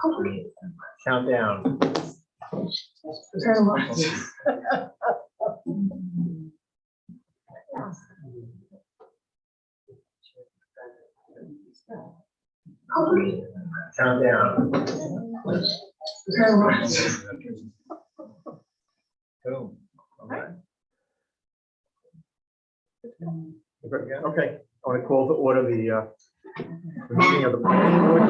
Count down. Count down. Boom. Okay. Okay. I want to call to order the meeting of the planning board.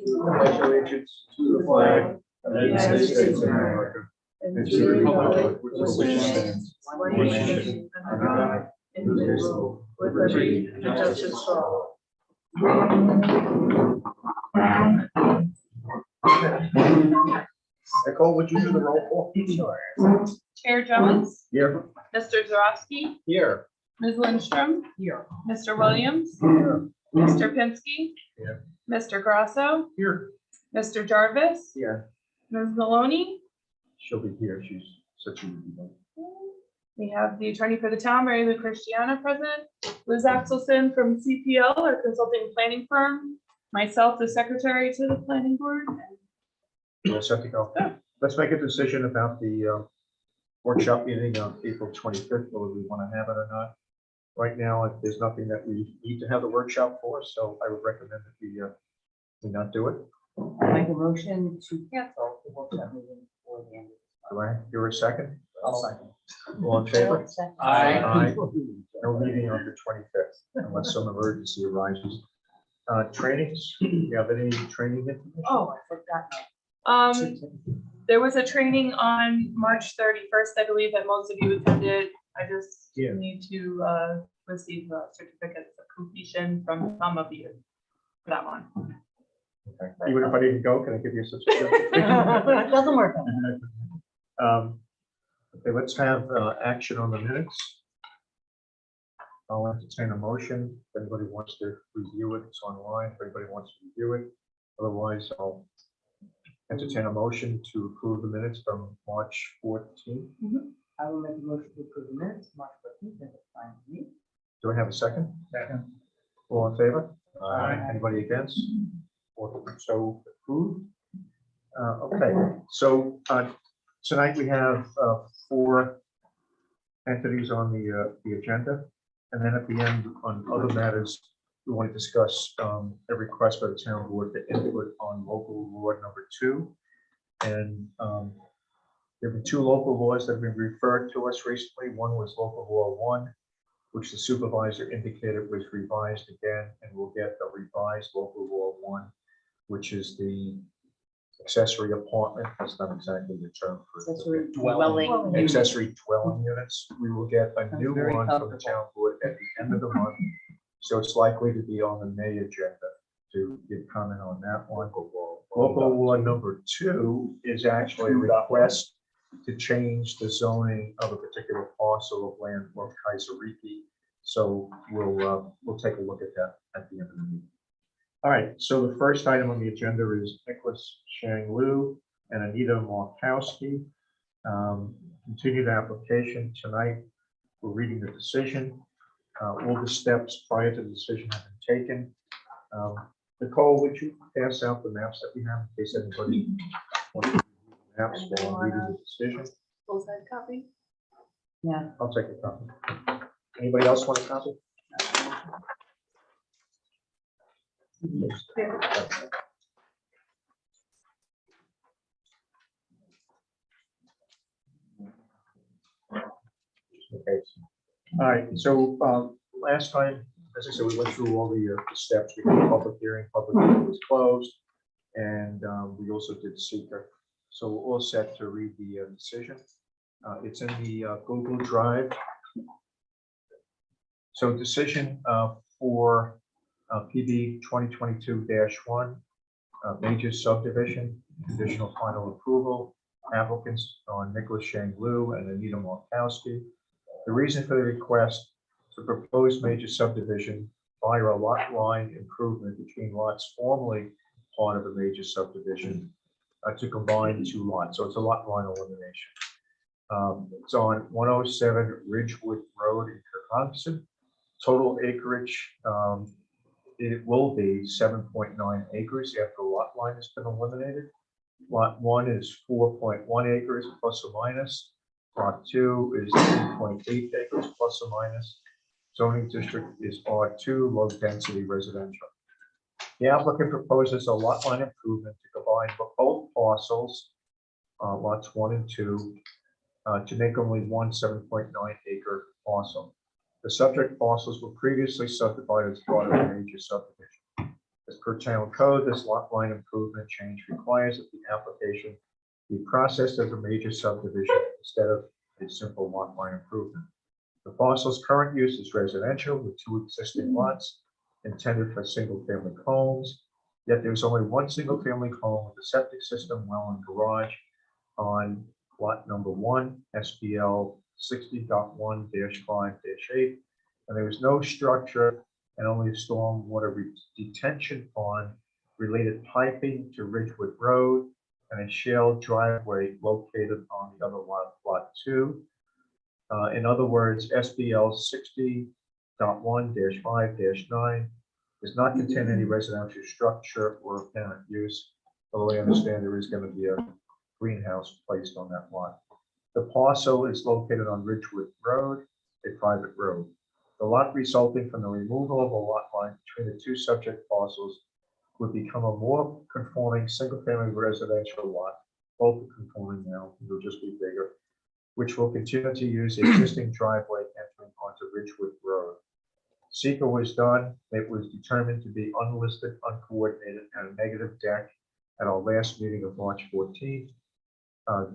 Pledge allegiance to the flag of the United States of America and to the republic for which it stands, one nation, under God, indivisible, with liberty and justice for all. Nicole, would you do the roll call? Sure. Chair Jones, Here. Mr. Zarowski, Here. Ms. Lindstrom, Here. Mr. Williams, Here. Mr. Pinsky, Here. Mr. Grasso, Here. Mr. Jarvis, Here. Ms. Maloney. She'll be here. She's such a. We have the attorney for the town, Mary Lou Christiana, present, Liz Axelson from CPL, our consulting planning firm, myself, the secretary to the planning board. All set to go. Let's make a decision about the workshop meeting on April 25th, whether we want to have it or not. Right now, there's nothing that we need to have the workshop for, so I would recommend that we not do it. I make a motion to cancel the workshop meeting for the end. Do I hear a second? I'll second. All in favor? Aye. Aye. No meeting on the 25th unless some emergency arises. Trainings, do you have any training information? Oh, I forgot. There was a training on March 31st, I believe that most of you attended. I just Yeah. need to receive certificates of completion from some of you for that one. Okay. Even if I didn't go, can I give you a subscription? It doesn't work. Okay, let's have action on the minutes. I'll entertain a motion. If anybody wants to review it, it's online. If anybody wants to review it, otherwise I'll entertain a motion to approve the minutes from March 14th. I will make a motion to approve the minutes, March 14th, and it's fine with me. Do I have a second? Second. All in favor? Aye. Anybody against? So approved. Okay, so tonight we have 4 entities on the agenda. And then at the end, on other matters, we want to discuss a request by the town board for input on local law number 2. And there have been 2 local laws that have been referred to us recently. One was local law 1, which the supervisor indicated was revised again, and we'll get a revised local law 1, which is the accessory apartment. That's not exactly the term for Accessory dwelling. accessory dwelling units. We will get a Sounds new very one from the comfortable. town board at the end of the month. So it's likely to be on the May agenda to give comment on that one. Local law number 2 is actually a request to change the zoning of a particular parcel of land for Kaiseriki. So we'll take a look at that at the end of the meeting. All right, so the first item on the agenda is Nicholas Shang Liu and Anita Markowski. Continued application tonight. We're reading the decision. All the steps prior to the decision have been taken. Nicole, would you pass out the maps that we have in case anybody wants to review the maps while reading the decision? Full-size copy. Yeah. I'll take a copy. Anybody else want a copy? Okay. All right. So last time, as I said, we went through all the steps. We had a public hearing. Public hearing was closed, and we also did seeker. So we're all set to read the decision. It's in the Google Drive. So decision for PB 2022-1, major subdivision, conditional final approval. Applicants are Nicholas Shang Liu and Anita Markowski. The reason for the request to propose major subdivision via a lot line improvement between lots formerly part of a major subdivision to combine 2 lots. So it's a lot line elimination. It's on 107 Ridgewood Road in Cohasset. Total acreage, it will be 7.9 acres after the lot line has been eliminated. Lot 1 is 4.1 acres plus or minus. Lot 2 is 3.8 acres plus or minus. Zoning district is R2, low density residential. The applicant proposes a lot line improvement to combine both parcels, lots 1 and 2, to make only one 7.9 acre parcel. The subject parcels were previously subdivided as part of a major subdivision. As per town code, this lot line improvement change requires that the application be processed as a major subdivision instead of a simple lot line improvement. The parcel's current use is residential with 2 existing lots intended for single-family homes, yet there's only one single-family home with a septic system, well, and garage on lot number 1, SBL 60.1-5-8, and there is no structure and only a stormwater detention pond, related piping to Ridgewood Road, and a shale driveway located on the other lot 2. In other words, SBL 60.1-5-9 does not contain any residential structure or apparent use, although I understand there is going to be a greenhouse placed on that lot. The parcel is located on Ridgewood Road, a private road. The lot resulting from the removal of a lot line between the 2 subject parcels would become a more conforming single-family residential lot, both are conforming now, they'll just be bigger, which will continue to use the existing driveway entering onto Ridgewood Road. Seeker was done. It was determined to be unlisted, uncoordinated, and a negative deck at our last meeting of March 14th.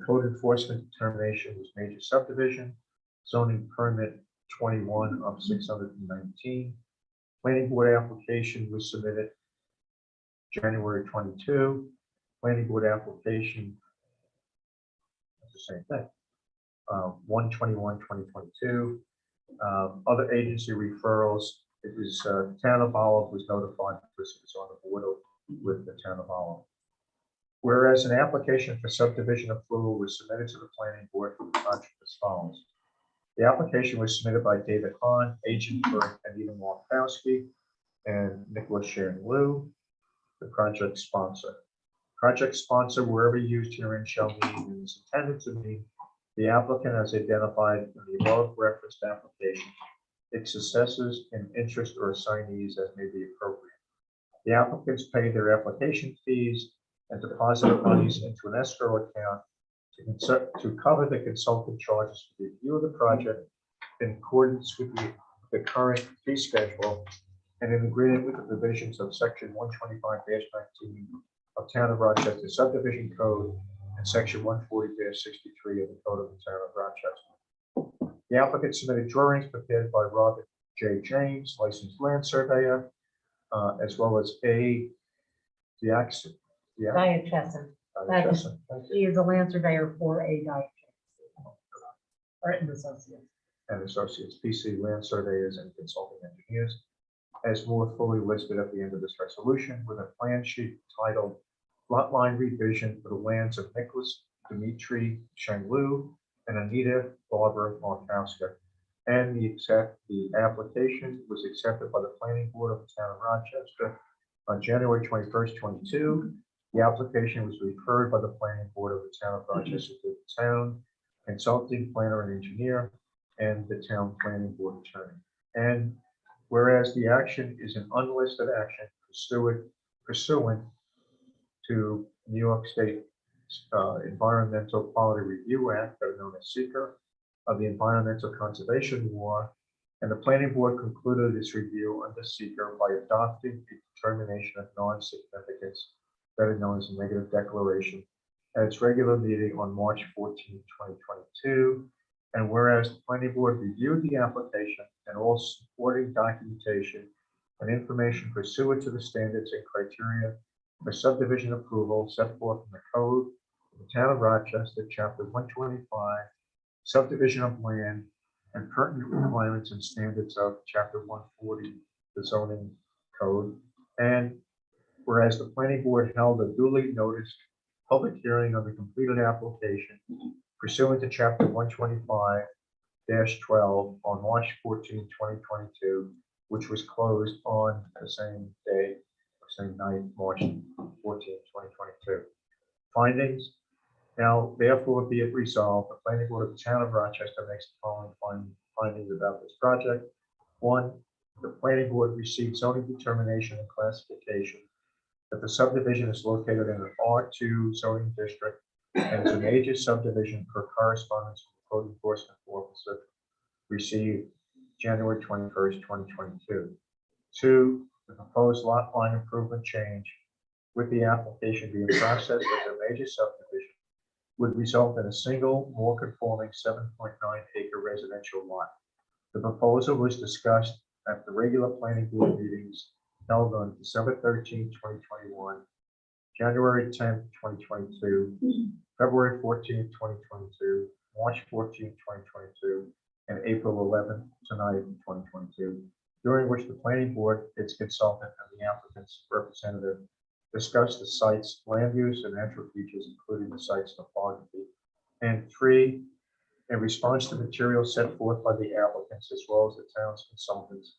Code enforcement determination was major subdivision, zoning permit 21 of 619. Planning board application was submitted January 22. Planning board application, that's the same thing. 1/21/2022. Other agency referrals, it was Town of Olive was notified because it was on the border with the Town of Olive. Whereas an application for subdivision approval was submitted to the planning board for the project as follows. The application was submitted by David Hahn, agent for Anita Markowski, and Nicholas Sharon Liu, the project sponsor. Project sponsor, wherever used herein, shall mean and is intended to mean the applicant has identified in the above referenced application its successors in interest or assignees as may be appropriate. The applicants pay their application fees and deposit monies into an escrow account to cover the consultant charges for the review of the project in accordance with the current fee schedule and in agreement with the provisions of section 125-19 of Town of Rochester subdivision code and section 140-63 of the code of the Town of Rochester. The applicant submitted drawings prepared by Robert J. James, licensed land surveyor, as well as A. Diaxon. Diachesson. He is a land surveyor for a Diachesson. Or an associate. And associates, PC land surveyors and consulting engineers, as more fully listed at the end of this resolution, with a plan sheet titled Lot Line Revision for the lands of Nicholas Dimitri Shanglu and Anita Barbara Markowski. And the application was accepted by the planning board of the Town of Rochester on January 21st, 22. The application was referred by the planning board of the Town of Rochester to the town consulting planner and engineer and the town planning board attorney. And whereas the action is an unlisted action pursuant to New York State Environmental Quality Review Act, better known as SEQR, of the Environmental Conservation Law, and the planning board concluded its review under SEQR by adopting a determination of non-significance, better known as a negative declaration, at its regular meeting on March 14, 2022. And whereas the planning board reviewed the application and all supporting documentation and information pursuant to the standards and criteria for subdivision approval set forth in the code of the Town of Rochester, Chapter 125, subdivision of land, and pertinent requirements and standards of Chapter 140, the zoning code. And whereas the planning board held a duly noticed public hearing on the completed application pursuant to Chapter 125, on March 14, 2022, which was closed on the same day, same night, March 14, 2022. Findings. Now, therefore, be it resolved, the planning board of the town of Rochester makes the following findings about this project. One, the planning board received zoning determination and classification that the subdivision is located in an R2 zoning district and is a major subdivision per correspondence from the code enforcement officer received January 21st, 2022. Two, the proposed lot line improvement change with the application being processed as a major subdivision would result in a single, more conforming 7.9 acre residential lot. The proposal was discussed at the regular planning board meetings held on December 13, 2021, January 10, 2022, February 14, 2022, March 14, 2022, and April 11 tonight, 2022, during which the planning board, its consultant, and the applicant's representative discussed the site's land use and natural features, including the site's topography. And three, in response to materials set forth by the applicants as well as the town's consultants,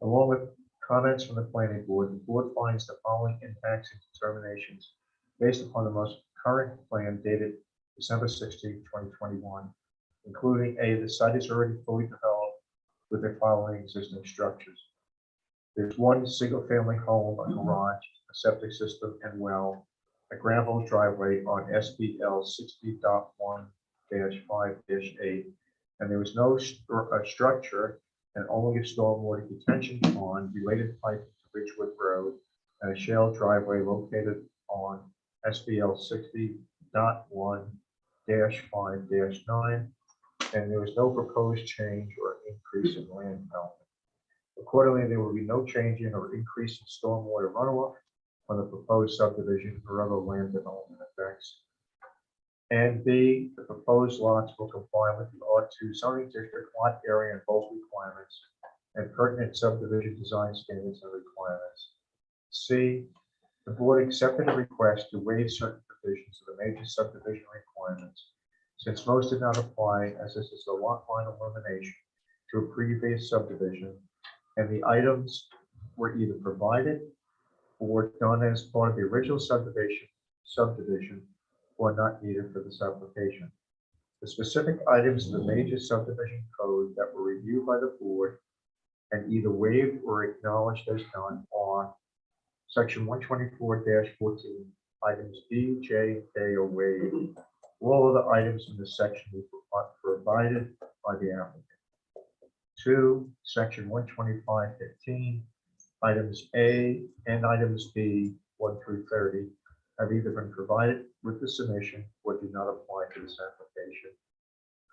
along with comments from the planning board, the board finds the following impacts and determinations based upon the most current plan dated December 16, 2021, including A, the site is already fully developed with the following existing structures. There's one single-family home, a garage, a septic system, and well, a gravel driveway on SBL 60.1-5-8, and there was no structure and only a stormwater detention pond, related pipe to Ridgewood Road, and a shale driveway located on SBL 60.1-5-9, and there was no proposed change or increase in land development. Accordingly, there will be no change in or increase in stormwater runoff on the proposed subdivision or other land development effects. And B, the proposed lots will comply with the R2 zoning district lot area and bulk requirements and pertinent subdivision design standards and requirements. C, the board accepted a request to waive certain provisions of the major subdivision requirements, since most did not apply, as this is a lot line elimination to a previous subdivision, and the items were either provided or done as part of the original subdivision or not needed for this application. The specific items of the major subdivision code that were reviewed by the board and either waived or acknowledged as done are section 124-14, items D, J, and K are waived. All of the items in this section were provided by the applicant. 2, section 125-15, items A and items B, 1 through 30, have either been provided with the submission or do not apply to this application.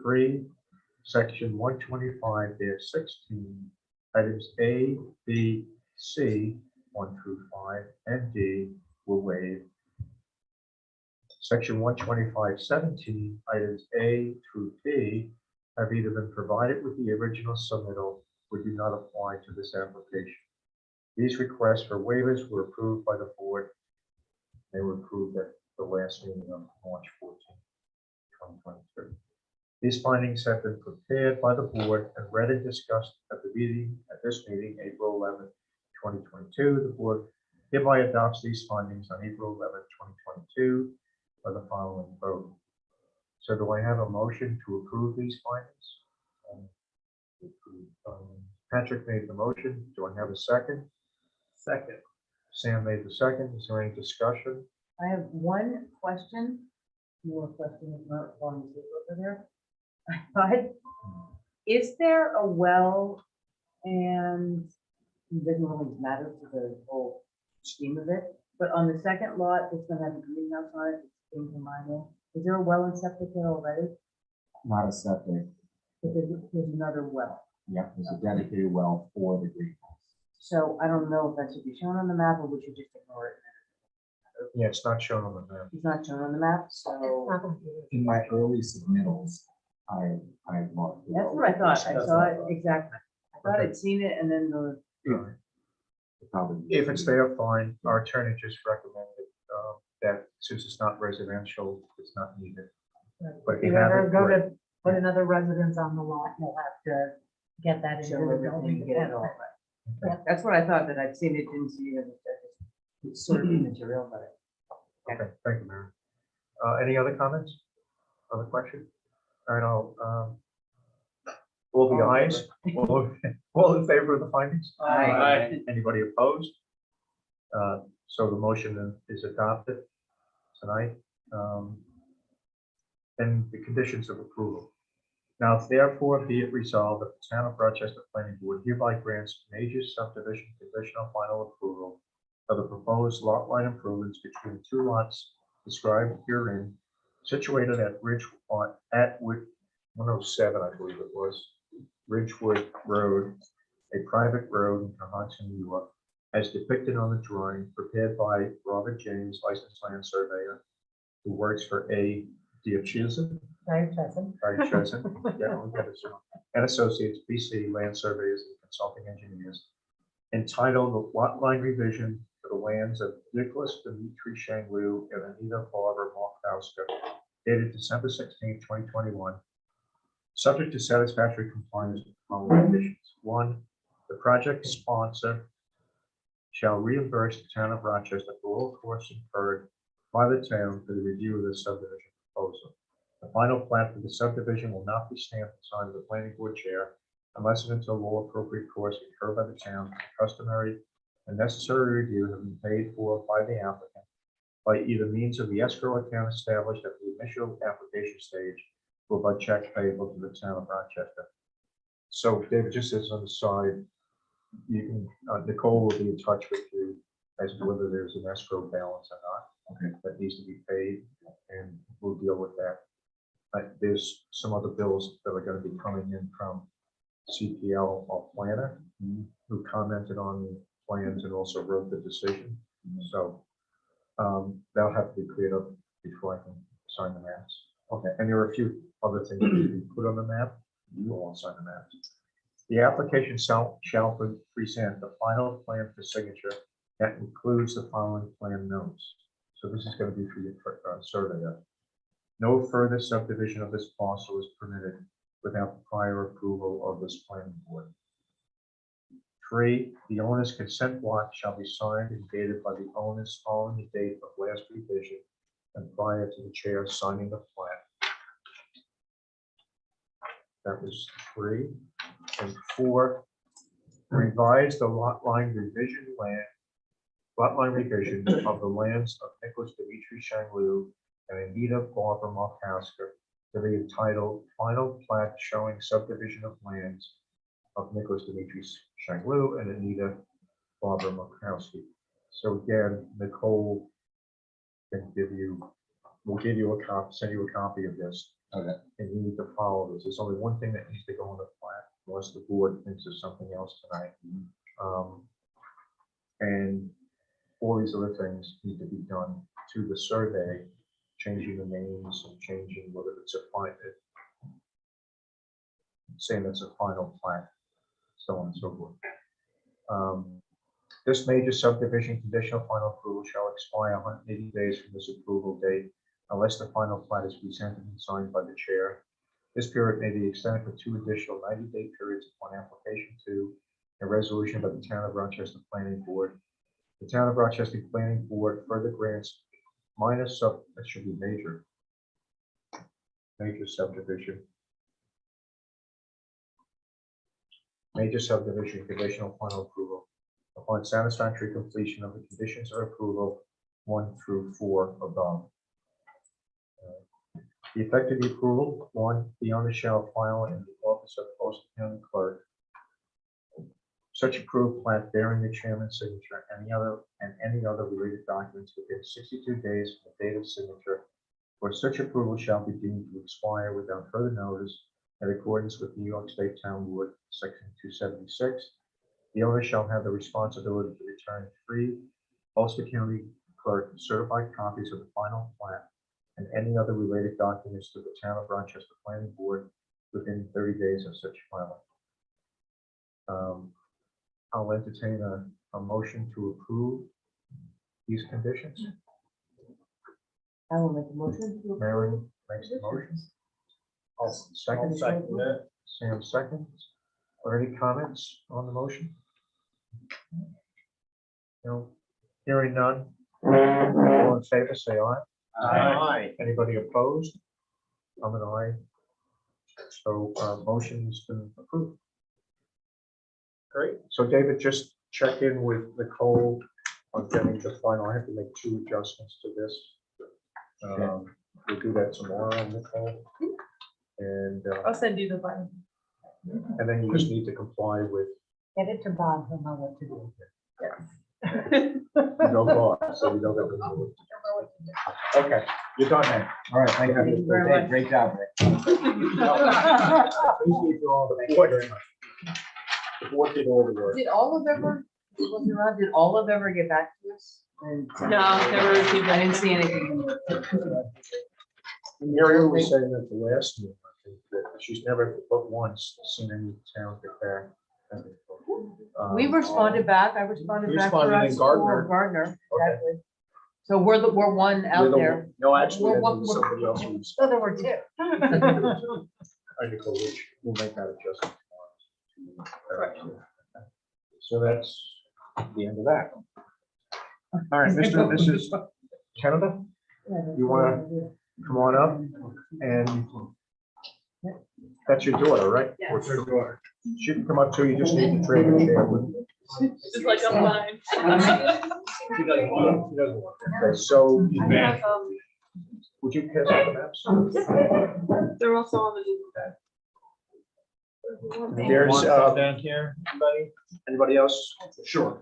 3, section 125-16, items A, B, C, 1 through 5, and D were waived. Section 125-17, items A through B have either been provided with the original submittal or do not apply to this application. These requests for waivers were approved by the board. They were approved at the last meeting on March 14, 2023. These findings have been prepared by the board and read and discussed at this meeting, April 11, 2022. The board hereby adopts these findings on April 11, 2022 by the following vote. So do I have a motion to approve these findings? Patrick made the motion. Do I have a second? Second. Sam made the second. Is there any discussion? I have one question. More question is not on the over there. But is there a well, and it doesn't really matter to the whole scheme of it, but on the second lot, it's gonna have a greenhouse on it, it's being combined. Is there a well and septic there already? Not a septic. But there's another well. Yep, there's a dedicated well for the greenhouse. So I don't know if that should be shown on the map or we should just ignore it. Yeah, it's not shown on the map. It's not shown on the map, so In my early submittals, I marked. the that's well. what I thought. I That's saw what it thought. exactly. I thought I'd seen it and then the, Probably- If it's there, fine. Our attorney just recommended that since it's not residential, it's not needed. But if you you have ever it, go great. to put another residence on the lot, you'll have to get that into Show the everything, building. get it all Yeah. right. That's what I thought, that I'd seen it, didn't see it, it's sort of material, but. Okay, thank you, Mary. Any other comments? Other questions? All right, I'll, all the All in ayes, all in favor of the findings? Aye. Anybody opposed? So the motion is adopted tonight. And the conditions of approval. Now therefore be it resolved that the town of Rochester Planning Board hereby grants major subdivision conditional final approval of the proposed lot line improvements between two lots described herein, situated at at 107, I believe it was, Ridgewood Road, a private road in Tohoto, New York, as depicted on the drawing prepared by Robert James, licensed land surveyor, who works for A. Diachese, Right, Justin? and Associates, BC Land Surveyors and Consulting Engineers, entitled "The Lot Line Revision for the Lands of Nicholas Dimitri Shanglu and Anita Barbara Markowska, dated December 16, 2021, subject to satisfactory compliance with the following conditions. One, the project sponsor shall reimburse the town of Rochester for all costs incurred by the town for the review of the subdivision proposal. The final plat for the subdivision will not be stamped and signed by the planning board chair unless and until all appropriate costs incurred by the town, customary and necessary review have been paid for by the applicant by either means of the escrow account established at the initial application stage or by check payable to the town of Rochester. So David, just as on the side, you can, Nicole will be in touch with you as to whether there's an escrow balance or not. Okay. That needs to be paid, and we'll deal with that. There's some other bills that are going to be coming in from CPL, our planner, who commented on the plans and also wrote the decision. So that'll have to be cleared up before I can sign the maps. Okay. And there are a few other things that need to be put on the map. You will sign the maps. The application shall present the final plan for signature that includes the following plan notes. So this is going to be for your surveyor. No further subdivision of this parcel is permitted without the prior approval of this planning board. 3, the owner's consent block shall be signed and dated by the owner's following the date of last revision and prior to the chair signing the plan. That was 3. And 4, revise the lot line revision of the lands of Nicholas Dimitri Shanglu and Anita Barbara Markowska to be entitled Final Plat Showing Subdivision of Lands of Nicholas Dimitri Shanglu and Anita Barbara Markowski. So again, Nicole can will give you a copy, send you a copy of this. Okay. And you need to follow this. There's only one thing that needs to go on the plat, unless the board thinks of something else tonight. And all these other things need to be done to the survey, changing the names and changing whether it's a final, saying it's a final plat, so on and so forth. This major subdivision conditional final approval shall expire 180 days from this approval date unless the final plat is presented and signed by the chair. This period may be extended for 2 additional 90-day periods upon application to a resolution by the town of Rochester Planning Board. The town of Rochester Planning Board further grants that should be major subdivision. Major subdivision conditional final approval upon satisfactory completion of the conditions of approval 1 through 4 above. The effect of the approval: 1, the owner shall file in the office of Postal County Clerk such approved plat bearing the chairman's signature and any other related documents within 62 days from the date of signature, or such approval shall be deemed to expire without further notice in accordance with New York State Town Board Section 276. The owner shall have the responsibility to return 3 Ulster County Clerk certified copies of the final plat and any other related documents to the town of Rochester Planning Board within 30 days of such filing. I'll entertain a motion to approve these conditions. I will make a motion to approve. Mary makes the motion. Second. Sam seconds. Or any comments on the motion? No. Hearing none. All in favor, say aye. Aye. Anybody opposed? I'm an aye. So motion's been approved. Great. So David, just check in with Nicole on getting the final. I have to make 2 adjustments to this. We'll do that tomorrow, Nicole. And I'll send you the final. then you just need to comply with Get it to Bob, he'll know what to do. no law, so you don't have to know. Okay, you're done then. All right, thank Thank you you. very Hey, much. great job, Rick. Appreciate you all. Thank you very much. The board did all the work. Did Olive ever, did Olive ever get back to us? And- No, never received I didn't anything. see anything. Mary was saying that the last meeting, I think, that she's never but once seen any town get back. We responded back, I responded You back for responded in us, Gardner. for Gardner, Okay. exactly. So we're one out there. No, actually, We're I one- think somebody else was. So there were 2. I think we'll make that adjustment tomorrow. So that's the end of that. All right, Mr. and Mrs. Canada, you want to come on up? And that's your daughter, right? Yes. Or her daughter. She can come up too, you just need to trade a chair with. Just like I'm fine. She doesn't want. She doesn't want. Okay, so I have, would you pass out the maps? they're also on the Google Doc. There's, down here, anybody else? Sure.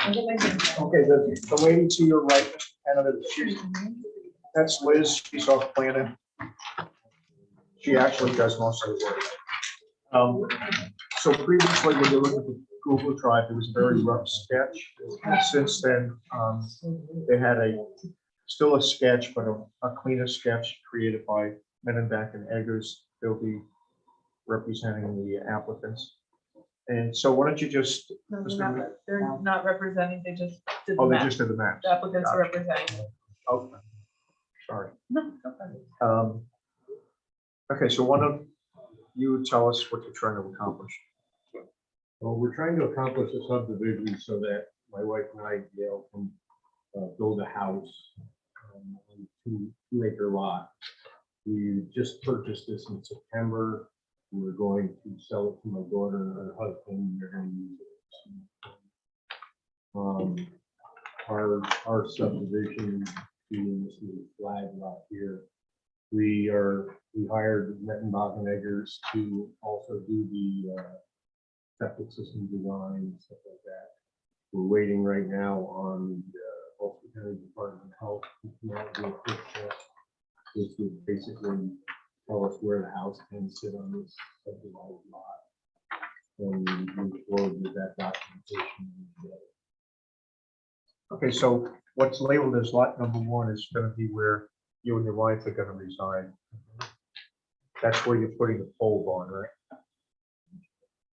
Okay, the lady to your right, Canada, that's Liz, she's off planning. She actually does most of the work. So previously, when you look at the Google Drive, it was a very rough sketch. Since then, they had still a sketch, but a cleaner sketch created by Menenbeck and Eggers. They'll be representing the applicants. And so why don't you just, No, they're not representing, they just did the oh, they map. just did the maps. The applicants are Gotcha. representing. Okay. Sorry. No, no problem. Okay, so why don't you tell us what you're trying to accomplish? Well, we're trying to accomplish a subdivision so that my wife and I, Gail, can build a house on a 2-acre lot. We just purchased this in September. We're going to sell it to my daughter and her husband. They're going to use it. Our subdivision, this is a flag lot here. We hired Mettenbach and Eggers to also do the septic system design and stuff like that. We're waiting right now on the Ulster County Department of Health to come out with a quick test. This would basically tell us where the house can sit on this subdivided lot. And move forward with that documentation. Okay, so what's labeled as lot number 1 is going to be where you and your wife are going to reside. That's where you're putting the pole barn, right?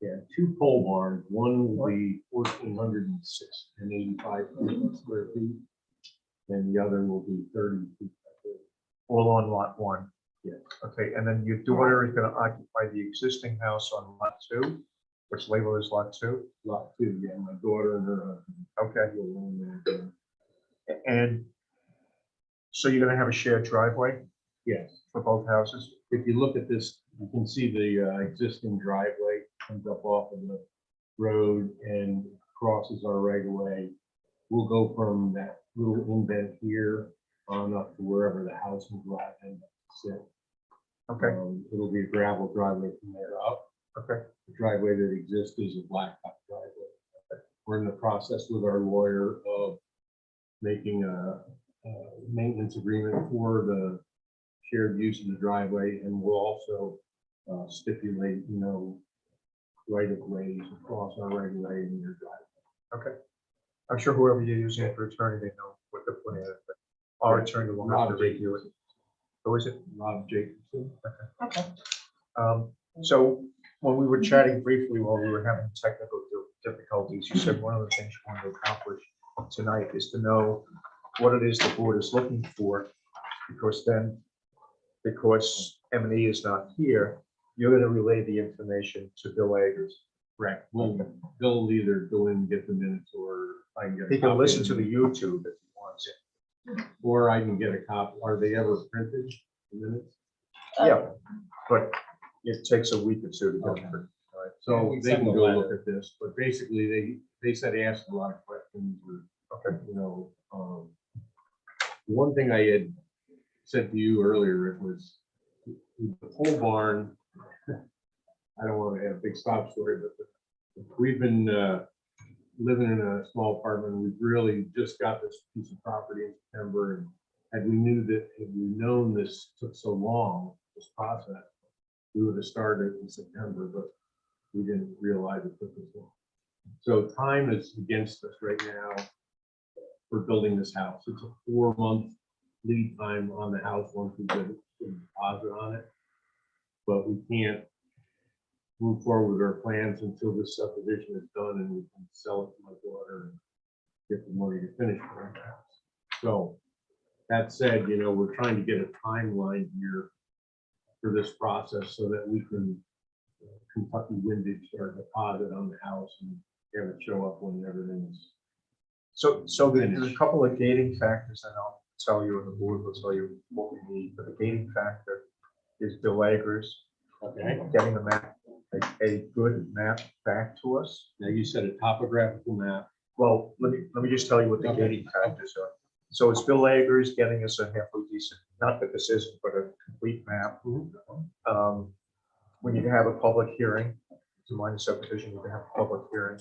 Yeah, 2 pole barns. One will be 1,485 square feet, and the other will be 30 feet. All on lot 1. Yes. Okay, and then your daughter is going to occupy the existing house on lot 2, which labeled as lot 2. Lot 2, yeah, my daughter and her husband. Okay, will own that. and so you're going to have a shared driveway Yes. for both houses? If you look at this, you can see the existing driveway comes up off of the road and crosses our right of way. We'll go from that little indent here on up to wherever the house and garage end up to sit. Okay, It'll be a gravel driveway from there up. okay, The driveway that exists is a blacktop driveway. We're in the process with our lawyer of making a maintenance agreement for the shared use of the driveway, and we'll also stipulate, right of ways across our right of way in your driveway. okay. I'm sure whoever you're using for attorney, they know what they're putting in it, but our attorney will have to review it. Who is it? Rob Jacobson. Okay. So when we were chatting briefly while we were having technical difficulties, you said one of the things you want to accomplish tonight is to know what it is the board is looking for, because M&E is not here, you're going to relay the information to Bill Agers. Correct. Well, they'll either go in and get the minutes, or I can get. He a can copy listen of to the them, YouTube if he wants. Or I can get a copy. Are they ever printed, the minutes? Yeah, but it takes a week or two to get them. So We'd they send can a go letter. look at this, but basically they said they asked a lot of questions, or, Okay. you know, the one thing I had said to you earlier, it was the pole barn. I don't want to have a big sob story, but we've been living in a small apartment. We've really just got this piece of property in September, and had we known this took so long, this process, we would have started in September, but we didn't realize it took this long. So time is against us right now for building this house. It's a 4-month lead time on the house once we get a deposit on it. But we can't move forward with our plans until this subdivision is done and we can sell it to my daughter and get the money to finish the house. So that said, you know, we're trying to get a timeline here for this process so that we can Kentucky windage our deposit on the house and have it show up when everything's. So there's a couple of gating factors, and I'll tell you, and the board will tell you what we need, but the gating factor is Bill Agers Okay. getting the map, a good map back to us. Now you said a topographical map. Well, let me just tell you what the Okay. gating factors are. So it's Bill Agers getting us a halfway decent, not that this isn't, but a complete map. We need to have a public hearing, to minor subdivision, we need to have a public hearing.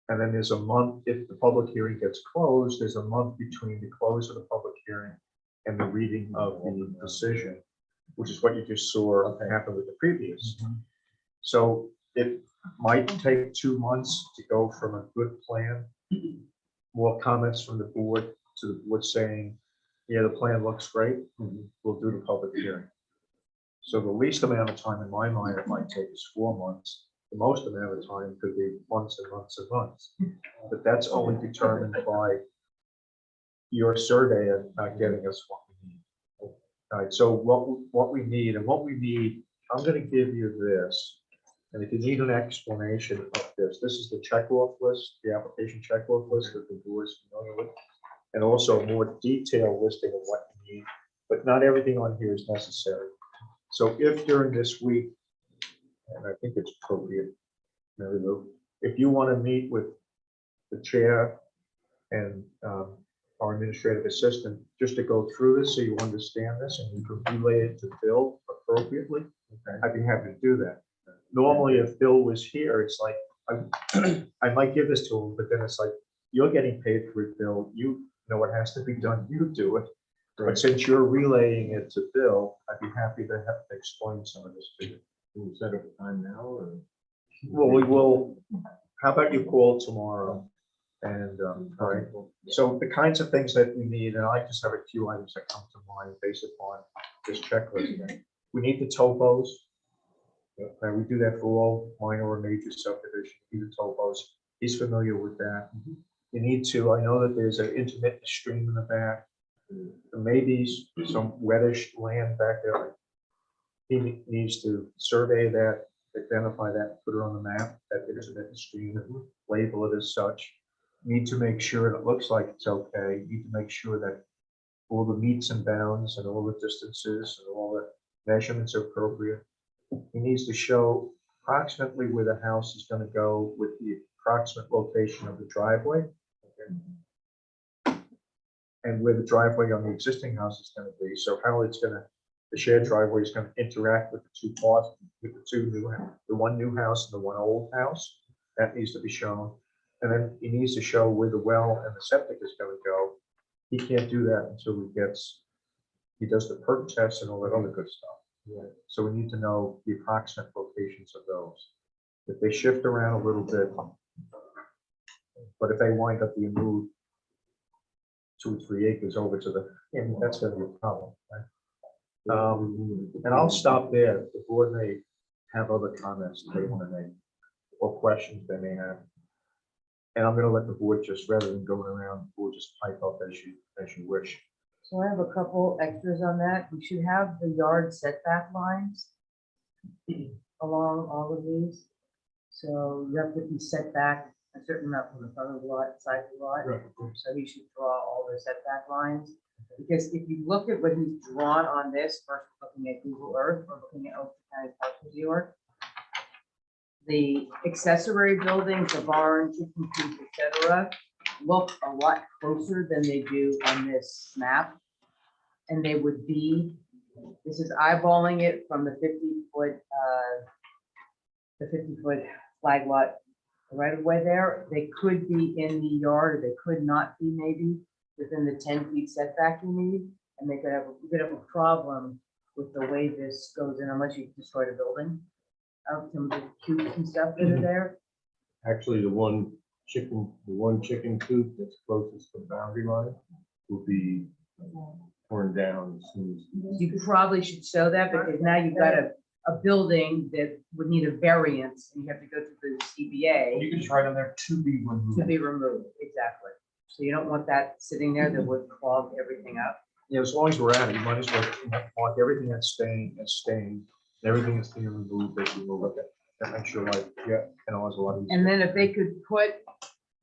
And then there's a month, if the public hearing gets closed, there's a month between the close of the public hearing and the reading of the decision, which is what you just saw happen with the previous. So it might take 2 months to go from a good plan, more comments from the board, to the board saying, yeah, the plan looks great, we'll do the public hearing. So the least amount of time in my mind it might take is 4 months. The most amount of time could be months and months and months. But that's only determined by your survey of not getting us what we need. All right, so what we need, I'm gonna give you this. And if you need an explanation of this is the check-off list, the application check-off list that the board is familiar with. And also a more detailed listing of what you need, but not everything on here is necessary. So if during this week, and I think it's appropriate, Mary Lou, if you want to meet with the chair and our administrative assistant, just to go through this so you understand this and you can relay it to Bill appropriately, I'd be happy to do that. Normally, if Bill was here, it's like, I might give this to him, but then it's like, you're getting paid for it, Bill. You know what has to be done, you do it. But since you're relaying it to Bill, I'd be happy to have to explain some of this to you. Can we set up a time now, or? Well, we will, how about you call tomorrow? And, all right, so the kinds of things that we need, and I just have a few items that come to mind based upon this checklist. We need the topos. And we do that for all minor or major subdivision, we do the topos. He's familiar with that. You need to, I know that there's an intermittent stream in the back. There may be some wettish land back there. He needs to survey that, identify that, put it on the map, that intermittent stream, label it as such. Need to make sure it looks like it's okay. Need to make sure that all the meets and bounds and all the distances and all the measurements are appropriate. He needs to show approximately where the house is going to go with the approximate location of the driveway. And where the driveway on the existing house is going to be. So how it's going to, the shared driveway is going to interact with the two parts, with the one new house and the one old house. That needs to be shown. And then he needs to show where the well and the septic is going to go. He can't do that until he does the perk tests and all that other good stuff. So we need to know the approximate locations of those. If they shift around a little bit, but if they wind up being moved 2 or 3 acres over to the, that's going to be a problem, right? And I'll stop there. The board may have other comments they want to make or questions they may have. And I'm gonna let the board just, rather than going around, we'll just pipe up as you wish. So I have a couple extras on that. We should have the yard setback lines along all of these. So you have to be set back a certain amount from the front of the lot, side of the lot. So he should draw all the setback lines. Because if you look at what he's drawn on this, first looking at Google Earth or looking at Oakland County Parcel Viewer, the accessory buildings, the barn, chicken coop, et cetera, look a lot closer than they do on this map. And they would be, this is eyeballing it from the 50-foot, the 50-foot flag lot right of way there. They could be in the yard, or they could not be maybe within the 10 feet setback you need. And they could have, you could have a problem with the way this goes in unless you destroy the building. Out some of the cubes and stuff that are there. Actually, the one chicken coop that's closest to the boundary line will be torn down as soon as. You probably should show that because now you've got a building that would need a variance and you have to go to the CBA You can just write on there to be to removed. be removed, exactly. So you don't want that sitting there that would clog everything up. Yeah, as long as we're at it, you might as well mark everything that's staying as staying, everything that's being removed, that you will look at. That makes your life, yeah, and always a lot easier. And then if they could put,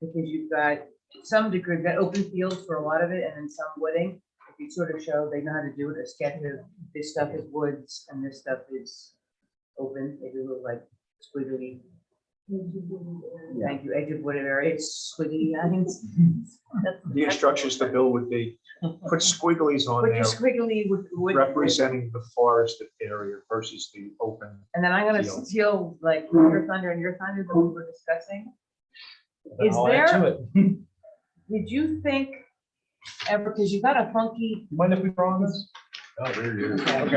because you've got some degree, you've got open fields for a lot of it and then some wooding. If you sort of show they know how to do it, a sketch of this stuff is woods and this stuff is open, maybe a little like squiggly. Thank you, edge of wood area, it's squiggly lines. The instructions to Bill would be, put squigglies on Put there your squiggly with wood. representing the forested area versus the open. And then I'm gonna field. steal like your thunder and your thunder that we were discussing. Is I'll add to there, it. did you think ever, because you've got a funky. You mind if we draw on this? Oh, there it is. Okay.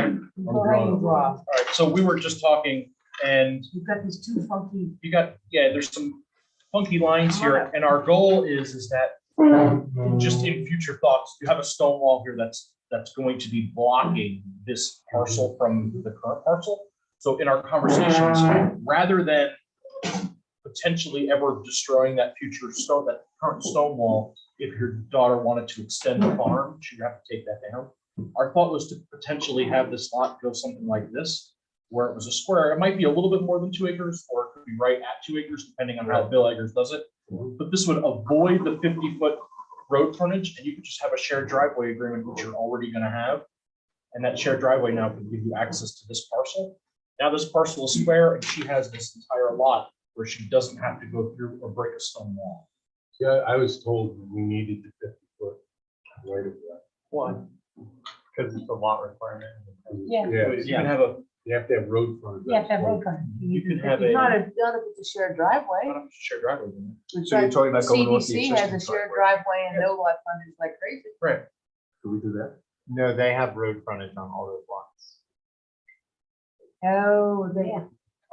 Go ahead and draw. All right, so we were just talking and You've got these two funky. you got, yeah, there's some funky lines here, and our goal is that just in future thoughts, you have a stone wall here that's going to be blocking this parcel from the current parcel. So in our conversations, rather than potentially ever destroying that future stone, that current stone wall, if your daughter wanted to extend the farm, she'd have to take that down. Our thought was to potentially have this lot go something like this, where it was a square. It might be a little bit more than 2 acres, or it could be right at 2 acres, depending on how Bill Eggers does it. But this would avoid the 50-foot road frontage, and you could just have a shared driveway agreement, which you're already gonna have. And that shared driveway now can give you access to this parcel. Now this parcel is square, and she has this entire lot where she doesn't have to go through or break a stone wall. Yeah, I was told we needed the 50-foot right of way. Why? Because it's a lot requirement. Yeah. Yeah, You can have a, you have to have road frontage. Yeah, that road frontage. you can have It's a, not if it's a shared driveway. not a shared driveway. isn't it? So you're talking about going off the CDC has a existing shared driveway. driveway and no lot frontage like crazy. Right. Can we do that? No, they have road frontage on all those lots. Oh, they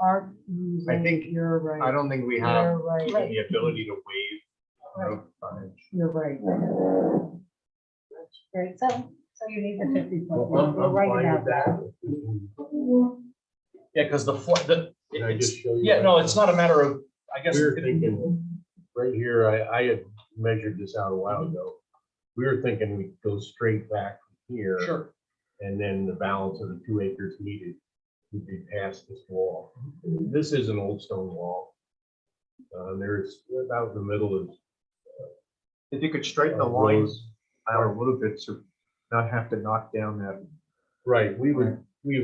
aren't I using, think- you're right. I don't think we have You're right, even the ability to waive road frontage. you're right. Great, so you need the 50 foot. Well, We'll I'm write it fine out. with that. Yeah, because the Can I it's, just show you? yeah, no, it's not a matter of, I guess. We were thinking, right here, I had measured this out a while ago. We were thinking we'd go straight back from here. Sure. And then the balance of the 2 acres needed would be past this wall. This is an old stone wall. There's about in the middle of. If you could straighten the lines out a little bit to not have to knock down that. Right, we would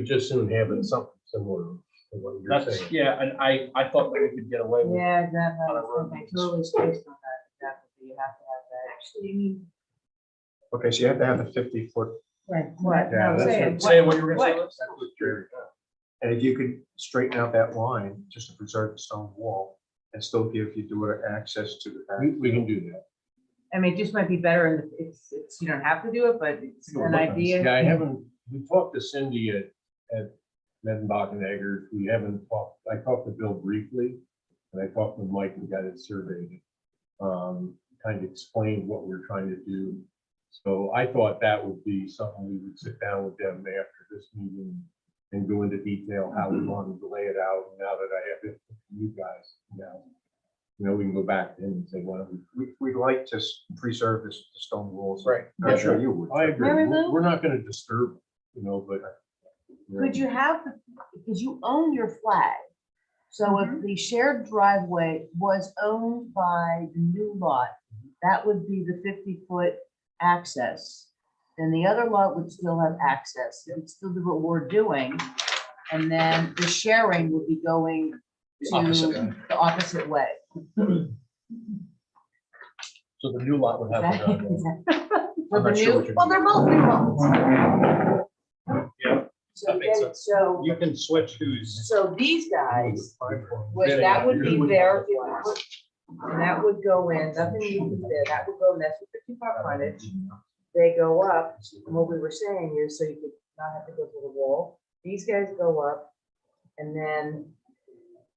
just soon have it something similar to what you're That's, saying. yeah, and I thought that we could get away with. Yeah, exactly. On a road. Okay, totally spaced on that, exactly. You have to have that. Actually, you need. Okay, so you have to have a 50-foot. Right. What? Yeah, No, that's say what- it. Say what you were gonna say. What? Liz? That's what Jerry got. And if you could straighten out that line, just to preserve the stone wall, and still give your daughter access to the back. We can do that. I mean, it just might be better and it's, you don't have to do it, but it's an idea. Yeah, I haven't, we talked to Cindy at Mettenbach and Eggers. We haven't talked, I talked to Bill briefly, and I talked with Mike and got it surveyed. Kind of explained what we're trying to do. So I thought that would be something we would sit down with them after this meeting and go into detail how we wanted to lay it out. Now that I have it, from you guys, we can go back to him and say, why don't we. We'd like to preserve this stone walls. Right. I'm sure you would. I agree. Mary Lou? We're not gonna disturb, but. Could you have, because you own your flag, so if the shared driveway was owned by the new lot, that would be the 50-foot access. Then the other lot would still have access, it would still do what we're doing. And then the sharing would be going The opposite way. to the opposite way. So the new lot would have. the driveway. For I'm the not sure new, what you well, mean. they're both new lots. Yeah, So that makes then- sense. So, You can switch who's. so these guys, that would be their, and that would go in, nothing needs to there, that would go in, that's the 50-foot frontage. They go up, and what we were saying is, so you could not have to go through the wall, these guys go up, and then,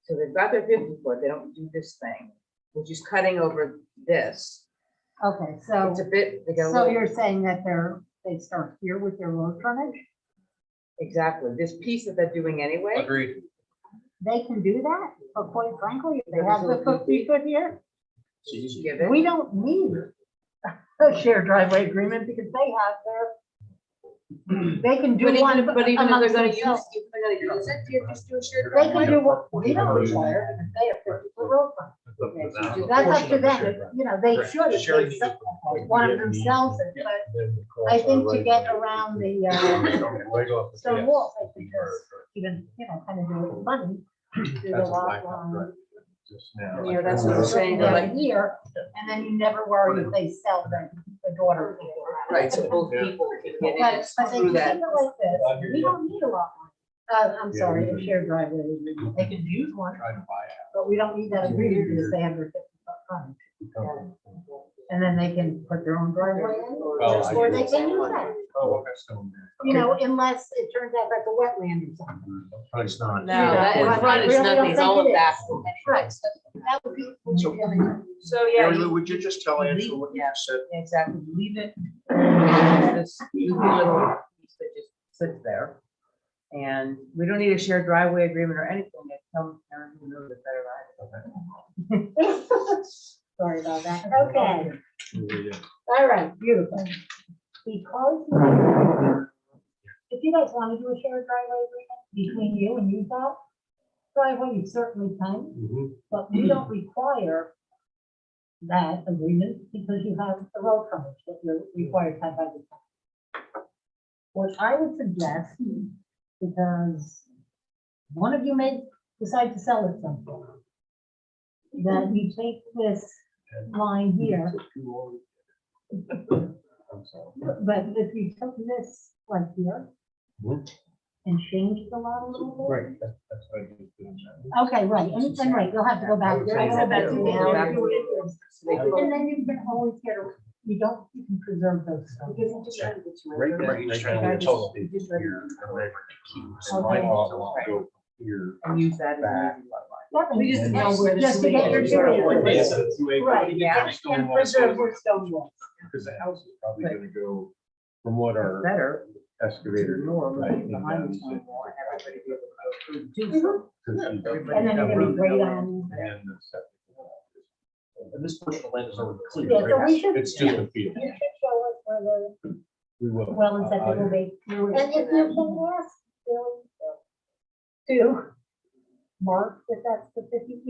so they've got their 50-foot, they don't do this thing, which is cutting over this. Okay, so, It's a bit, they go, so you're saying that they start here with their road frontage? exactly, this piece that they're doing anyway. Agreed. They can do that, but quite frankly, if they have the 50-foot here, Just give it. we don't need a shared driveway agreement because they have they can do But one. even if they're amongst gonna use, themselves. if they're gonna use it, do you just do a shared They can driveway? do what we don't require, because they have 50-foot road frontage. That's up to them, they Correct. should, if Sharing they the- set one of themselves, but I think to get around the, stone walls, I think that's even, kind of do it funny. Do the lot line. Yeah, that's what I'm saying, they're Right like, here, and then you never worry if they sell the daughter. right, so both people can get But, in but they through can that. keep it like this, we don't need a lot line. I'm sorry, a shared driveway, agreement. They can use one, but we don't need that agreement because they have their 50-foot frontage. And then they can put their own driveway in, or they can use that. Unless it turns out that's a wetland or something. It's not. No, that in front is Really nothing, don't it's think all it a is. back. Right. That would be what you're doing. So, yeah, Mary Lou, you- would you just tell Angela what you Yeah. said? exactly, leave it. This little piece that just sits there. And we don't need a shared driveway agreement or anything, that comes, Aaron, who knows it better, right? Sorry about that. Okay, all right, beautiful. Because if you guys want to do a shared driveway agreement between you and Utah, driveway, you certainly can, but we don't require that agreement because you have the road frontage that you're required to have by the time. What I would suggest, because one of you may decide to sell it sometime, that you take this line here, but if you took this right here and changed the lot a little bit. Right, that's what I was doing. Okay, right, and right, you'll have to go back. I would You'll say have to go back to that, the- yeah. Back to the- And then you can always get, you can preserve those. stones. Total. Here. And use that as Back. an easy Yeah, We just know yes, where the just to get your swing area. Right, Yeah. and preserve your stone walls. Because the house is probably gonna go, from what our better. excavator. Norm, I think behind that the is stone it. wall, and everybody be able to go through the two. Because he's- And then you're gonna be great on. And the septic. And this portion of land is already clear. Yeah, so right? we should. It's just a field. You should show us where the We will. well is that they will be. And if you can ask Bill to mark that that's the 50,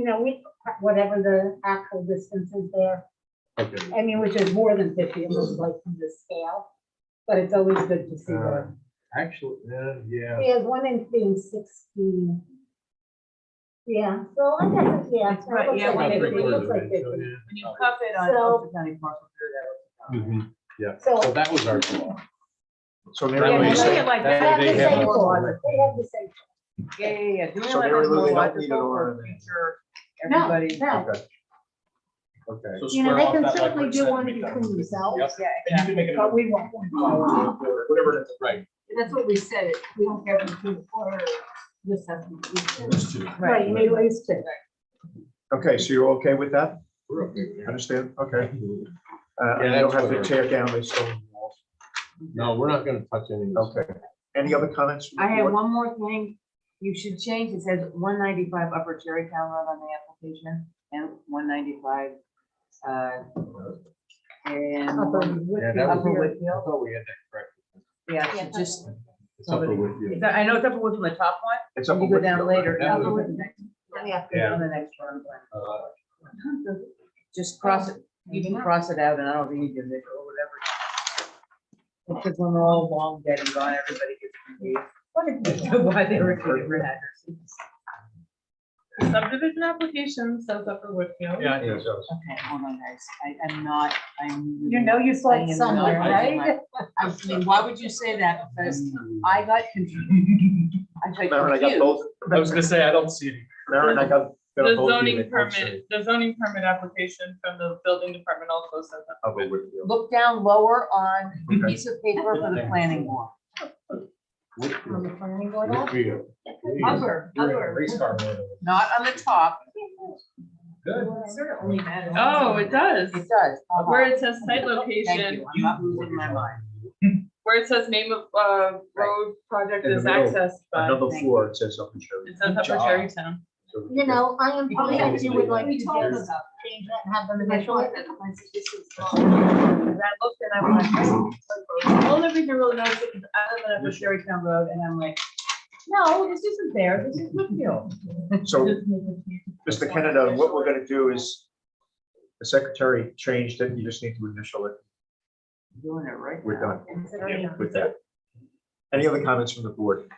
whatever the actual distance is there. Okay. I mean, which is more than 50, it looks like from this scale, but it's always good to see the. Actually, yeah. He has 1 inch being 60. Yeah, so I guess, yeah. It's right, it looks yeah, like about 50, three it looks like quarters 50. of an inch, When you cuff it on So- Ulster County parcel, that Yeah, So- so that was our goal. So That Mary way Lou, they you say- say, They like that have way the they have same a- law, they have the same. Yeah. Do So Mary Lou, they don't need an order then? Future, No, everybody. no, okay. Okay. So you know, square they off can that, like certainly Rick do said, one make that- between themselves, Yep. Yeah, And you can make it. but we won't. Whatever it is. Right. That's what we said, we don't care if it's 2 or just has to be. Those two. Right, you may waste it. Okay, so you're okay with that? We're okay with that. Understand? Okay. And you that's don't have what to we're- tear down the stone walls. No, we're not gonna touch any of this. Okay. Any other comments? from the I have board? one more thing. You should change, it says 195 Upper Cherrytown Road on the application and 195, and Upper Yeah, that was, Upper I Whitfield. thought we had that correct. Yeah, Yeah, so just, It's Upper Whitfield. I know it's Upper Whitfield, the top one. It's You up. go down later. Yeah. Upper Whitfield. Yeah. On the next one. Uh, Just cross it, you can cross it out and I don't think you can make it or whatever. Because when we're all long dead and gone, everybody gets confused. Why they were two different addresses. Subdivision application says Upper Woodfield. Yeah. Yeah, so- Okay, hold on, guys. I'm not, I'm. You know you I slept am somewhere, not- right? I mean, why would you say that? Because I got confused. I got Marin, I got confused. both. I was gonna say, I don't see it. Marin, I got. The both of you. zoning They both permit, say the zoning permit application from the building department also says that. Upper Whitfield. Look down lower on the Okay. piece of paper for the planning board. On the planning board. Whitfield. Upper, Race car. not on the top. Good. Certainly matters. Oh, it does. It does. Where it says site Thank location, you. I'm not losing my mind. where it says name of, road project In the is middle, accessed by, Number Thank 4, it says Upper Cherry. it says Upper job. Cherrytown. So- You know, I am fine if you would like to We just talked change about that and have them initial it. Because I looked and I'm like, the only reason I really noticed it is I live on Upper Cherrytown Road and I'm like, no, this isn't there, this is Whitfield. So, Mr. Kennedy, what we're gonna do is, the secretary changed it, you just need to initial it, Doing it right. we're now. done with that. Any other comments from the board?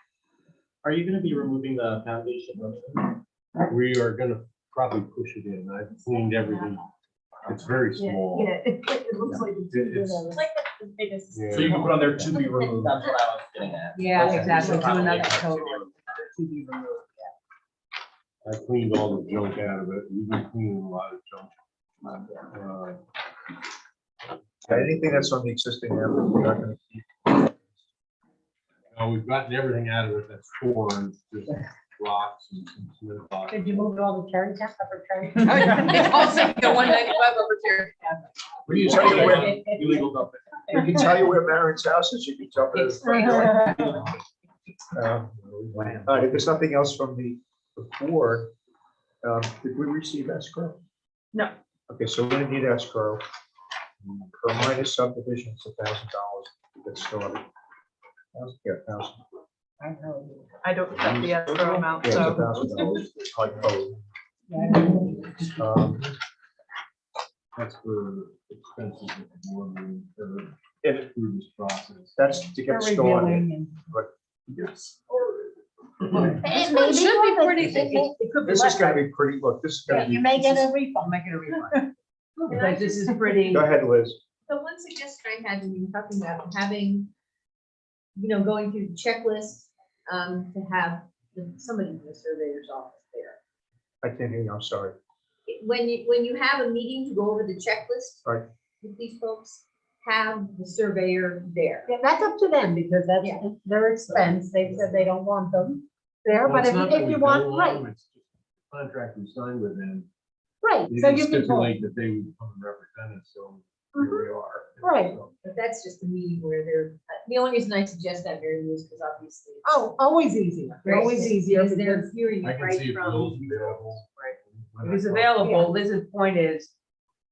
Are you gonna be removing the foundation? We are gonna probably push it in. I've cleaned everything. It's very small. It looks like it's. It's- like the biggest. So you can put on there to be removed. That's what I was getting at. Yeah, Okay. exactly, do Probably another have to total, be removed. another to be removed, yeah. I cleaned all the junk out of it. We've been cleaning a lot of junk. Anything that's on the existing area, we're not gonna keep. We've gotten everything out of it that's foreign, just rocks and some cement blocks. Did you move all the cherry top, upper cherry? It's also the 195 Upper Cherrytown. We can tell you where, Illegal dumping. we can tell you where Marin's house is, you can tell It's her. All right, if there's nothing else from the board, did we receive escrow? No. Okay, so we're gonna need escrow. For minor subdivision, it's $1,000 to get started. Yeah, $1,000. I don't have the escrow amount, Yeah, it's so. $1,000 hard code. That's for expenses that more than If through this process. that's to get started. Yes. It It should be pretty, it could be This is less. gonna be pretty, look, this is gonna be. You may get a I'll refund. make it a refund. Because this is pretty. Go ahead, Liz. So one suggestion I had when you were talking about having, going through the checklist, to have somebody in the surveyor's office there. I can't hear you, I'm sorry. When you have a meeting to go over the checklist. Right. With these folks, have the surveyor there. Yeah, that's up to them because that's Yeah. their expense. They said they don't want them there, Well, but it's if not that if we you don't want, want right, them, it's just the Contract we signed with them. right. They So didn't you can call. stipulate that they would come and represent us, so here we are. Right. So, But that's just the meeting where they're, the only reason I suggest that, Mary Lou, is because obviously. it's Oh, always easier. very Always safe, easier because they're because hearing I it can right see if from. Bill's available. If it's available, Liz's point is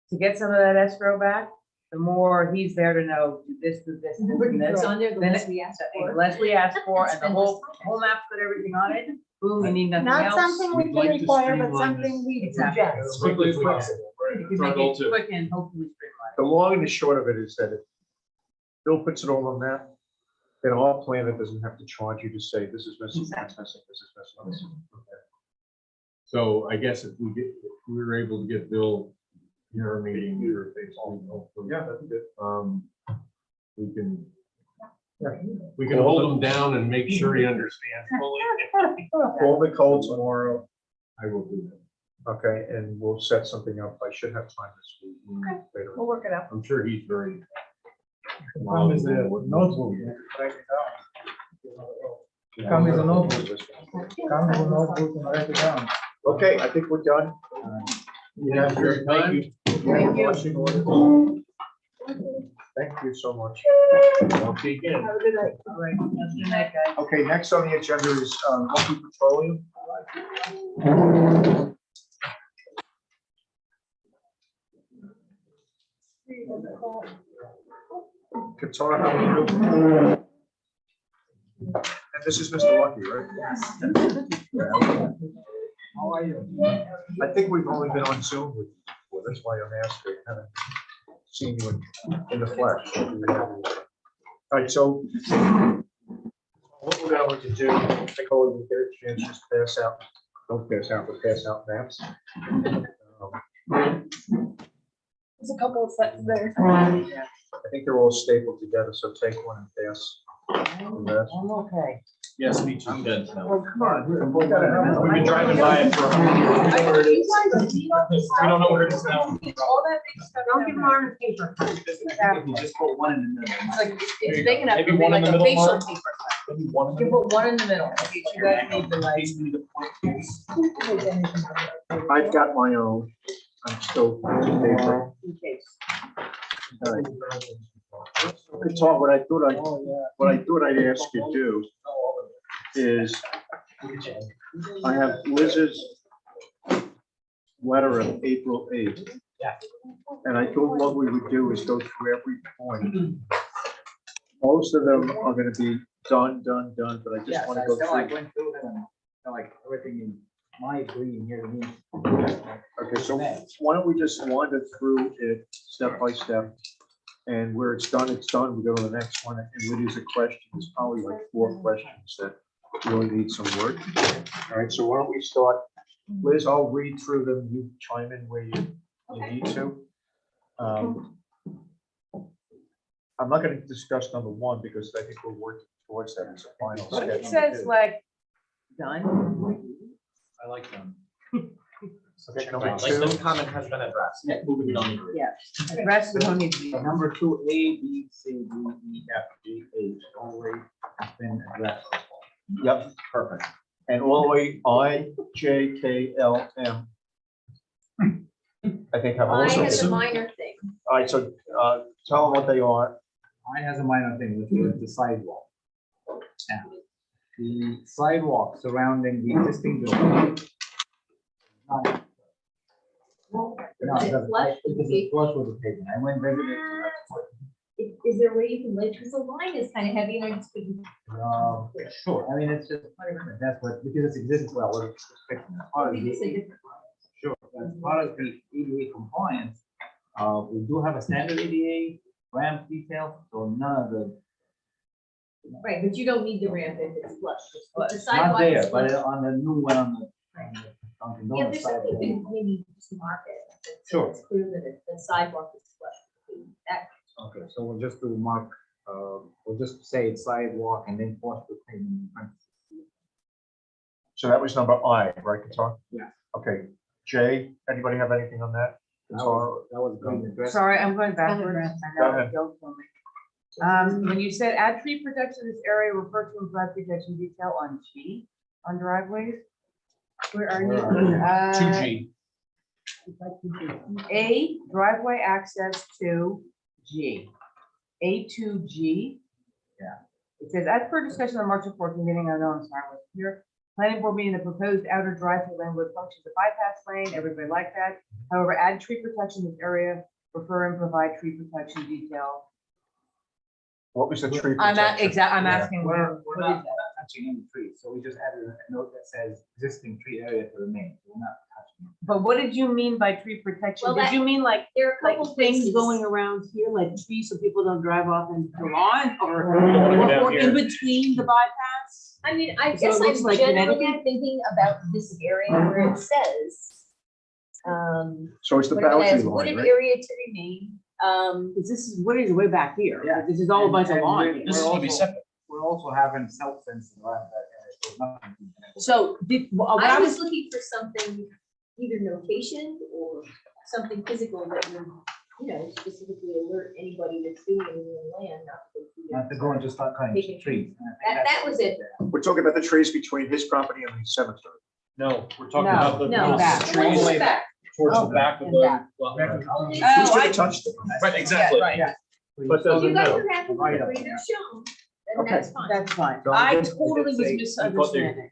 to get some of that escrow back, the more he's there to know do this, do this, do this, and It's this. on there, the Then less we ask The for. less we ask for and the whole map's got everything on it, boom, you need nothing not else. something we We'd can like to require, but streamline something this. we Exactly. suggest. Quickly flexible, You right? can That's our make goal it too. quick and hopefully streamline. The long and the short of it is that if Bill puts it all on that, then our planner doesn't have to charge you to say, this is missing, that's missing, this is missing. this is- okay. So I guess if we were able to get Bill in our meeting, we were basically, hopefully, Yeah, that'd be good. we can hold him down and make sure he understands fully. Call Nicole tomorrow, I will do that. okay, and we'll set something up. I should have time this week. later. We'll work it out. I'm sure he's very. Come is a notebook. Write it down. Come is a notebook. Come is a notebook and write it down. Okay, I think we're done. Yeah, Thank you. Thank you. Thank you so much. Okay, again. Have a good night. All right, have a good night, guys. Okay, next on the agenda is Lucky Petroleum. Qatar, how are you? And this is Mr. Lucky, right? How are you? I think we've only been on Zoom with you before, that's why I'm asking. I haven't seen you in the flesh. All right, so what we're going to do, take all of the third chance, just pass out, don't pass out, but pass out maps. There's a couple of sets there. I think they're all stapled together, so take one and pass. the rest. I'm okay. Yes, me too. Good. Oh, come on. We've been driving by it for. We know where it is. We don't know where it is now. All that big stuff. Don't give Lauren a paper. If you just put one in the middle. It's like, There it's you big go. enough Maybe to be one in like the a middle, facial Mark? paper. Maybe one in the You middle. put one in the middle. Okay, you guys need the like. These need the point. I've got my own. I'm still. paper. In case. All right. Good talk. What I thought I'd ask you to do is, I have Liz's letter of April 8th. Yeah. And I thought what we would do is go through every point. Most of them are gonna be done, but I just Yes, wanna I go felt like through. went through them and felt like everything in my green here to me. Okay, so why don't we just wander through it step by step? And where it's done, we go to the next one, and Lydia's a question, there's probably like 4 questions that really need some work. All right, so why don't we start, Liz, I'll read through them, you chime in where you need to. I'm not gonna discuss number 1, because I think we're working towards that as a final. What if it step. says like, done? I like them. Okay, number Like this 2, comment has been addressed. Yeah, moving on. Yeah, the rest of them need to be. Number 2, A, B, C, D, E, F, G, H, always has been addressed. yep, perfect. And all the way I, J, K, L, M. I think have I also. has a minor thing. All right, so tell them what they are. I has a minor thing, which is the sidewalk. Now, the sidewalk surrounding the existing building. No, Is it flush with the because it's flush with the pavement. I went visited. Is there a way you can lay, because the line is kind of heavy and I just couldn't. Sure, I mean, it's just, that's what, because it's existing, well, we're fixing it. As far as Maybe it's a the- different. Sure, as far as the ADA compliance, we do have a standard ADA ramp detail, so none of the, Right, but you don't need the ramp if it's flush. If the not sidewalk there, is but flush. on the new one on the Dunkin' Yeah, Donuts there's something side. you can maybe just mark it. So Sure. It's clear that the sidewalk is flush. That, Okay, so we'll just do mark, we'll just say it's sidewalk and then flush with pavement in front. So that was number I, right, Qatar? Yeah. Okay, J, anybody have anything on that? That was great address. Sorry, I'm going backwards. I know, Go ahead. don't kill me. When you said add tree protection in this area, refer to and flood protection detail on G, on driveways. Where are you? 2G. A, driveway access to G. A to G. Yeah. It says, as per discussion on March 14th meeting, I know I'm sorry, I wasn't here. Planning board meeting, the proposed outer driveway lane would function as a bypass lane, everybody like that. However, add tree protection in this area, refer and provide tree protection detail. What was the tree I'm protection? I'm asking. We're what not is that? touching any trees, so we just added a note that says existing tree area to remain, we're not touching. But what did you mean by tree protection? Well, Did that- you mean like there are a couple Things places. going around here, like trees, so people don't drive off into the lawn, Don't wanna go down or in here. between the bypass? I mean, I So guess it looks I'm like generally Connecticut? thinking about this area where it says. So it's the whatever that is, boundary line, wooded right? area to remain, Because this is, what is way back here? Yeah. This is all a bunch of And lawn. we're- here. This is gonna be separate. We're also having self fencing around that area, so nothing. So did, what I I was was, looking for something, either notation or something physical that would, specifically alert anybody that's doing it in the land, not to go through Not to there. go and just start cutting Taking trees. That was it. We're talking about the trees between his property and the cemetery. No, we're talking No, about the No, back. the one in trees the back. towards Oh, the back of in the. back. well, Who's Oh, gonna I- touch them? Right, exactly. Yeah, right. But If doesn't you guys matter. are happy with Right the up way there. they're shown, then Okay. that's fine. That's fine. So I just- totally was say- misunderstanding.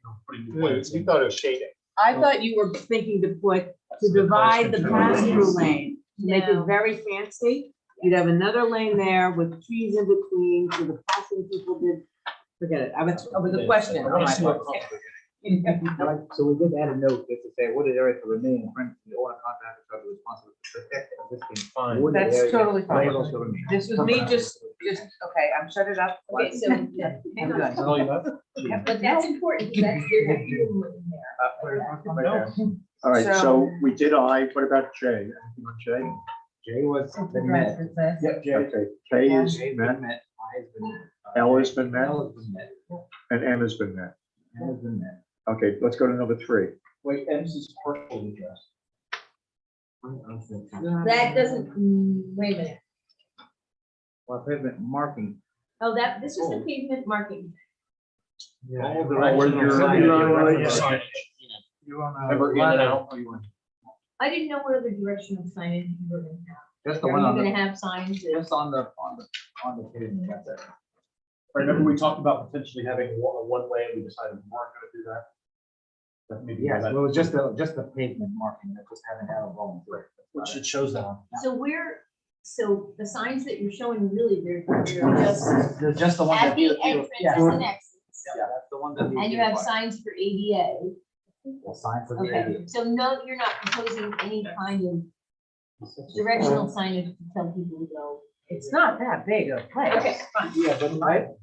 You thought it was shading. I thought you were thinking to put, to divide the pass-through lane, to make it No. very fancy. You'd have another lane there with trees in between, so the passing people did, forget it, I was a question. on my part. So we did add a note just to say wooded area to remain in front of the owner contractor shall be responsible to protect the existing. Fine. wooded That's area. totally fine. Labels shall remain. This was me okay, I'm shut it up. Okay, so, yeah, hang I'm on. done. But that's important, because that's, there's a human in there. All right, So- so we did I, what about J? Anything on J? J was been met. Yep, J. Okay, K is J has met, been met. I has been. L has been met, L has been met. and M has been met. L has been met. Okay, let's go to number 3. Wait, M's is partially addressed. That doesn't, wait a minute. Well, pavement marking. Oh, this was the pavement marking. All Where directional you're- signage. signage. You wanna? Remember in and out? I didn't know what other directional signage you were gonna have. Just the Are one you on gonna the, have signs that? just on the pavement, that's it. Remember we talked about potentially having a one-way and we decided we weren't gonna do that? That maybe Yes, that- well, it was just the pavement marking, that just haven't had a wrong through. Which it shows that. So the signs that you're showing, really, they're just They're just the ones at that. the entrance Yeah, and exits. yeah, that's the one that. And you have signs for ADA. A sign for the Okay, ADA. so no, you're not proposing any kind of directional signage to tell people to go. It's not that big a place. Okay, Yeah, but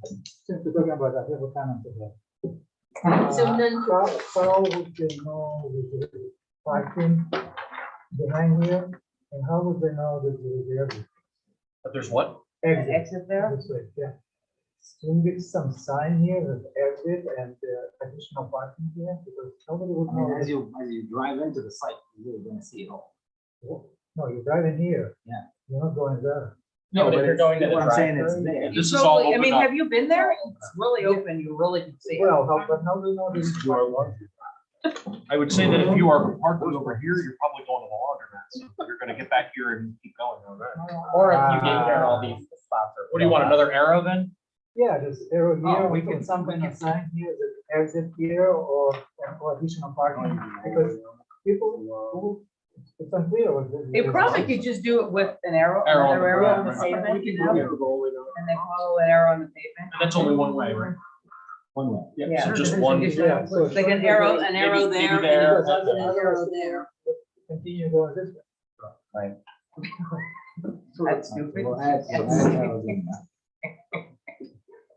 since we're talking about that, I have a comment to that. So none- How would they know with the parking behind here, and how would they know that there is But there's what? An exit there? This way, yeah. Shouldn't be some sign here that exit and additional parking here, because nobody would I mean, know. as you drive into the site, you're really gonna see it all. No, you're driving here. Yeah. You're not going there. No, but if you're going to the What I'm saying drive. is there. This is all Totally, I open mean, up. have you been there? It's really open, you really can see it. Well, but now they know this is. I would say that if you are parking over here, you're probably going to the laundromat. So you're gonna get back here and keep going. Or if you get here, all these spots are. What do you want, another arrow then? Yeah, there's arrow here, Oh, we we can can- some kind of sign here that exit here or additional parking, because people who, it's unclear what. They probably could just do it with an arrow, Arrow on another the arrow on the ground. pavement, We you can know, do it. and they follow an arrow on the pavement. And that's only one way, right? One way. Yeah. So just one. Yeah, so Like an arrow there, Maybe and there. then an arrow there. Continue going this way. That's stupid. We'll add some arrows in there.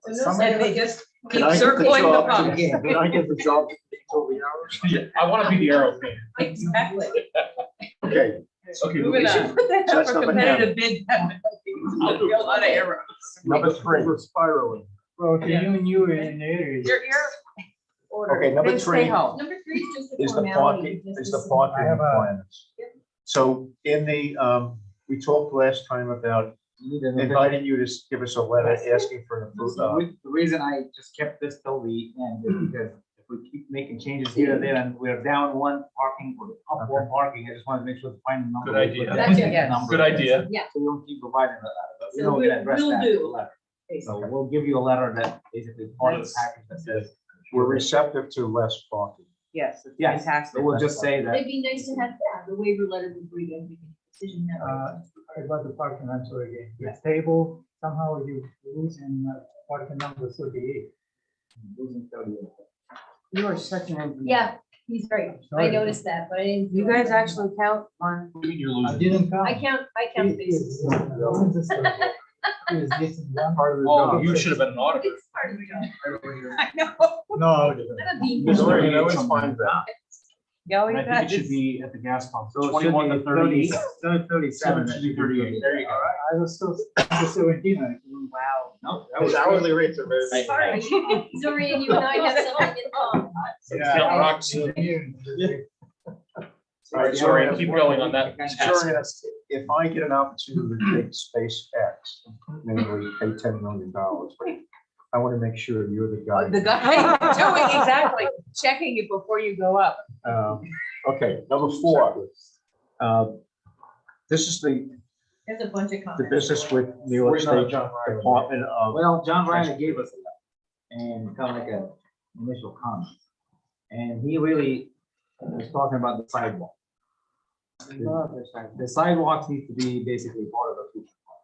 And they just Can keep I get the circling the job? puck. Can I get the job until the hours? Yeah, I want to be the arrow man. Exactly. Okay, Okay, We moving should on. put that So up that's for number competitive bid. I'll do a lot of arrows. number 3. We're spiraling. Well, okay, you knew in the area. Your order. Okay, number Then stay 3 home. Number 3 is just a is the formality. parking, just is to the say- parking I have a- requirements. So in the, we talked last time about You need an- inviting you to give us a letter asking for an So approval. the reason I just kept this till the end is because if we keep making changes here and there and we're down one parking or up one parking, I just want to make sure to find the number. Good idea. Gotcha. Yes. Good idea. Yeah. So we don't keep providing that, but we So know we we'll- address we'll that in the do. letter. So we'll give you a letter that basically part of the package that says. We're receptive to less parking. Yes, it's Yes, fantastic. so we'll just say that. It'd be nice to have the waiver letter before you guys make a decision. that way. About the parking, I'm sorry again. The table, somehow you lose in parking number 38. Losing 38. You are such an engineer. Yeah, he's right. I Sorry. noticed that, but I didn't. You guys actually count on, You're I losing. didn't count. I count spaces. Is this one part of the Oh, job? you should have been an auditor. It's part of the job. I know. No. I'm a bee. Sorry, I always find that. Yeah, And you I think it guys. should be at the gas pump. So it should 21 to be 30. 37. Should be 38. There you go. I was still 17. Wow. No, that His was hourly rates are very. Sorry, Zorian, you and I have something in common. Count rocks. All right, sorry, keep going on that. Sure, yes. If I get an opportunity to take space X, namely pay $10 million, I want to make sure you're the guy. The guy doing exactly, checking it before you go up. Okay, number 4. This is the There's a bunch of The comments. business with New York We're not State John Ryan. Department of. Well, John Ryan gave us a letter and kind of like a initial comment. And he really was talking about the sidewalk. The sidewalks need to be basically part of the future plan.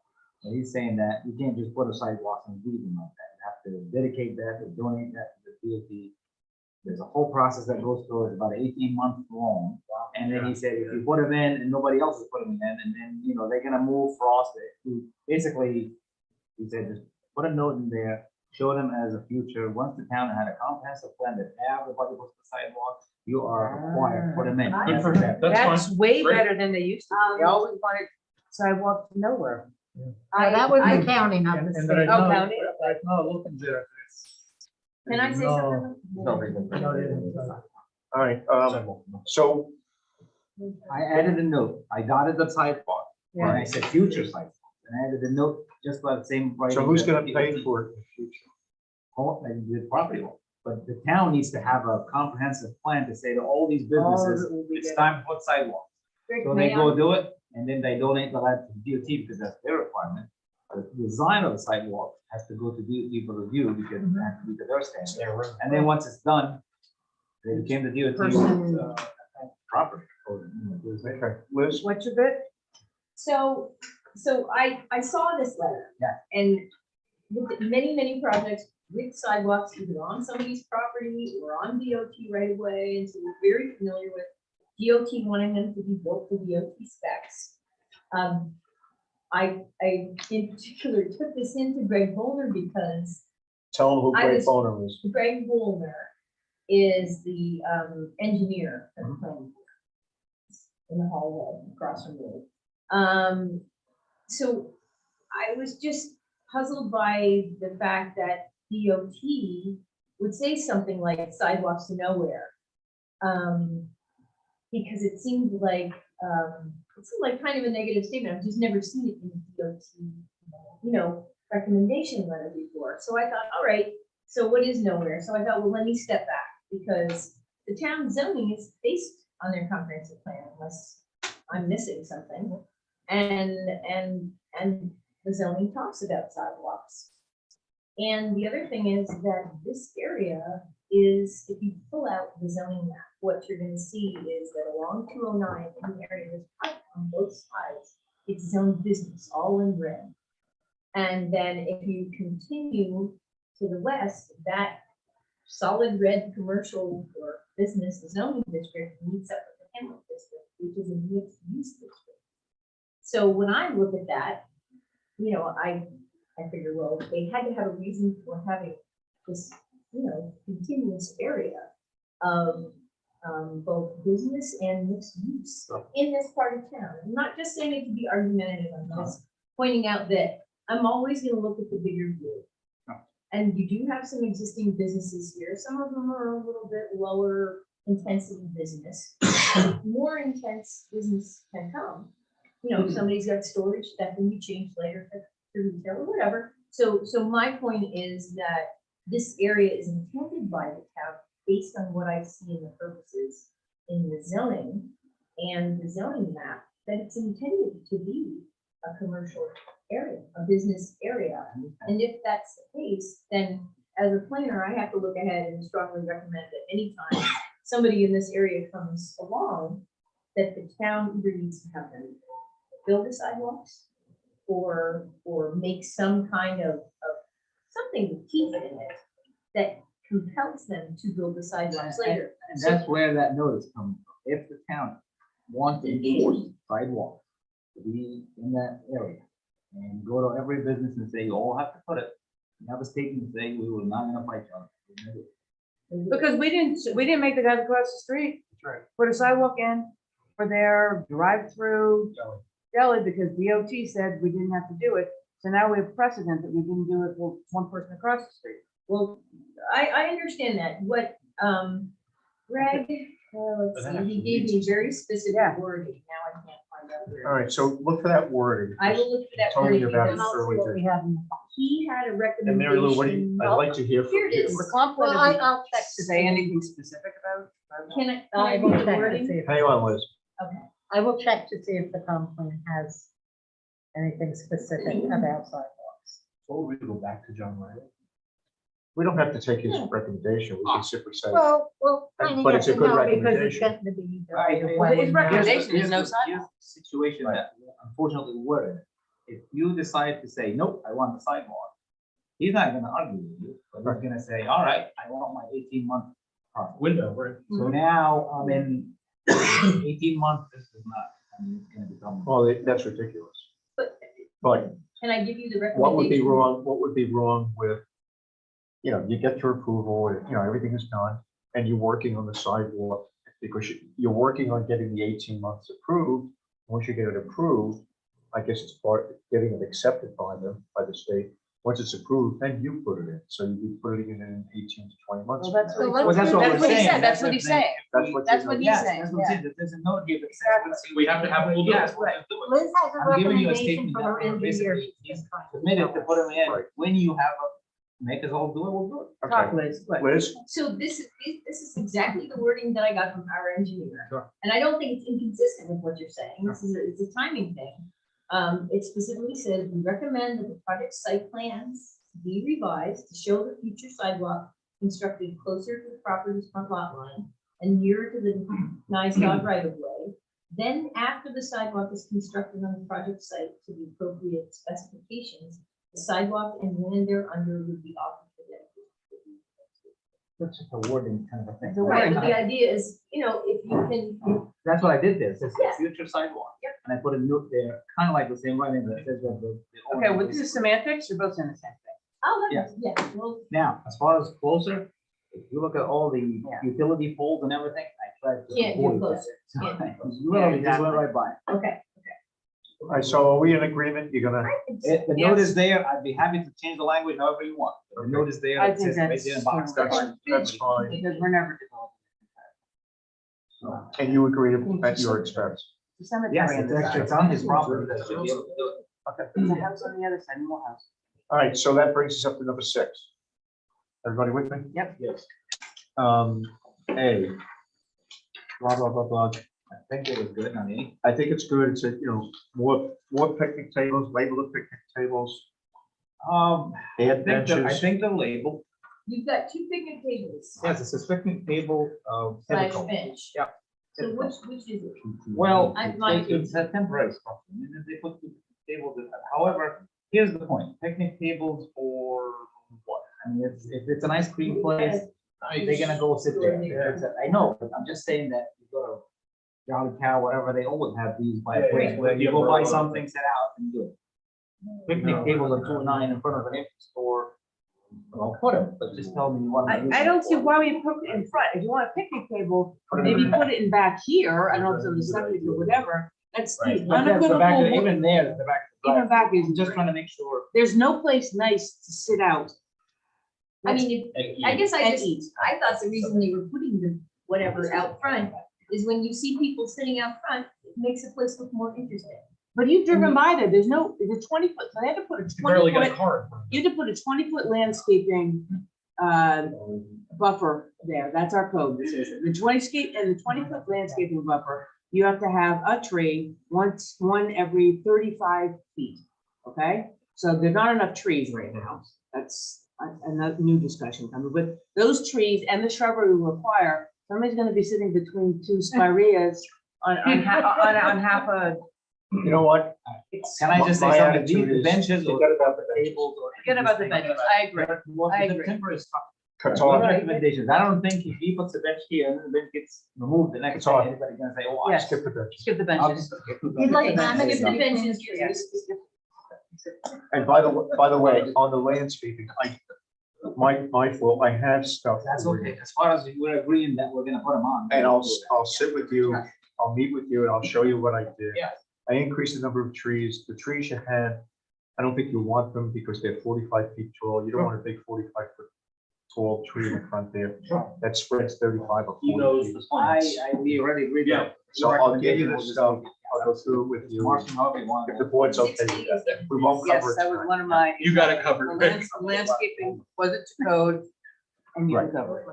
And he's saying that you can't just put a sidewalk and leave them like that. You have to dedicate that, to donate that to the DOT. There's a whole process that goes through, it's about 18 months long. And then he said, if you put them in and nobody else is putting them in, and then, you know, they're gonna move frost it. Basically, he said, just put a note in there, show them as a future, once the town had a comprehensive plan that everybody puts the sidewalks, you are required to put them in. Good for him. That's That's fine. way Great. better than they used to. They always wanted sidewalks to nowhere. Now, that was the county, not the And state. right Oh, now, county? right now, looking there. Can I say something? All right, so I added a note, I dotted the sidewalk, and I said future sidewalk, and I added a note just by the same writing. so who's that gonna the pay DOT for it in the future? And the property owner. But the town needs to have a comprehensive plan to say to all these businesses, it's time to put sidewalks. So they go do it, and then they donate the land to DOT because that's their requirement. The design of the sidewalk has to go to DOT for review because it has to be to their standards. And then once it's done, they became the DOT property. Okay, Liz? What's your bit? So I saw this letter. Yeah. And looked at many projects with sidewalks either on somebody's property or on DOT right away. And so we're very familiar with DOT wanting them to be built to DOT specs. I in particular took this into Greg Bolner because Tell them who I Greg was- Boner is. Greg Bolner is the engineer for the planning board in the hallway across from me. So I was just puzzled by the fact that DOT would say something like sidewalks to nowhere. Because it seemed like kind of a negative statement. I've just never seen it in DOT, recommendation letter before. So I thought, all right, so what is nowhere? So I thought, well, let me step back because the town zoning is based on their comprehensive plan unless I'm missing something. And the zoning talks about sidewalks. And the other thing is that this area is, if you pull out the zoning map, what you're gonna see is that along 209 in the area, there's park on both sides. It's zoned business, all in red. And then if you continue to the west, that solid red commercial or business zoning district meets up with the Hamlet district, which is a mixed use district. So when I look at that, I figure, well, they had to have a reason for having this, continuous area of both business and mixed use in this part of town. I'm not just saying it to be argumentative, I'm just pointing out that I'm always gonna look at the bigger view. And you do have some existing businesses here. Some of them are a little bit lower intensity business. More intense business can come. Somebody's got storage that can be changed later to retail or whatever. So my point is that this area is intended by the town based on what I see in the purposes in the zoning and the zoning map, that it's intended to be a commercial area, a business area. And if that's the case, then as a planner, I have to look ahead and strongly recommend that anytime somebody in this area comes along, that the town either needs to have them build the sidewalks or make some kind of something with teeth in it that compels them to build the sidewalks later. And that's where that notice comes from. If the town wants to enforce sidewalks to be in that area and go to every business and say, you all have to put it, you have a statement saying we will not gonna fight you. Because we didn't make the guys across the street put a sidewalk in for their drive-through deli because DOT said we didn't have to do it. So now we have precedent that we didn't do it for one person across the street. Well, I understand that. What, Greg, let's see, he gave me very specific wording. Now I can't find out where. All right, so look for that wording. I will look for that Told me wording about it because earlier. We have in the file. he had a And Mary Lou, what do recommendation. you, I'd like to hear from Here it you. is. The comp plan Well, doesn't I'll check to say see. anything specific about. Can I I read will the check to wording? see. Hang on, Liz. Okay. I will check to see if the comp plan has anything specific about sidewalks. Or we go back to John Riley. We don't have to take his recommendation. We can simply say, Well, But it's a good because it's recommendation. going to be. Well, his recommendation Here's is no the- sidewalk. here's the Situation that unfortunately we're in. If you decide to say, nope, I want the sidewalk, he's not gonna argue with you, but he's gonna say, all right, I want my 18-month process. Window, right? So now I'm in 18 months, this is not, I mean, it's gonna become. well, that's ridiculous. But Can I give you the recommendation? what would be wrong with, you get your approval, and, everything is done, and you're working on the sidewalk, because you're working on getting the 18 months approved. Once you get it approved, I guess it's part of getting it accepted by them, by the state. Once it's approved, then you put it in. So you'd be putting it in 18 to 20 months. Well, that's from now. what Well, that's what that's we're what he saying. said, that's what he's saying. That's what That's you're what doing. he's Yes, saying, that's what I'm saying, that there's a note here that says. We have to have, we'll do it. Yes, We'll just do it. Liz has a I'm giving you a recommendation statement from that her engineer. basically he's submitted to put them in, Right. when you have make us all do it, we'll do it. Okay. Talk, Liz, what? Liz, So this is exactly the wording that I got from our engineer. Sure. And I don't think it's inconsistent with what you're saying. It's a timing thing. It specifically says, we recommend that the project site plans be revised to show the future sidewalk constructed closer to the property's front lot line and nearer to the NISDOT right of way. Then after the sidewalk is constructed on the project site to the appropriate specifications, the sidewalk and land thereunder would be offered for dedication. That's just a wording kind of a thing. It's a Right, but wording. the idea is, if you can, That's what I did there, it says Yeah. future sidewalk. Yep. And I put a note there, kind of like the same writing that says that the. Okay, well, this is semantics, you're both saying the same thing. oh, yeah, well, Now, as far as closer, if you look at all the Yeah. utility poles and everything, I tried to. Can't do avoid that. closer. So, Can't do you literally just went right by. okay. all right, so are we in agreement? You're gonna, It. The note is there, I'd be happy to change the language however you want. The note is there, I it think says right that's there in box. fine. that's fine. Because we're never developing. And you agree at your expense. The cemetery Yes, on it's the actually, side. it's on his property, that should be able to do it. Okay. There's a house on the other side, more house. All right, so that brings us up to number 6. Everybody with me? Yep. Yes. A. Blah, blah, blah, blah. I think it was good, I mean. I think it's good. It's, more picnic tables, label the picnic tables, add I benches. think the label, You've got 2 picnic tables yes, it's a picnic table, slash typical. bench. Yeah. So which is it? Well, I like it. it's a temporary structure, and then they put the tables, however, here's the point, picnic tables for what? I mean, if it's an ice cream place, they're gonna go sit there. I know, but I'm just saying that you go to Jolly Cow, whatever, they always have these by a place where you go buy something, sit out and do it. Picnic tables are 2.9 in front of an empty store. Well, put them, but just tell me you want. I don't see why we put it in front. If you want a picnic table, maybe put it in back here. I don't know if it's on the subject or whatever. That's the Right, but that's the back, unequivocal. even there, the back. Even back is I'm just trying to make sure. there's no place nice to sit out. I mean, I guess I And just, eat. I thought the reason they were putting the whatever out front is when you see people sitting out front, it makes the place look more interesting. But you've driven by there, there's a 20-foot, so they had to put a You barely get a 20-foot, car. in front of you had to put a 20-foot landscaping buffer there. That's our code. This is the 20-foot landscaping buffer. You have to have a tree one every 35 feet. Okay, so there's not enough trees right now. That's another new discussion coming. But those trees and the shrubbery will require somebody's going to be sitting between 2 spireas on half a. You know what? Can I just say My something, attitude these is, benches or forget about the tables or. Forget about the benches. I agree. I agree. Temporary stuff. Cut One off. recommendations, I don't think if he puts the bench here and then the bench gets removed the next It's day, on. anybody's gonna say, oh, I Yes. Skip the benches. Skip the I'll benches. just- You'd like Skip laminates the to be benches, yes. And by the way, on the landscaping, my fault, I have stuff. That's okay, as far as we're agreeing that we're gonna put them on. And I'll sit with you, I'll meet with you and I'll show you what I did. Yeah. I increased the number of trees. The trees you had, I don't think you want them because they're 45 feet tall. You don't want a big 45-foot tall tree in the front there. That spreads 35 or 40 He knows feet. the We already agreed. Yeah. that. So I'll give you the stuff. I'll go through it with you. Mark, however you want. If the board's okay with that, we won't Yes, cover it that was tonight. one of my. You got it covered. Landscaping wasn't to code and you Right. covered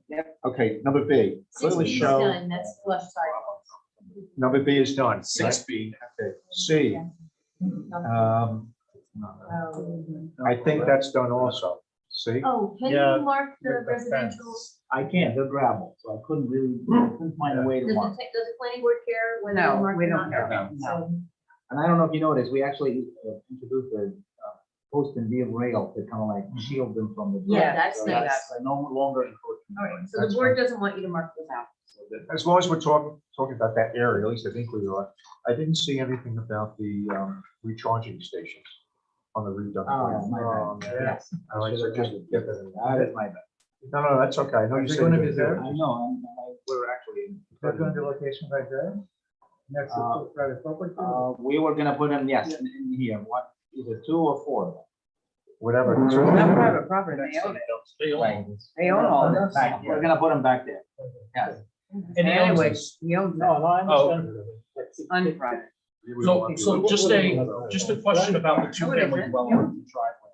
it. Okay, number B, clearly 16 is show, done, that's flush sidewalks. number B is done. 6B. Okay, C, I think that's done also. See? Oh, can Yeah, you mark the with the residential? I can't, they're gravel, so I couldn't find a way to Does mark. does the planning board care whether No, they mark we or don't not? care. Okay, so- And I don't know if you noticed, we actually introduced a post and beam rail to kind of like shield them from the. Yeah, that's So nice. No longer encroachment. All right, so the board doesn't want you to mark those out. As long as we're talking about that area, at least I think we are. I didn't see anything about the recharging stations on the redone. Oh, my plan. bad, yes. I like to just get that. That is my bad. No, that's okay. I know you Is it said. gonna you be did there? it. I know, we're actually. That's going to be location right there, next to private property. We were gonna put them, yes, in here, what, either 2 or 4. Whatever. It's not private property, they own it. They own all of it. Back, we're gonna put them back there. Yes. And he owns Anyway, this. he owns it. No, I understand. Unprivate. So just a question about the two-family dwelling driveway.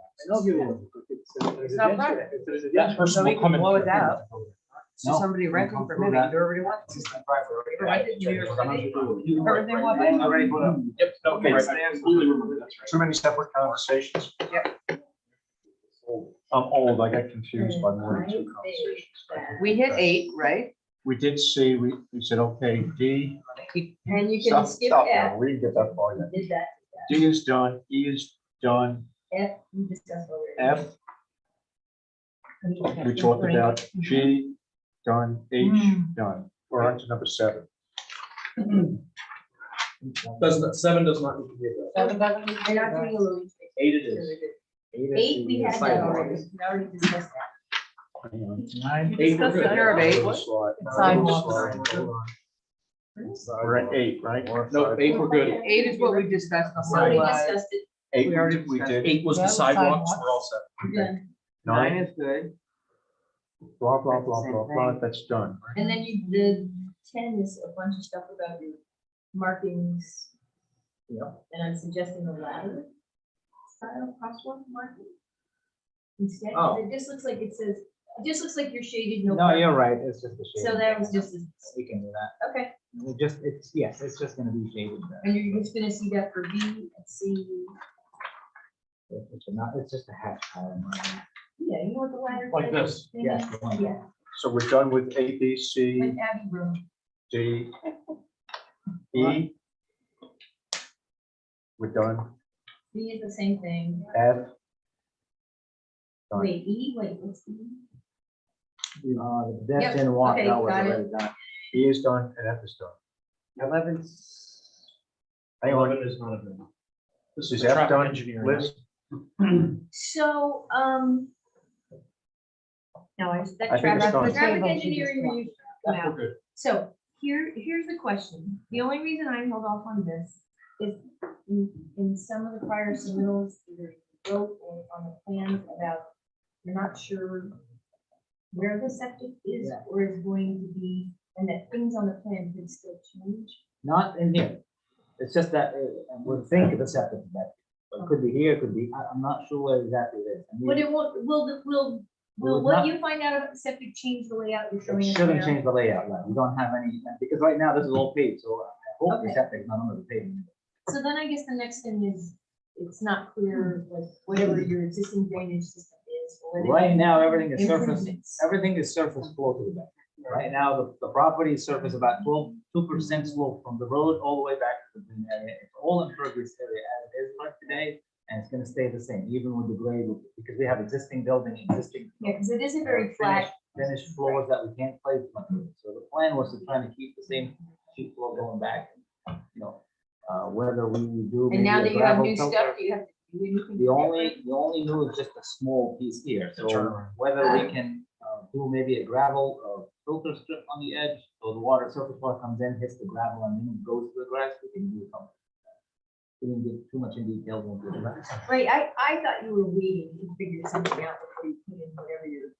It's not private. That person will come in. Blow it out. So No, somebody renting come for through maybe that. do whatever he wants. Existing driveway. Why didn't you hear from me? Right, Everything was- I already put up. Yep, okay, right, I completely remember, that's right. Too many separate conversations. Yep. I'm old. I got confused by more than two conversations. We hit 8, right? We did see, we said, okay, D. And you can Stop, skip stop F. now. We didn't get that far yet. Did that. D is done, E is done, F, we discussed already. F, we talked about, G, done, H, done. We're on to number 7. Seven does not need to be addressed. They're not doing a little. 8 it is. 8, we had that already. We already discussed that. Nine. Eight, we're Discuss the good. care of 8. Sidewalks. We're at 8, right? No, 8, we're good. 8 is what we discussed. So we discussed it. 8, We already we did. 8 was the sidewalks, we're all set. We're done. 9 9, is good. blah, blah, blah, Same blah, blah, thing. that's done. And then you did 10 is a bunch of stuff about your markings. Yeah. And I'm suggesting a ladder style crosswalk marking. Instead, Oh. it just looks like it says, it just looks like you're shaded, no. No, parking. you're right, it's just a shade. So that was just, We can do that. okay, It's just gonna be shaded. and you're just gonna see that for B and C. It's just a hash pattern. Yeah, you know what the ladder. Like thing this, is? yes, the one. Yeah, So we're done with A, B, C, like Abbey Road. D, E. We're done. B is the same thing. F. Done. Wait, E, wait, what's E? The Yep, depth and walk, okay, that was got it. already done. E is done and F is done. 11. Hang on, is not a good. This is the F traffic done, engineering. Liz? So, no, I just, I that think it's traffic, done. the traffic Table, engineering she review. That's Wow. we're good. So here's the question. The only reason I held off on this is in some of the prior submittals, either wrote or on the plans about, you're not sure where the septic is or is going to be, and that things on the plan could still change. Not in here. It's just that, we'll think of the septic bed. It could be here, it could be, I'm not sure where exactly it is. I mean, But it won't, will Will what not- you find out about the septic change the layout you're showing It us shouldn't now? change the layout, right? We don't have any, because right now this is all paved, so I hope the Okay. septic's not under the pavement. So then I guess the next thing is, it's not clear, like, whatever your existing drainage system is. or whether Right now, everything is surface, improvements. everything is surface flow to the back. Right now, the property is surface about 2% slope from the road all the way back to the green area. It's all impervious area as it is right today, and it's gonna stay the same, even with the grade, because we have existing building, existing. Yeah, because it isn't very flat. Finished floors that we can't place. So the plan was to try to keep the same sheet flow going back. You know, whether we do. And now maybe a that you have gravel new filter. stuff, do you have to do anything? The only new is just a small piece here, so turnaround. whether we can do maybe a gravel filter strip on the edge, so the water, surface water comes in, hits the gravel and then goes to the grass, we can do something. We didn't get too much in detail into the grass. Right, I thought you were waiting to figure something out before you put in whatever your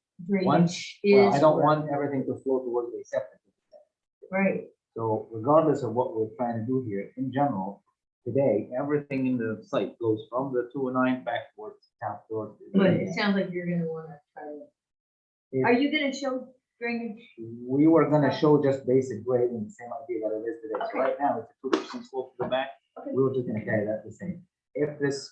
Once, drainage is. well, I don't or- want everything to flow towards the septic. Right, So regardless of what we're trying to do here, in general, today, everything in the site goes from the 209 back towards south towards. but it sounds like you're gonna wanna try to, are you gonna show drainage? We were gonna show just basic grading, the same idea that it is today. So Okay. right now, it's a 2% slope to the back. Okay. We were just gonna carry that the same. if this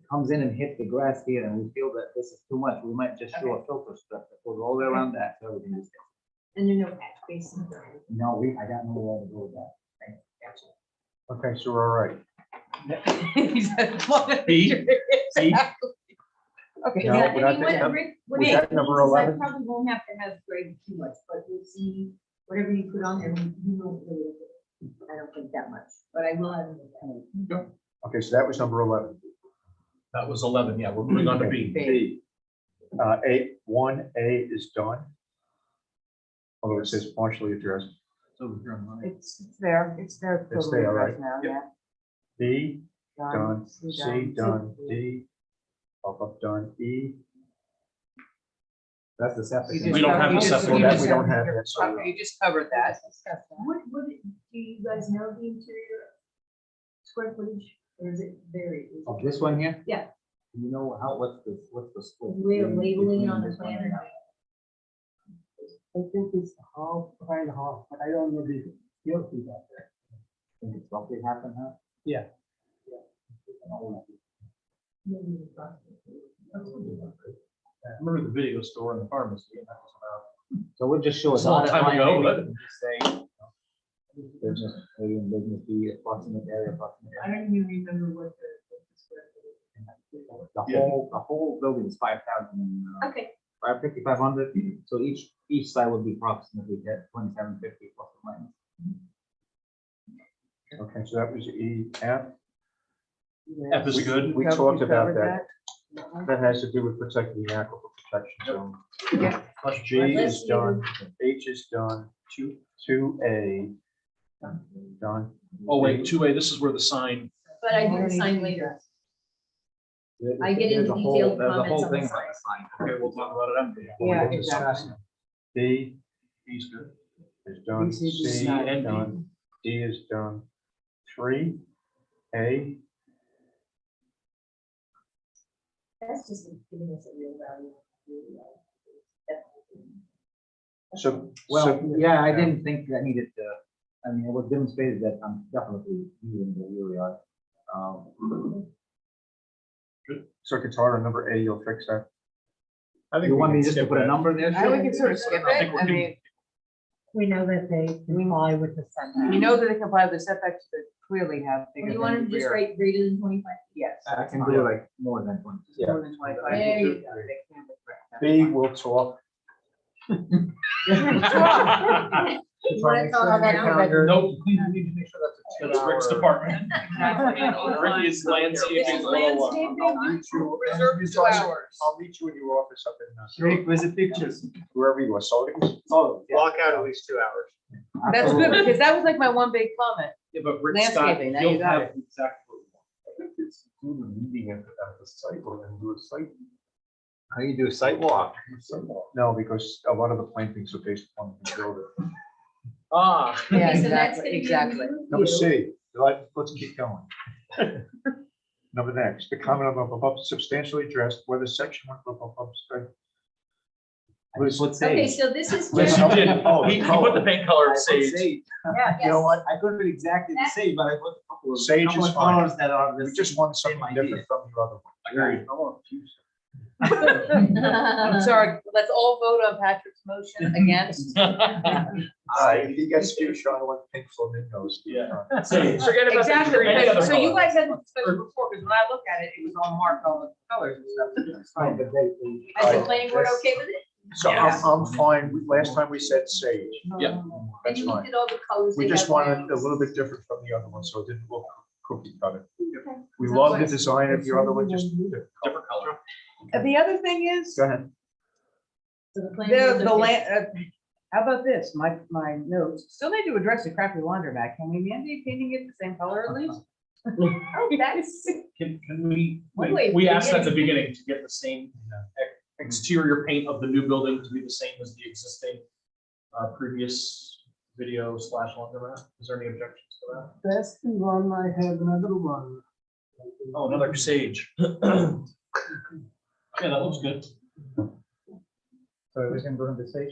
comes in and hits the grass here and we feel that this is too much, we might just show a filter strip that goes all the way around that, so everything is. And there are no catch basins or anything. No, I got nowhere to go with that. Okay, so we're all right. He said, B. C. Okay. No, Yeah, we're I not mean, taking- what Rick, what was Rick that number means is I 11? probably won't have to have Greg too much, but we'll see whatever you put on there, you won't really, I don't think that much, but I will have. it. Okay, so that was number 11. That was 11, yeah, we're moving on to B. B. 1A is done. Although it says partially addressed. It's there, it's there. It's totally there, addressed right? Now, B, yeah. done. C, done. D, pop-up done. E. That's the septic. You We don't have you the septic. Well, that we you don't have yet, so- Okay, you just covered that. What, do you guys know the interior square footage, or is it varied? Is Of it- this one here? Yeah. Do you know what's the split? Way of between- labeling it between on the this one plan and or that? not? I think it's half and half, but I don't know the real feet out there. I think it's roughly half and half. Yeah. Maybe approximately. Remember the video store and the pharmacy, and that was about. So we'll just show It's a a long dotted time line, ago, maybe, but- and just say business, A and business B, approximate area, approximate I area. don't even remember what the square footage. The whole building is 5,000, Okay, 550, 500. So each side would be approximately 2750 plus or minus. Okay, so that was E. F. F is good. We Covered- talked you about covered that. That has to do with protecting the aquifer protection zone. Yeah. G is done, H is done, 2A, done. Oh, wait, 2A, this is where the sign, but I do the sign later. I get into There's a whole- detailed there's a comments whole on the thing sign. about the sign. okay, we'll talk about it after. Yeah, We'll discuss exactly. B B's good. is done, B, C, D, C and is D. done, D is done, 3A, That's just giving us a real value. so. Well, so- yeah, I didn't think that needed to, I mean, it was demonstrated that I'm definitely using the rear yard. So Katara, number A, you'll fix that? You want me just to put a number there? I would can sort of skip I it. think we're I doing- mean, We know that they comply with the setback. we know that they comply with the setbacks that clearly have. Or bigger you want than to just rear. write greater than 25? Yes. I can do like more than 20. Yeah. More than 25. There you go. They can be correct. B, we'll talk. You want to talk about that? Nope, we need to make sure that's Rick's department. Rick is landscaping. Landscaping. Reserved 2 hours. I'll meet you in your office up in, Rick, where's the pictures? wherever you are, Sotheby's. Oh, Block out at least 2 hours. That's good, because that was like my one big comment. Yeah, but Rick's got, Landscaping, now you he'll got have it. exactly. It's do the meeting at the site or then do a site. How you do a site walk? No, because a lot of the plantings are based upon the builder. Ah. Yeah, Okay, so that's exactly, gonna be a exactly. review. Number C, let's keep going. Number next, the comment above substantially addressed whether section one above. Let's Okay, so this is. Yes, just- you did. Oh, He put the paint color of sage. Yeah, You know yes. what? I couldn't exactly the same, but I put a couple of. Sage couple is of fine. colors that are the We just want something same idea. different from the other one. Agreed. I'm sorry, let's all vote on Patrick's motion against. If he gets fuchsia, I want pink flamingos. Yeah. Sage. Forget about Exactly, any other so you color. guys had the discussion before, because when I looked at it, it was all marked all the colors and stuff. It's fine. Is the planning board okay with it? So I'm fine. Last time we said sage. Yeah. And That's you fine. looked at all the colors. We they just have wanted now. a little bit different from the other one, so it didn't look cookie cutter. Okay. We Sounds love the good. design of the other one, just. Different color. And the other thing is, Go ahead. So the planning board's the okay. land, how about this, my notes, still need to address the crappy laundromat, can we mandate painting it the same color at least? Oh, that's, Can we, One way we to asked at the begin. beginning to get the same exterior paint of the new building to be the same as the existing previous video / laundromat. Is there any objections to that? that's the one, I have another one. Oh, another sage. Yeah, that looks good. So we can go to the stage.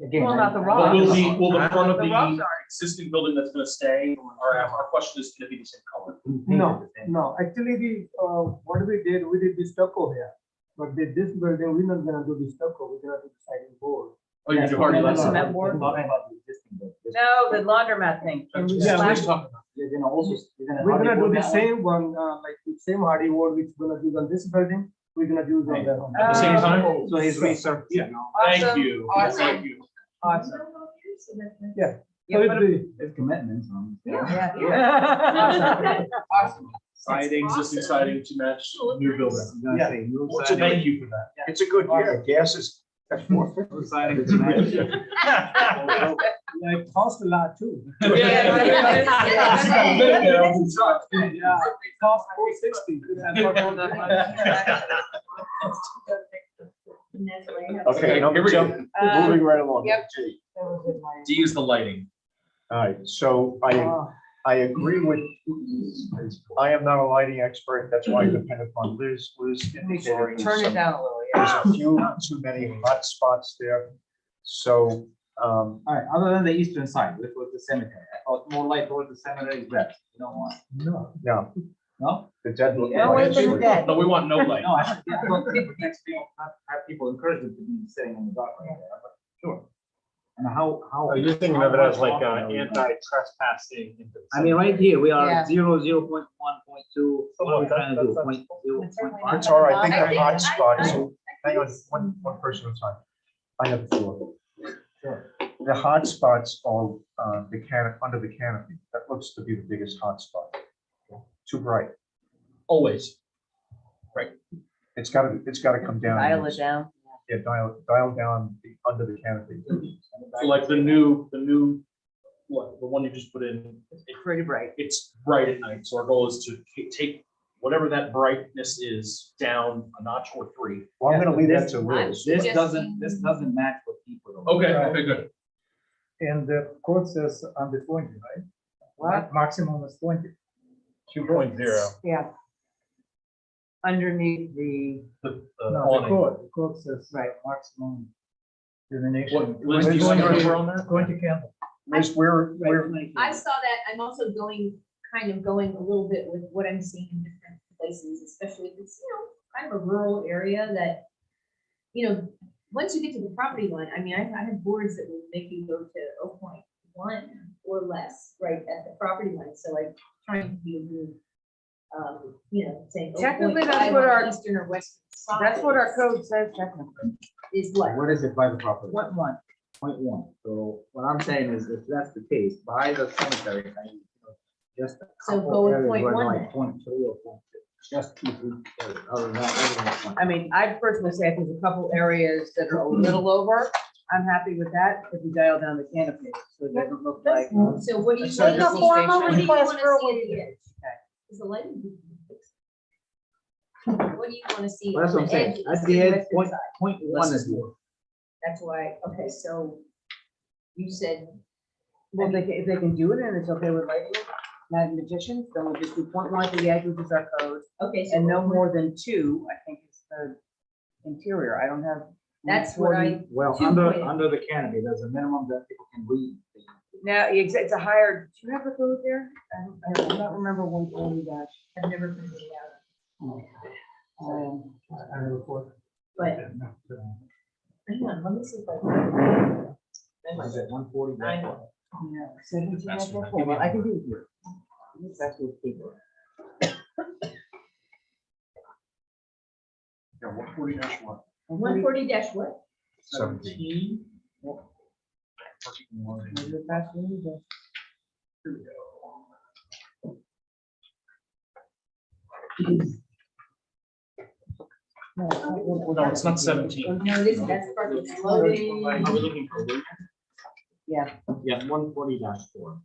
Again, Well, not the I- rock. Will the front of The rocks the are. existing building that's gonna stay, our question is, can it be the same color? No, no, actually, what we did the stucco here. But this building, we're not gonna do the stucco, we're gonna do the siding board. Oh, you do already left. Cement board? Talking about the existing building. No, the laundromat thing. Can we Yeah, That's what slash- he's talking about. You're gonna also, We're gonna do the same one, like the same hardy board which we're gonna use on this building, we're gonna use on that one. At the same time? Oh, So he's resurfacing. Yeah. Awesome, Thank you. awesome. Thank you. Awesome. Yeah. Yeah, So put it's a- the- There's commitments on. Yeah, yeah. Awesome. Siding, existing siding to match the new building. I'm gonna say new So siding. thank you for that. It's a good year. Gas is at $4.50. New siding to match. Yeah, it costs a lot too. Yeah. Yeah, it costs $460. Okay, number Here we go. two, moving right along. Yep. G. D is the lighting. All right, so Uh, I agree with, I am not a lighting expert, that's why I depend upon Liz. Liz indicated Turn it down a little, yeah. there's a few too many hot spots there. So, All right, other than the eastern side, which was the cemetery, I thought more light towards the cemetery is best. You don't want, No. no, no? the dead. look Yeah, like wait a minute, it's- Dad. No, we want no light. No, I thought people have people encourage them to be sitting in the dark like that, but sure. And how? Oh, you're thinking of it as like anti-trespassing. into the I mean, right here, we are Yeah. 0.1.2, what are we trying to do? That's- Point zero, point five? It's all right, I think I the think- hot I- spots, I- hang on, one person at a time. I have the floor. The hot spots are, the under the canopy, that looks to be the biggest hot spot. Too bright, Always. it's gotta come down. Dial it down. Yeah, dial down under the canopy. So like the new, what, the one you just put in, It's pretty bright. it's bright at night. So our goal is to take whatever that brightness is down a notch or three. Well, I'm gonna leave that This- to Liz. This doesn't match what people. are- Okay, okay, good. And the code says under 20, right? What? Maximum is 20. 2.0. Yeah. Underneath the, The No, the awning. code says Right. maximum illumination. What, Liz, do you We're see going where on that? 20 candles. Liz, we're, I saw that, I'm also going a little bit with what I'm seeing in different places, especially if it's, kind of a rural area that, once you get to the property line, I mean, I have boards that will make you go to 0.1 or less, right, at the property line, so I'm trying to be, saying. Technically, 0.5 that's what on our- Eastern or western side. that's what our code says technically. Is what? What is it by the property? What one? 0.1. So what I'm saying is, if that's the case, by the cemetery, just a So couple go with areas where 0.1 like 0.3 or 0.2, just 2, 3 areas. Other than that, everything is fine. I mean, I personally say if there's a couple areas that are a little over, I'm happy with that, if we dial down the canopy, so it doesn't look like. So what do you? Make a formal What do you request wanna for a see at the waiver. edge? Is the lighting fixed? What do you wanna see? Well, that's on what I'm the saying. edge, At east the and edge, western point, side? 0.1 is more. That's why, okay, so you said, Well, if they can do it and it's okay with lighting, not magicians, then we'll just do 0.1 to the edge, which is our code, okay, so. and no more than 2, I think is the interior, I don't have. That's what I, Well, 2.0. under the canopy, there's a minimum that people can read. Now, it's a higher, do you have the code there? I don't remember 140 dash. I've never figured it out, I have a code. but hang on, let me see if I. Is it 140? I know. Yeah, 17, That's I what I- can do it here. That's what people. Yeah, 140-1. 140 dash what? 17. No, it's not 17. No, this, that's part of the loading. Are we looking for? Yeah. Yeah, 140-4.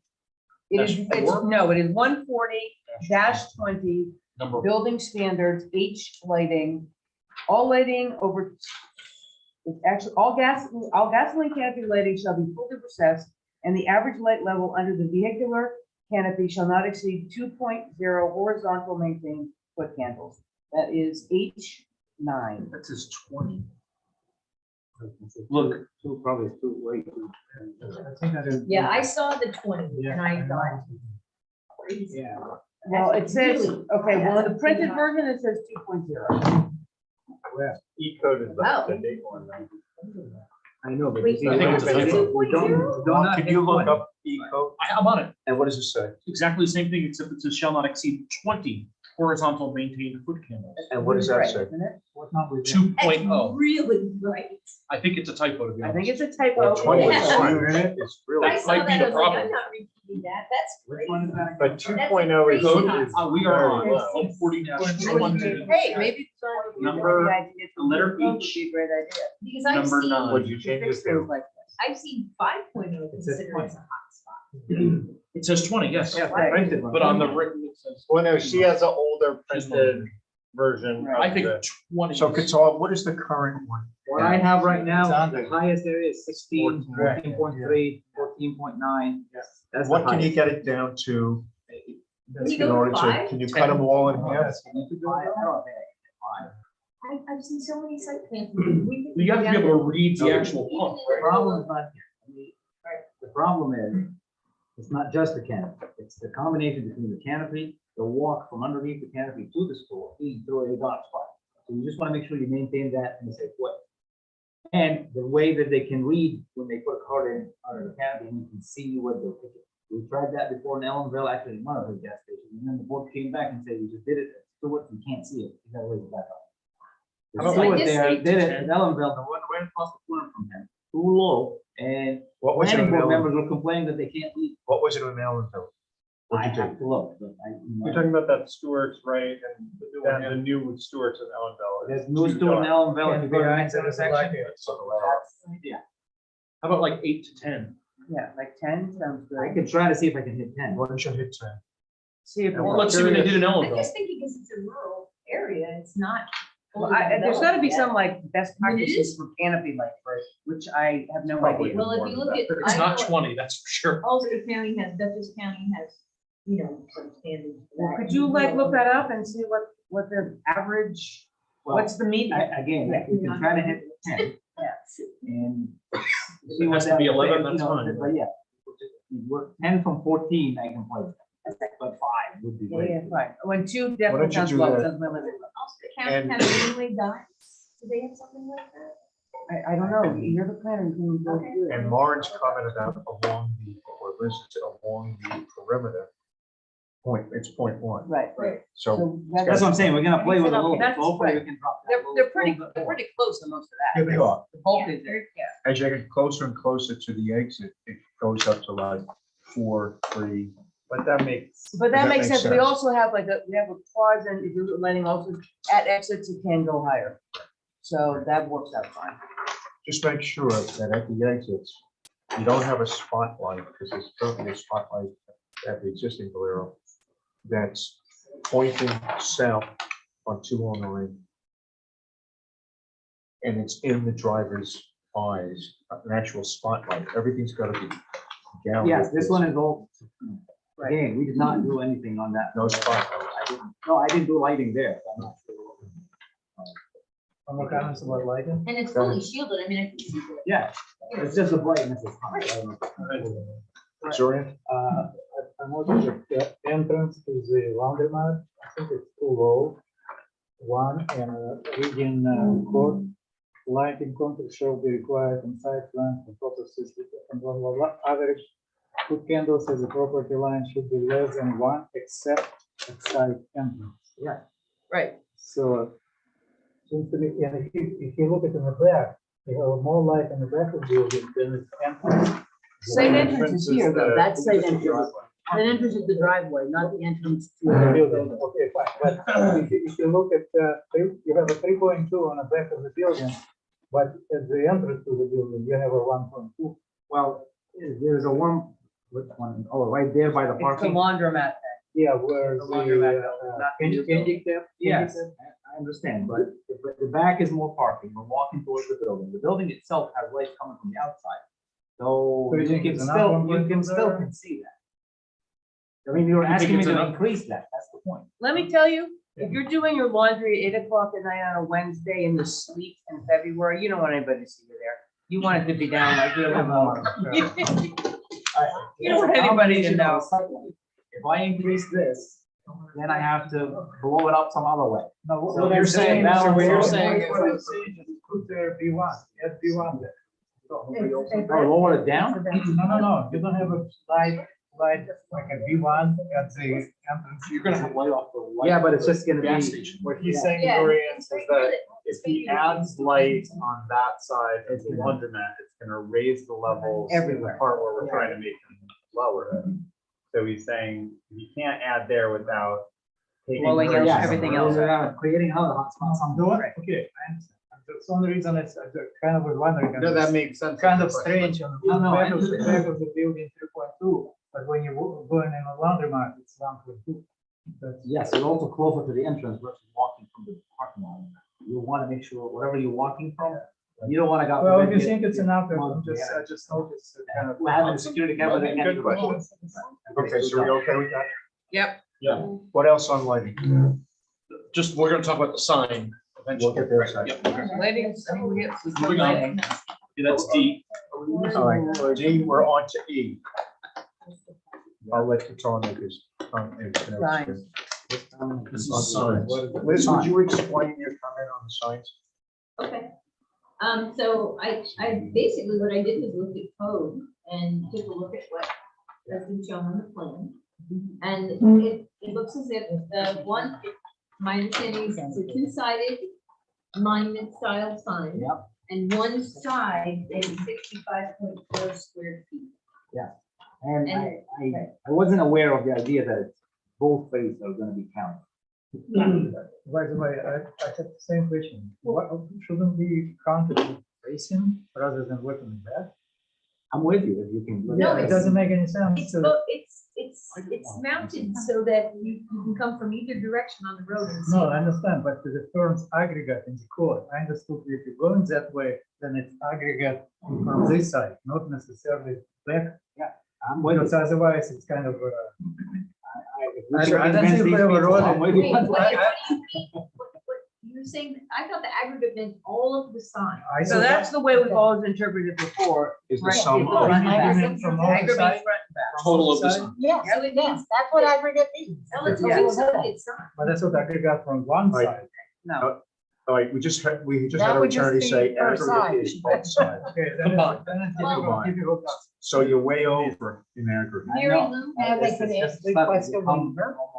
It is, Dash it's, four? no, it is 140-20, Number, building standards, H lighting, all lighting over. It's actually, all gasoline canopy lighting shall be fully recessed, and the average light level under the vehicular canopy shall not exceed 2.0 horizontal maintained foot candles. That is H9. That says 20. look, Two, probably two, way too. I think that is. Yeah, I saw the 20 and I thought, crazy. Yeah. Well, it says, okay, well, in the printed version, it says 2.0. E-code is Wow. the big one. I know, but. Wait, you see, I think it's a we typo. don't not Can hit you look 20. up E-code? I'm on it. And what does it say? Exactly the same thing, except it says shall not exceed 20 horizontal maintained foot candles. And what does that Right, say? isn't it? What number is that? 2.0. Really right. I think it's a typo, to be I honest. think it's a typo. Well, 20 Yeah. is in it, it's really. I saw might be that, the I was like, problem. I'm not repeating that, that's Which great. one is that? But 2.0 is. Code, is we are very on low. 40. Hey, maybe it's on. Number- maybe I can get the letter some- H. would be a great idea. Because I've Number seen, 9. Would you change Fix it things to? like this. I've seen 5.0 It says considered as a hotspot. It says 20, yes. Yeah, Right. printed one. But on the written, it says. Well, no, she has an older printed version. I of think the- 20. So Katal, what is the current one? What I have right It's now, under. the highest area is 16, 14, 14.3, 14.9. That's the What can you highest. get it down to? Can you In go order to to, 5? can you cut them all in half? I don't think I can get five. I've seen so many site plans. You have to be able to read the actual pump, The right? problem is not here. I mean, the problem is, it's not just the canopy, it's the combination between the canopy, the walk from underneath the canopy to the store, feeding through a dark spot. So you just want to make sure you maintain that in a safe way. And the way that they can read when they put a card in under the canopy, and you can see what they're picking. We tried that before in Ellenville, actually in one of the gas stations, and then the board came back and said, you just did it, Stewart, you can't see it, you gotta raise it back up. The How about Stewart like this there eight did to it 10? in Ellenville, the one right across the corner from him, too low, and What was it planning in board Ellen? members were complaining that they can't leave. What was it in Ellenville? I What'd you do? have to look, but I, You're talking about that Stewart's, right, and then the new Stewart's in Ellenville. there's new Stewart in Ellenville, and you go to the next intersection. Yeah, How about like 8 to 10? Yeah, like 10 sounds I good. could try to see if I can hit 10. Why don't you hit 10? See if. Well, let's see what they did in I Ellenville. just think because it's a rural area, it's not. Well, fully there's gotta be developed some like best I mean, it practices is. for canopy light first, which I have no Probably. idea. yet. Well, if you look at. It's I not know 20, that's for sure. Ulster County has, Dutchess County has, you know, some standards. for Well, that. could you like look that up and see what the average, what's the median? Again, we can try to hit 10 and see It what has to that. be 11, you that's know, fine. But yeah, we're 10 from 14, I can play with that, but 5 would be Yeah, great. yeah, right. When two don't definitely you sounds do low, that? sounds limited. Ulster County And- has greenway diets, do they have something like that? I don't know, you're the planner, you can go Okay. through it. And Lauren's comment about along the, or Liz, along the perimeter, it's point 1. Right, So so That's what I'm saying, we're gonna play with it a little bit, That's so hopefully we right. can drop that. they're, little- they're pretty, little bit they're more. pretty close to most of that. here they are. The bulk Yeah, is there, yeah. As you get closer and closer to the exit, it goes up to like 4, 3. But that makes. But that That makes makes sense. We sense. also have like we have a clause and if you're letting also at exits, it can go higher. So that works out fine. Just make sure that at the exits, you don't have a spotlight, because there's currently a spotlight at the existing Bolero that's pointing south on 209. And it's in the driver's eyes, an actual spotlight. Everything's got to be down. Yes, this one is all, again, we did not do anything on that. No spotlight. I didn't do lighting there. So I'm not sure. Some more comments about lighting? And it's fully shielded, I mean, I can see it. Yeah, it's just the brightness is high. I don't know. Zorian? I noticed that the entrance to the laundromat, I think it's too low. One, and reading code, lighting control shall be required on site plan for purposes and blah, blah, blah. Average foot candles as a property line should be less than 1 except at site entrance. Yeah. Right. So, seems to me, and if you look at in the back, you have more light in the back of the building than its entrance. Site entrance is here, though. That's site entrance. Driveway. Site entrance is the driveway, not the entrance to The the building, okay, fine, but if you look at, you have a 3.2 on the back of the building, but at the entrance to the building, you have a 1.2. Well, there's a one, which one? Oh, right there by the It's the parking. laundromat. Yeah, where The laundromat, not the new building. handicap. Yes, I understand, but the back is more parking. We're walking towards the building. The building itself has light coming from the outside. So So you you think can it's still, enough you can still there? can see that. I mean, you're You think asking me it's to enough? increase that. That's the point. Let me tell you, if you're doing your laundry at 8 o'clock at night on a Wednesday in the sleet in February, you don't want anybody to see you there. You want it to be down like really low. You don't want anybody to know. If I increase this then I have to blow it up some other way. No, So what you're I'm saying saying, balance so what you're out. saying is, what I'm saying is put there B1, add B1 there. Or lower it down? No, you don't have a slide, like a B1 at the entrance. You're gonna have light off the light. Yeah, but it's just gonna Gas be, station. What he's saying, Yeah, Gloria, it's is right that here if he adds light on that side of the laundromat, it's gonna raise the levels in the Everywhere. part where we're trying to make them lower. So he's saying you can't add there without taking. Blowing out consideration everything of- else. creating another hotspot. I'm doing, okay, I understand. That's the only reason it's kind of was wondering. No, that makes sense. Kind of strange on the No, I back of the building 3.2, but when you're going in a laundromat, it's 1.2. That's Yes, it's also closer to the entrance versus walking from the parking lot. You want to make sure whatever you're walking from, you don't want to go. Well, if you think it's enough, I'm just, I just noticed it kind of. We're having a security camera. that can't Good question. Okay, so we okay with that? Yep. Yeah, What else on lighting? just, we're gonna talk about the sign We'll eventually. get there in a second. Yep. Lighting, we get some Moving on. lighting. Yeah, that's D. All right, D, we're on to E. I'll let Tom make his. Signs. This is signs. Liz, would you explain your comment on the signs? Okay. So I basically, what I did was look at code and took a look at what has been shown on the plan. And it looks as if the one, my understanding is it's a two-sided monument style sign. Yep. And one side is 65.4 square feet. And I wasn't aware of the idea that both faces are gonna be counted. By the way, I had the same question. What, shouldn't we count it facing rather than looking back? I'm with you if you can. do No, that. It doesn't make any sense. It's, to- it's mounted so that you can come from either direction on the road and see. No, I understand, but the terms aggregate in the code, I understood if you're going that way, then it's aggregate from this side, not necessarily back. I'm with you. Because otherwise it's kind of, If we I can don't convince think we these have a people, road I'm in- with you. Wait, what do you mean? You're saying, I thought the aggregate meant all of the signs. I So thought that's the way we've always interpreted it before. Is the Right, sum it's of, front and back. Aggregate from all Aggregate sides? front and back. Total of the Side? sign. Yes, So it yes, means- that's what aggregate means. No, it's a Yeah. two-sided sign. But that's what aggregate from one Right. side. No, all right, we just had That our would just attorney be say per aggregate side. is both sides. Okay, Combined. then it's Combined. difficult. So you're way over in aggregate. I Mary know. Lou? Now they It's can just ask the starting to question become waiver. almost-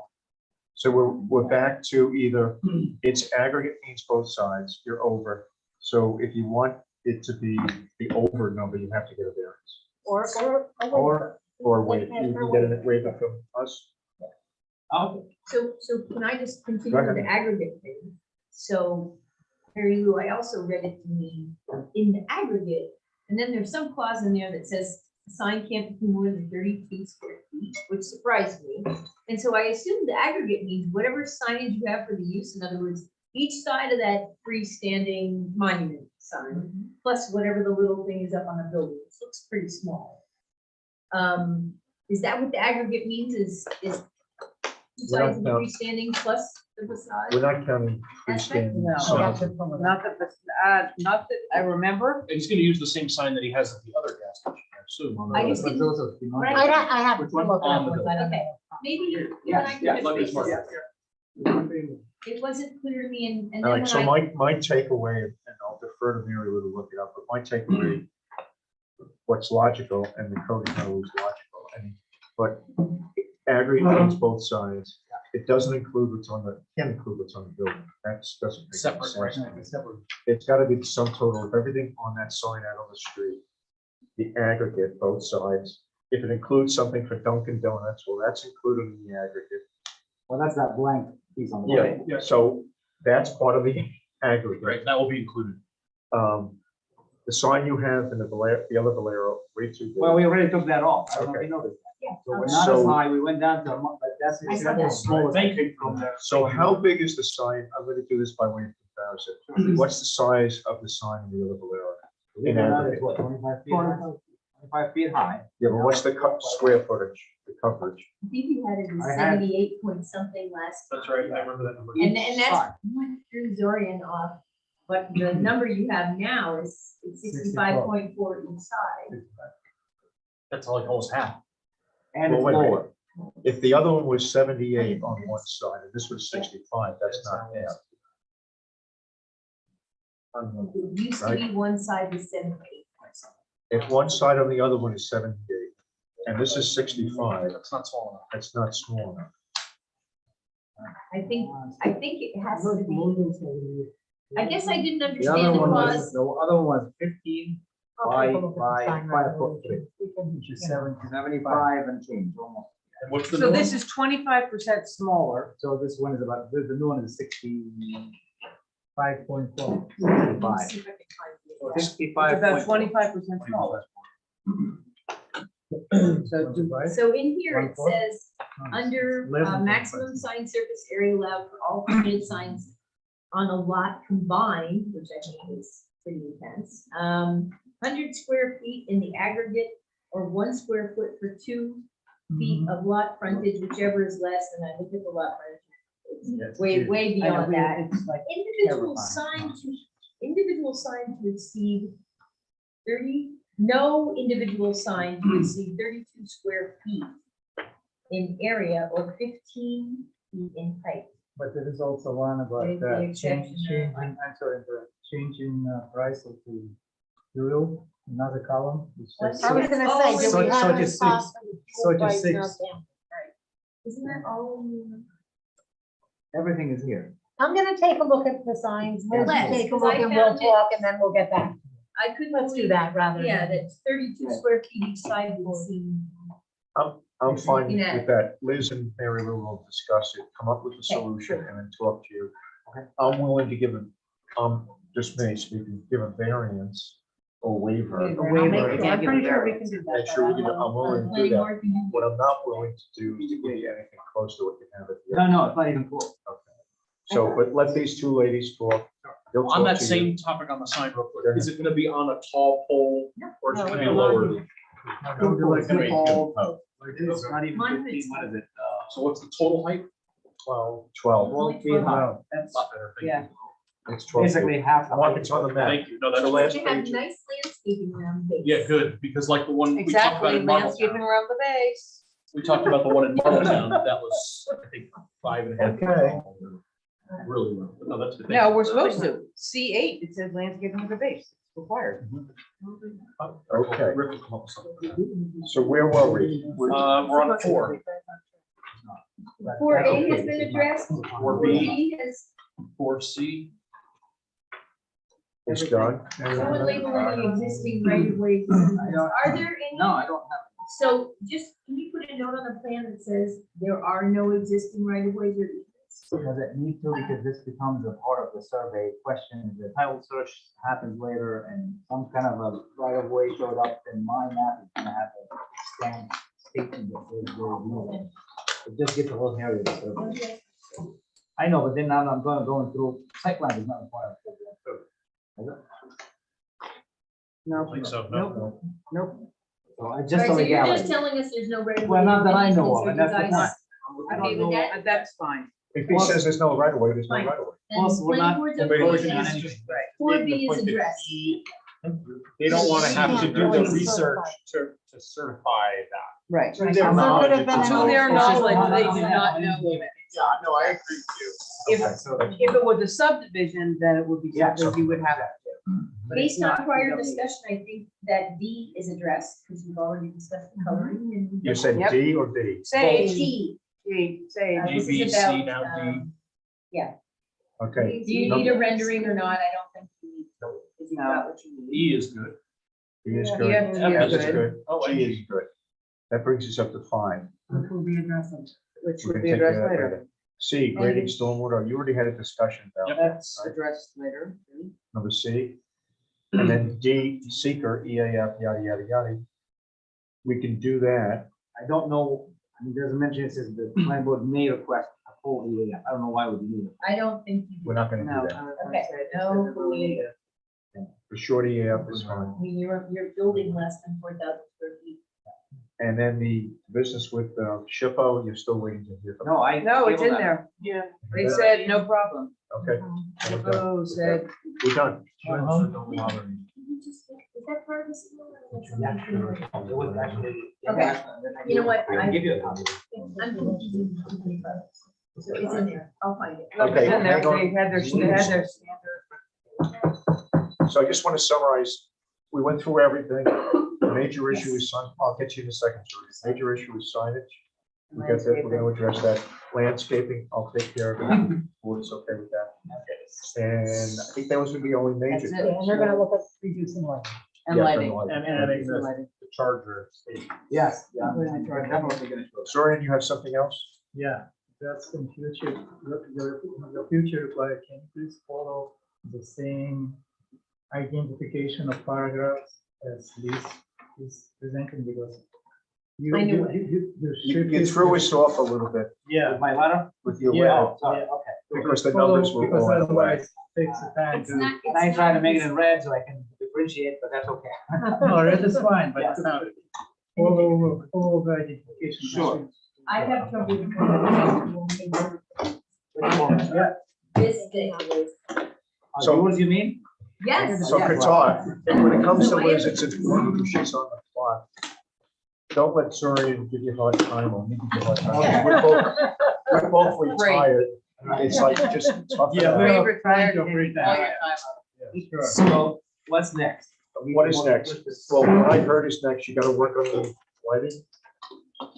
So we're back to either it's aggregate means both sides, you're over. So if you want it to be the over number, you have to get a variance. Or wait, you can get a waiver from us. Okay. So can I just continue Go with ahead. the aggregate thing? So, Mary Lou, I also read it to mean in the aggregate, and then there's some clause in there that says the sign can't be more than 32 square feet, which surprised me. And so I assumed the aggregate means whatever signage you have for the use, in other words, each side of that freestanding monument sign, plus whatever the little thing is up on the building, it looks pretty small. Is that what the aggregate means, is two sides of the no. freestanding plus the facade? We're not counting freestanding No. signs. not that I remember. And he's gonna use the same sign that he has at the other gas station, I assume. I just But didn't, those are the Right. I have to Which one? look On at the it, but I don't Okay. know. maybe, Yeah, when I Yeah, could look, it's fix more. it, it wasn't clear to me, and All then right, so when I, my takeaway, and I'll defer to Mary Lou to look it up, but my takeaway, what's logical, and the code is not always logical, but aggregate means both sides. It doesn't include what's on the, can't include what's on the building. That doesn't make Separate, right? sense. It's gotta be the sum total of everything on that sign out on the street. The aggregate, both sides. If it includes something for Dunkin' Donuts, well, that's included in the aggregate. Well, that's that blank piece on the. Yeah, right. yeah, so that's part of the aggregate. Right, that will be included. The sign you have in the other Valero, way too big. Well, we already took that off. I don't know if Okay. you noticed. Yeah. So we're not as high, we went down to, but that's. I saw the that. smallest Thank you. thing from there. So how big is the sign? I'm gonna do this by way of comparison. What's the size of the sign in the other Valero? Believe it or not, it's what, 25 feet high? 25 feet high. Yeah, but what's the square footage, the coverage? I think you had it as I had- 78 point something last. That's right, I remember that number. And Each that's, side. threw Zorian off, but the number you have now is 65.4 each side. That's like almost half. And Well, it's wait a minute. lower. If the other one was 78 on one side and this was 65, that's not half. It used to be one side was 78. If one side on the other one is 78 and this is 65, That's not small enough. that's not small enough. I think it has to be, I guess I didn't The understand other the one was, cause. the other one was 15 I'll by take a look at the 5 sign right foot away. 3, We can- which is 75 and change almost. And what's the So new this one? is 25% smaller. So this one is about, the new one is 65.4. Let me see if I can find it. It's 65. about 25% smaller. So So in here it 1/4? says, under maximum sign surface area allowed for all permitted signs on a lot combined, which I think is pretty intense. 100 square feet in the aggregate, or 1 square foot for 2 feet of lot frontage, whichever is less, and I looked at the lot frontage. It's way beyond that. It's like, Individual terrifying. sign to exceed 30, no individual sign to exceed 32 square feet in area or 15 feet in height. But there is also one about The exception, changing, I'm sorry, changing price of the fuel, another column. Which says I was gonna say, do So- we have so any just cost of the so fuel just price six. now down? Isn't that all? Everything is here. I'm gonna take a look at the signs, Liz, Let's, take a 'cause look I and we'll found it- talk and then we'll get back. I couldn't Let's do believe, that rather. yeah, than- that's 32 square feet each side would seem. I'm fine Looking at with that. Liz and Mary Lou will discuss it, come up with a solution and then talk to you. I'm willing to give them, just me speaking, give a variance or waiver. Waiver. I'll waiver, make I sure- can't I'm give pretty a sure we variance. can do that. Make sure we do, I'm willing to do Planning that. board can do What I'm not willing to do is to give you anything close to what you have at the No, end. no, it's not even close. So, but let these two ladies talk. They'll On talk that to you. same topic on the sign real quick, Go is it gonna be on a tall pole or is it No, gonna be no, lower? no. It's gonna be all- Like this, not even Mine 15, is- what is it? So what's the total height? 12. 12 feet high. That's, Lot better, thank you. yeah. It's 12. Basically half. the Mark, height. it's on the map. Thank you. No, The that's, last You have page. nice landscaping around the base. yeah, good, because like the one we talked about Exactly, in landscaping Marbletown, around the base. we talked about the one in Marbletown, that was, I think, 5.5 feet Okay. tall. Really low, but no, that's good. No, we're supposed to. C8, it says landscaping with the base. It's required. Okay. Rick will come up with something. So where were we? We're on 4. 4A has been addressed, 4B has, 4C, It's done. someone labeling the existing right of ways. Are there any? No, I don't have. So just, can you put a note on the plan that says there are no existing right of ways or easements? Does it need to, because this becomes a part of the survey question, the title search happens later and some kind of a right of way showed up in my map, it's gonna have a stamp statement that says there is no. It just gets a little hairy. with the survey. I know, but then now I'm going through, site plan is not required. for the survey. Is it? I don't think so, no. Nope. So I just Right, on so the you're gallery. just telling us there's no right of way. Well, not that I know easements, of, or and you that's the guys- point. I Okay don't with know, that? that's fine. If he says there's no right of way, there's no Fine. right of way. And Plus, we're planning not- board's we're okay working with on that? anything. 4B is addressed. They don't want to have to do the Really research certified. to certify that. Right. To their So knowledge, could have been it's an To not- their old- knowledge, they It's do not- not know. Yeah, no, I agree with you. If, Okay, so- if it was a subdivision, then it would be Yeah. something you would have. But it's Based on not, prior you don't need it. discussion, I think that D is addressed, because we've already discussed the coloring and. You said Yep. D or D? Say, D. say, This B, is C, about, now D. Okay. Do you need a rendering or not? I don't think you need. Because you've got what you need. E is good. D is Yeah, good. F F is is good. good. Oh, G is good. That brings us up to 5. which will be addressed, which We will can be take care addressed of that later. later. C, grading stormwater. You already had a discussion about that. That's addressed later. Number C. And then D, seeker, EAF, yada, yada, yada. We can do that. I don't know, I mean, there's a mention, it says the planning board may request a full EAF. I don't know why would you need it. I don't think you We're do. not gonna No. do that. I was gonna Okay, say, no, this is a negative. For short EAF is fine. I mean, you're building less than 4,000 square feet. And then the business with SHPO, you're still waiting to hear from. No, I. No, it's in tabled that. there. Yeah. They said, no problem. Okay. Oh, said, We're done. Did you just- is that part of this? Yeah, sure. It was actually. Okay. You know what? I can give you a copy. I'm confusing the two paper. So it's in there. I'll find it. Look, Okay, it's in there. hang on. They had their standard. So I just want to summarize, we went through everything. The major issue is sign, I'll get you in a second, Judy. Major issue is signage. We got that, we're gonna address that. Landscaping, I'll take care of it. Board's okay with that. And I think that was gonna be the only major. That's it. Yeah, and they're gonna look at reducing lighting. And Yeah, lighting. for the And adding the Lighting. charger station. Yes, yeah, Put it in the we're definitely gonna show that. Zorian, you have something else? Yeah, that's in future, your future require, can you please follow the same identification of paragraphs as this is presenting, because you, I know You threw us off a little bit Yeah. With my letter? with your Yeah. letter, Sorry, okay. because the Follow- numbers were because all out of whack. otherwise it takes the time It's to. not. And I try to make it in red so I can differentiate, but that's okay. No, red is fine, but Yes. follow the identification. Sure. I have trouble. Yeah. This thing. So- Yours, you mean? Yes. So Qatar, when it comes to Liz, it's important she's on the clock. Don't let Zorian give you a hard time or me give you a hard time. We're both retired. It's like just tough. it Yeah, out. we have Retired plenty of free all time. your time. Sure. So what's next? What is next? Well, what I heard is next, you gotta work on the lighting.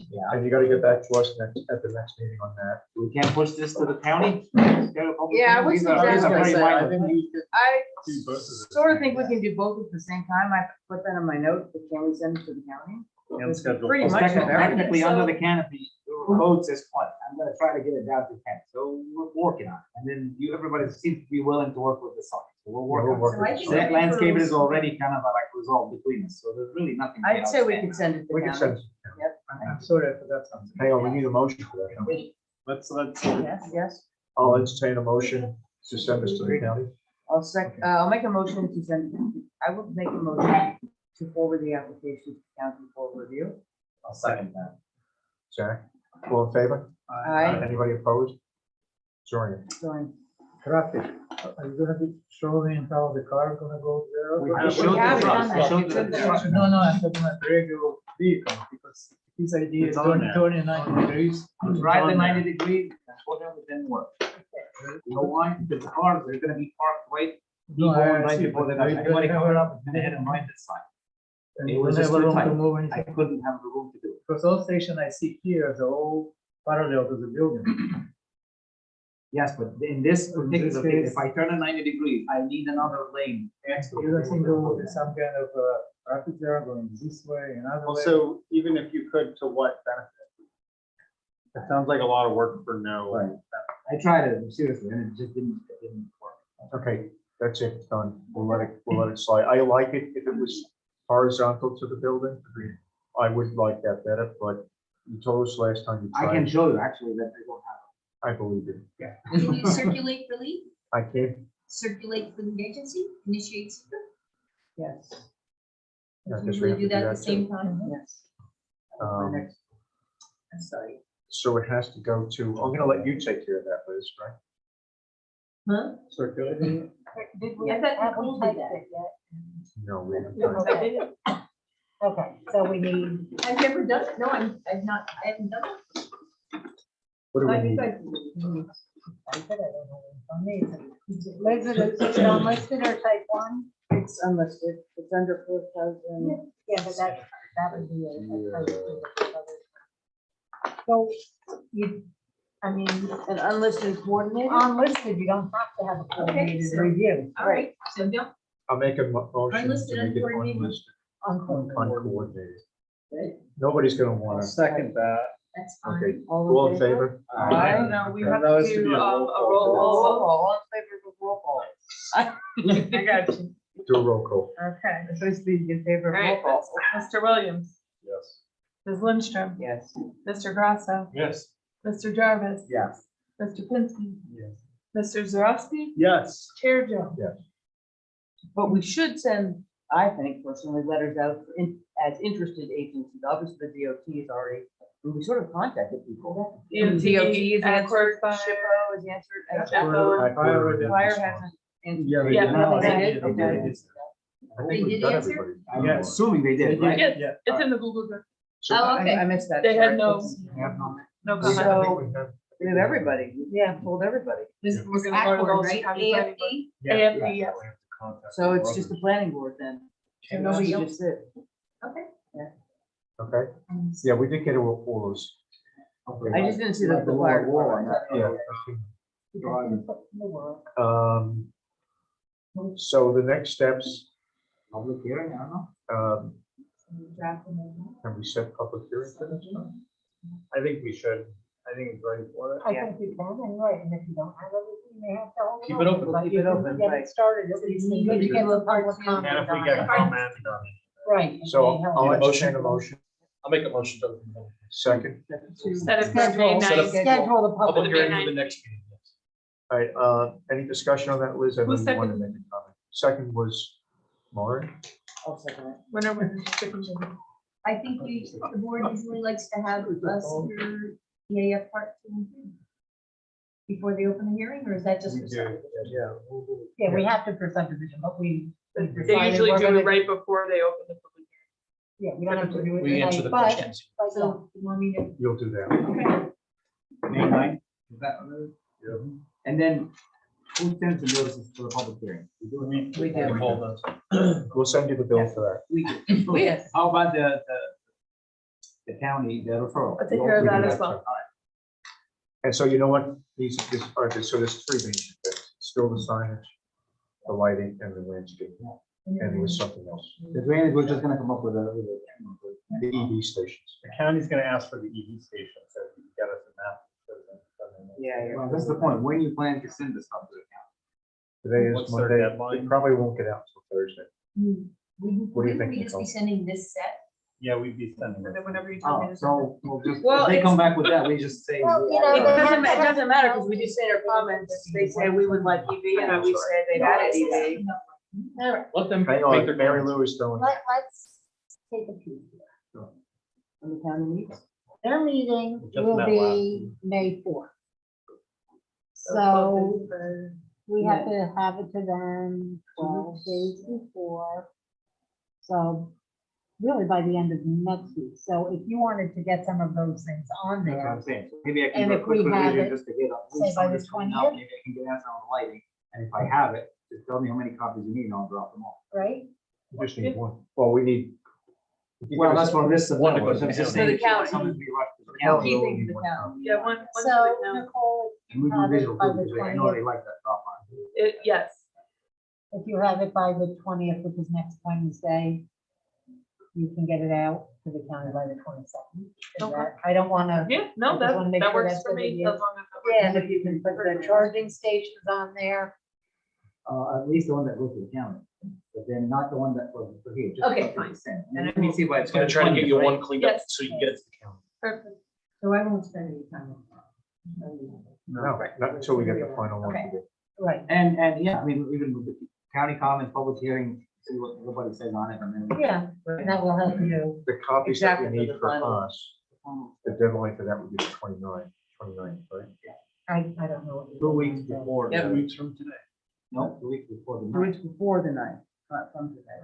Yeah. And you gotta get back to us next, at the next meeting on that. We can't push this to the county? Yeah, I was These are- these are exactly pretty saying, minor. I think you could I do both of those. sort of think we can do both at the same time. I put that in my notes, but can we send it to the county? And schedule. Pretty Well, much of everything. Technically, under the canopy, the code says 20. I'm gonna try to get it down to 10, so we're working on it. And then you, everybody seems to be willing to work with the sign, so we'll work We'll on it. work So I with think you. That landscape is already kind of like resolved between us, so there's really nothing. I'd say we outstanding. could send it to We can send, county. I'm sorry, I forgot something. hang on, we need a motion for that. don't we? Let's, Yes. I'll entertain a motion to send this to the county. I'll make a motion to send, I will make a motion to forward the application to county for review. I'll second that. Zach, all in favor? Aye. Anybody opposed? Zorian, Going. Traffic, are you gonna be showing how the car gonna go there? We have- showed we have the it truck, on we that. showed It's the in there. truck. No, I'm talking about regular vehicle, because his idea is It's on there. turning 90 degrees. Drive the 90 degrees, unfortunately, it didn't work. You know why? Because the cars are gonna be parked right. No, I right see, before but they- we Everybody don't coming have- up, and they had to mind this side. And It you was don't just have too room to tight. move I anything, couldn't have the room to do it. because all station I see here are all parallel to the building. Yes, but in this In particular this case, case- if I turn it 90 degrees, I need another lane. next to it. You don't think there will be some kind of traffic there going this way, another way? also, even if you could, to what benefit? It sounds like a lot of work for no. Right. I tried it, seriously, and it just didn't work. okay, that's it, done. We'll let it slide. I like it if it was horizontal to the building. I would like that better, but you told us last time you I can tried. show you actually that they don't have. I believe it. Can you circulate relief, I can. circulate for the agency, initiate? Yes. I guess we Usually have to do do that at that the same too. time. Yes. Um, I'm sorry. So it has to go to, I'm gonna let you take care of that, Liz, right? Huh? Circulating. Did we, I thought have we Nicole did typed that. it yet? No, we haven't done it. Okay. Okay, so we need, I've never done it. No, I haven't done it. What do we I need? think I- I said I don't know what's on these. Liz, is it unlisted or type 1? It's unlisted, it's under 4,000. Yeah, but that would be a. So you, I mean, An unlisted coordinator? unlisted, you don't have to have a coordinated so- review. All right, so no, I'll make a motion Unlisted, to make it uncoordinated. unlisted, Uncoordinated. uncoordinated. Good. Nobody's gonna wanna, I'll second that. that's fine. okay, all in favor? Aye. No, we Okay. have That to has to do be a a roll call. roll Roll call. call, all in favor of roll call. I got you. Do a roll call. Okay. It's supposed to be in favor All of roll right, call. Mr. Williams, Yes. Ms. Lindstrom, Yes. Mr. Grasso, Yes. Mr. Jarvis. Yes. Mr. Pinsky, Yes. Mr. Zarowski, Yes. Chair Joe. But we should send, I think personally, letters out as interested agencies. Obviously, the DOT is already, we sort of contacted people. DOT is answered, Fire. SHPO is answered, and FO. Fire hasn't. answered. Yeah, Yeah, No, they they did. did, okay. I They think we've did done answer? everybody. I'm Yeah. assuming they did, right? Yes, it's in the Google Doc. So Oh, I okay. missed that. They had sorry. no, Have no- no we comment. have- I think we have- We have everybody. Yeah, told everybody. This, we're gonna go to Acorn, those right? county planning board. AFD? AFD, yes. So it's just the planning board then. So nobody just did. Okay. Okay, yeah, we did get all those. I just didn't see the fire department. Yeah. Because it's in the work. So the next steps, Public hearing, I don't know. Draft them in. have we set public hearing for this one? I think we should. I think it's ready for it. I think you can, anyway, and if you don't have everything, you may have to hold it Keep it open. But Keep you it can open, get right. it started, at least, and good to get the public comment And if we on get it. comment, Right. it So may help. I'll Need a entertain motion? a motion, I'll make a motion to open the second. Set it for May Schedule, 9th. schedule the public public. hearing for the next meeting. Yes. All right, any discussion on that, Liz? I know Who you wanted to seconded? make a comment. Second was Lauren. I'll second it. Whenever. I think the board usually likes to have us hear EAF part 2 and 3 before they open the hearing, or is that just? for subdivision? Yeah. Yeah, we have to for subdivision, but we. They decided usually we're do gonna- it right before they open the public Yeah, we don't have to do it We answer tonight, the but, questions. but yeah. So, you want me to? You'll do that. Okay. May 9th, is that what it is? Yeah. And then who sends the notices for the public hearing? We do it. We do. Hold on. We'll send you the bill for that. We do. Yes. How about the county, the referral? I'll take care of that as well. And so you know what, so there's three things, still the signage, the lighting, and the landscape, and there was something else, The drainage, we're just gonna come up with a. the EV stations. The county's gonna ask for the EV station, so if you can get us a map. Yeah, Well, that's the point. When you plan to send the stuff to the county? Today is What's their Monday, deadline? it probably won't get out until Thursday. What do you think, We just be Nicole? sending this set? Yeah, we'd be sending And it. then whenever you tell me Oh, to. so we'll just, Well, if they come it's- back with that, we just say. Well, you know, It they doesn't, have it to doesn't matter, because we just say their comments, they say we would like EV, and we said they had it EV. All right, Let them Hang make their on, Mary Lou is doing. let's take a peek. When the county meets. Their meeting Just will met be May 4th. So we have to have it to them 12 days before. So really by the end of next week. So if you wanted to get some of those things on That's what there, I'm saying. So maybe I can And do a if quick we have revision it, just to get up. say by the 20th? Maybe I can get answer on the lighting, and if I have it, just tell me how many copies you need, and I'll drop them off. right? We just need one. Well, we need. Well, that's what this is. One to go to I'm the just county. saying, To the county. something to be rushed to the County county. will Keeping need the one county. copy. Yeah, one for So the town. Nicole, And we do have it visual by too, the because I know 20th. they like that drop on. Yes, if you have it by the 20th, which is next Wednesday, you can get it out to the county by the 22nd. Is Okay. that- I don't want to. yeah, I no, just that, wanna make that sure works that's for good with me, you. as long as. that works Yeah, and for if you me. can put the charging stations on there. At least the one that goes to the county, but then not the one that goes to here. just Okay, something fine. to send. And Let me see why It's gonna try to get you one cleaned up Yes. so you can get it to the county. Perfect. So I won't spend any time on No, not until we get the final one. Okay. Right. And yeah, I mean, even with the county comments, public hearing, see what everybody says on it, and then. Yeah, and that will help you. The copies that we Exactly, for need the for final. us, the deadline for that would be the 29th, right? I don't know. what 2 weeks before. Yeah, the- Weeks from today. No, 2 weeks before the. 2 weeks before the night, not from today.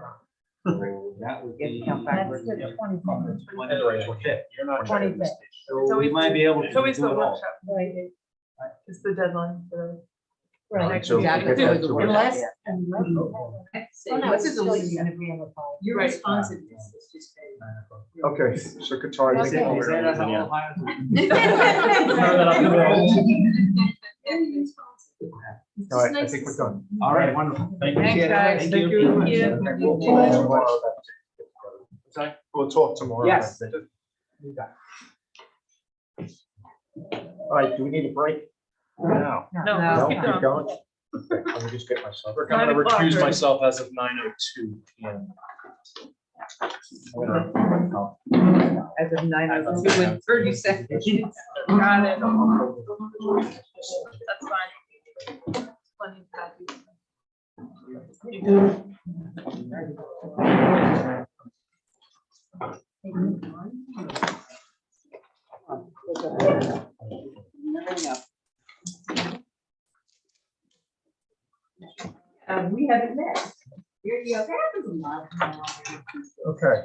So that would Get be. to count That's backwards. the 25th. You're not trying to 25th. So we might be able to It's always do the it all. workshop, Right, it's the deadline for right. So we can Exactly. get that to us. Unless. that. Oh, no, Unless it's it's a just leak. gonna be on the phone. Your Right. responsiveness is just very. Okay, Secretary. Okay. thank you. Is that a whole high- Very responsive. It's All just right, I nice think to we're see. done. All right, wonderful. Thank you. Thanks, guys. Thank Thank you. you. Yeah. We'll talk tomorrow about it. Sorry? We'll talk tomorrow. Yes. about it. All right, do we need a break? No. No, No. let's No, keep keep going. going? Okay, let me just get myself. I'm gonna 9 o'clock, recuse right? myself as of 9:02 PM. As of 9:02 and 30 seconds. Got it. That's fine. Plenty of copies. You good? We haven't met. You know, that happens a lot now. Okay.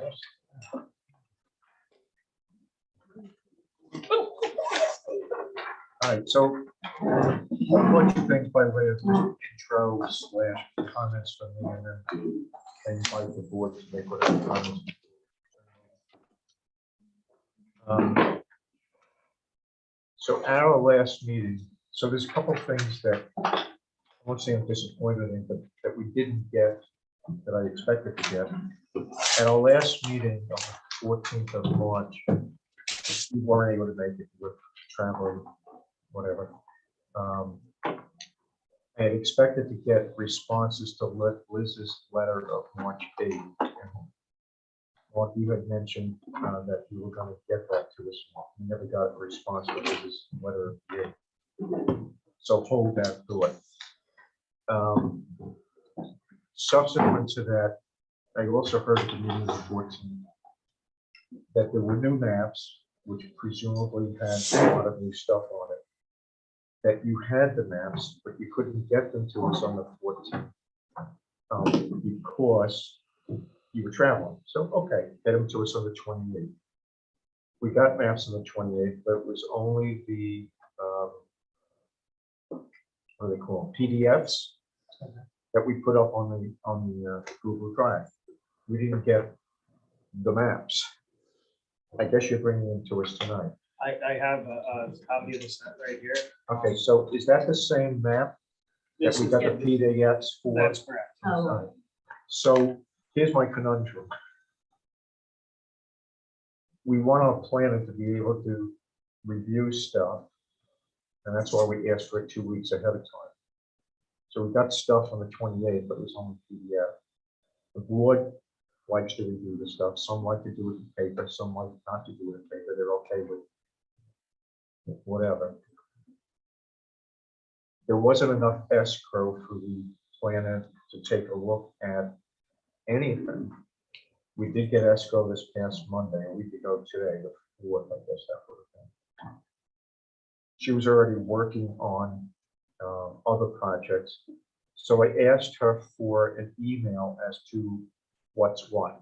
All right, so a bunch of things by way of just intro / comments from me, and then I invite the board to make whatever comments. So at our last meeting, so there's a couple of things that I won't say I'm disappointed in, but that we didn't get, that I expected to get. At our last meeting on the 14th of March, we weren't able to make it, we were traveling, whatever. I had expected to get responses to Liz's letter of March 8th. Mark, you had mentioned that you were going to get that to us. We never got a response to Liz's letter. So hold that to it. Subsequent to that, I also heard at the meeting of the 14th that there were new maps, which presumably had a lot of new stuff on it. That you had the maps, but you couldn't get them to us on the 14th because you were traveling. So, okay, get them to us on the 28th. We got maps on the 28th, but it was only the, what do they call them, PDFs that we put up on the Google Drive. We didn't get the maps. I guess you're bringing them to us tonight. I have a copy of the set right here. Okay, so is that the same map that we got the PDFs for? That's correct. Oh. So here's my conundrum. We want our planner to be able to review stuff, and that's why we asked for it 2 weeks ahead of time. So we got stuff on the 28th, but it was on PDF. The board likes to review the stuff. Some like to do it in paper, some like not to do it in paper. They're okay with whatever. There wasn't enough escrow for the planner to take a look at anything. We did get escrow this past Monday, a week ago today, the 4th, I guess that would have been. She was already working on other projects. So I asked her for an email as to what's what.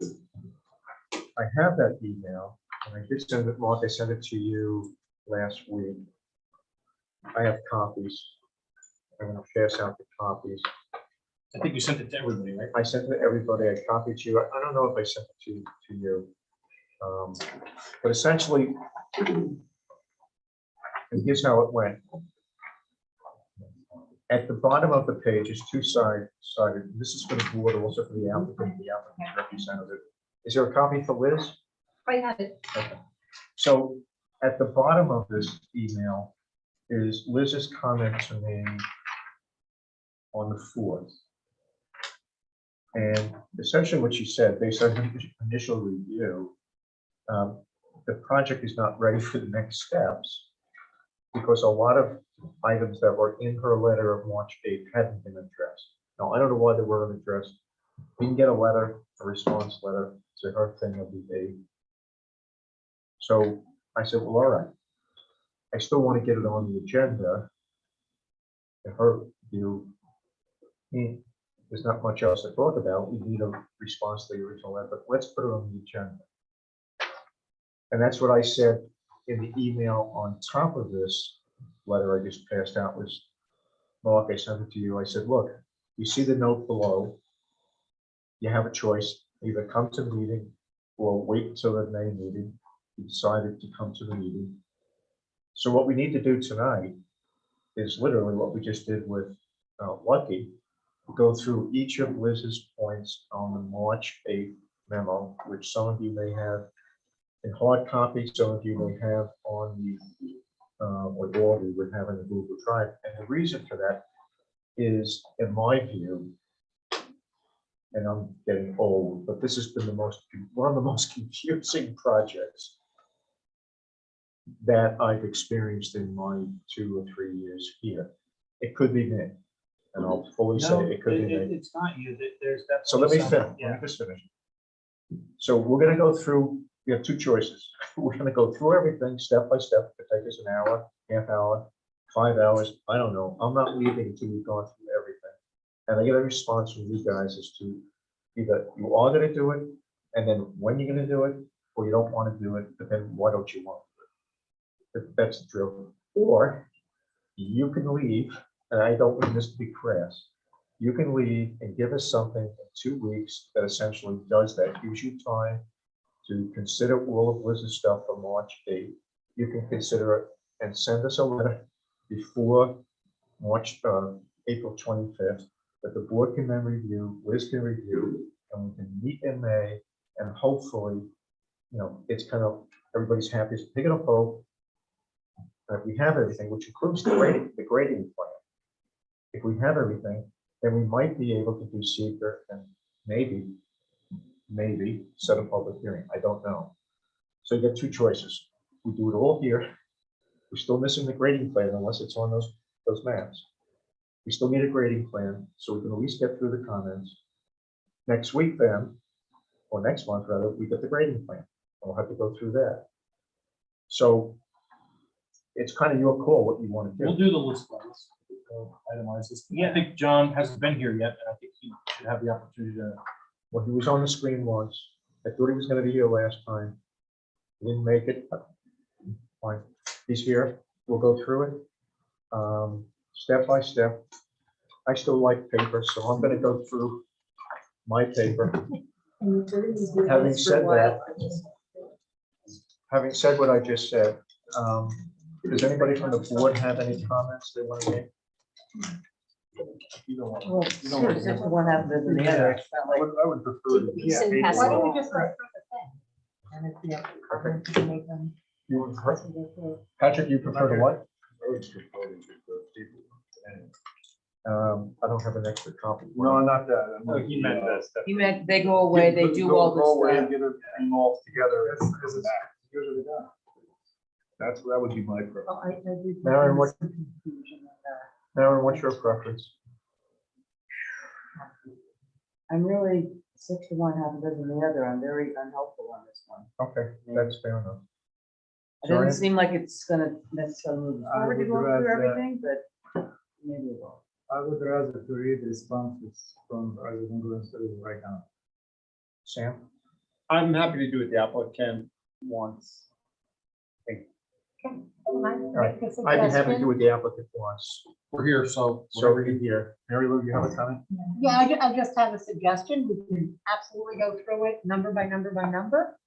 I have that email, and I did send it, Mark, I sent it to you last week. I have copies. I'm going to pass out the copies. I think you sent it to everybody, right? I sent it to everybody. I copied you. I don't know if I sent it to you. But essentially, and here's how it went. At the bottom of the page is two-sided. This is for the board, also for the applicant's representative. Is there a copy for Liz? I have it. Okay. So at the bottom of this email is Liz's comment to me on the 4th. And essentially what she said, based on her initial review, the project is not ready for the next steps because a lot of items that were in her letter of March 8th hadn't been addressed. Now, I don't know why they weren't addressed. We can get a letter, a response letter to her thing of the 8th. So I said, well, all right. I still want to get it on the agenda. In her view, there's not much else to talk about. We need a response to the original letter, but let's put it on the agenda. And that's what I said in the email on top of this letter I just passed out was, Mark, I sent it to you. I said, look, you see the note below. You have a choice, either come to the meeting or wait until the May meeting. You decided to come to the meeting. So what we need to do tonight is literally what we just did with Lucky. Go through each of Liz's points on the March 8th memo, which some of you may have in hard copy, some of you may have on the, or all of you would have in the Google Drive. And the reason for that is, in my view, and I'm getting old, but this has been one of the most confusing projects that I've experienced in my 2 or 3 years here. It could be me, and I'll fully say it could be me. It's not you. There's definitely. So let me some- finish. Yeah. Let me just finish. So we're going to go through. We have 2 choices. We're going to go through everything step by step. It could take us an hour, half hour, 5 hours. I don't know. I'm not leaving until we've gone through everything. And I get a response from you guys as to Either you are gonna do it, and then when you're gonna do it, or you don't wanna do it, but then why don't you want to do it? That's the drill. Or you can leave, and I don't mean this to be crass. You can leave and give us something in 2 weeks that essentially does that, gives you time to consider all of Liz's stuff for March 8th. You can consider it and send us a letter before April 25th, that the board can then review, Liz can review, and we can meet in May, and hopefully, it's kind of, everybody's happy, so pick it up, vote. And if we have everything, which includes the grading plan, if we have everything, then we might be able to do seeker and maybe set a public hearing. I don't know. So you get two choices. We do it all here. We're still missing the grading plan unless it's on those maps. We still need a grading plan, so we can at least get through the comments. Next week then, or next month rather, we get the grading plan. We'll have to go through that. So it's kind of your call what you want to We'll do. do the list lines, itemize this. Yeah, I think John hasn't been here yet, and I think he should have the opportunity to. Well, he was on the screen once. I thought he was going to be here last time. He didn't make it. Fine. He's here. We'll go through it step by step. I still like paper, so I'm going to go through my paper. Having said what I just said, does anybody from the board have any comments they want to make? Well, sure, since one happens in the other. It's not like- I would prefer to. Yeah. Why don't we just write the thing? And if the applicant can make them. You would prefer- Patrick, you prefer to what? I would prefer to just go people. I don't have an extra copy. No, not that. No, he meant that stuff. You meant they go away, they do all Go away this and stuff. get everything all together. This is usually done. That would be my preference. Well, I do think Maren, what- there's some confusion in there. Maren, what's your preference? I'm really 6 to 1, half a dozen the other. I'm very unhelpful on this one. Okay, that's fair enough. It doesn't Sorry? seem like it's gonna necessarily move I forward to would go rather- through everything, but maybe it will. I would rather to read responses from rather than going through right now. Sam? I'm happy to do what the applicant wants. right. I'd be happy to do what the applicant wants. We're here, so. So we're here. Mary Lou, you have a comment? Yeah, I just have a suggestion. We can absolutely go through it number by number by number.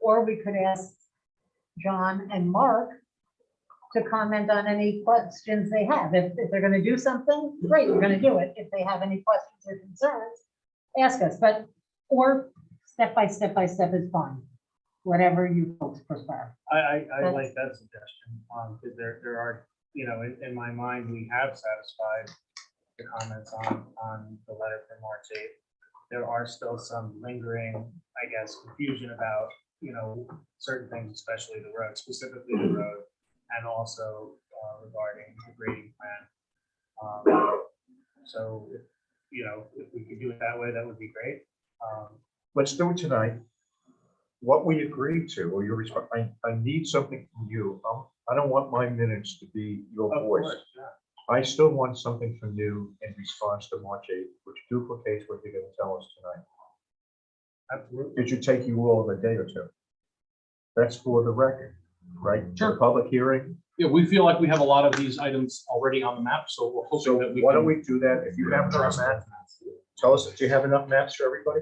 Or we could ask John and Mark to comment on any questions they have. If they're gonna do something, great, we're gonna do it. If they have any questions or concerns, ask us, or step by step is fine. Whatever you folks prefer. I That's- like that suggestion, because there are, in my mind, we have satisfied the comments on the letter from March 8th. There are still some lingering, I guess, confusion about, certain things, especially the road, specifically the road, and also regarding the grading plan. So, if we could do it that way, that would be great. Let's do it tonight. What we agreed to, or your response, I need something from you. I don't want my minutes to be your Of voice. course, yeah. I still want something from you in response to March 8th, which duplicates what you're gonna tell us tonight. Absolutely. It should take you all of a day or two. That's for the record, right? For the Sure. public hearing. Yeah, we feel like we have a lot of these items already on the map, so we're hoping So that we why don't can. we do that? If you have enough maps, tell us if you have enough maps for everybody.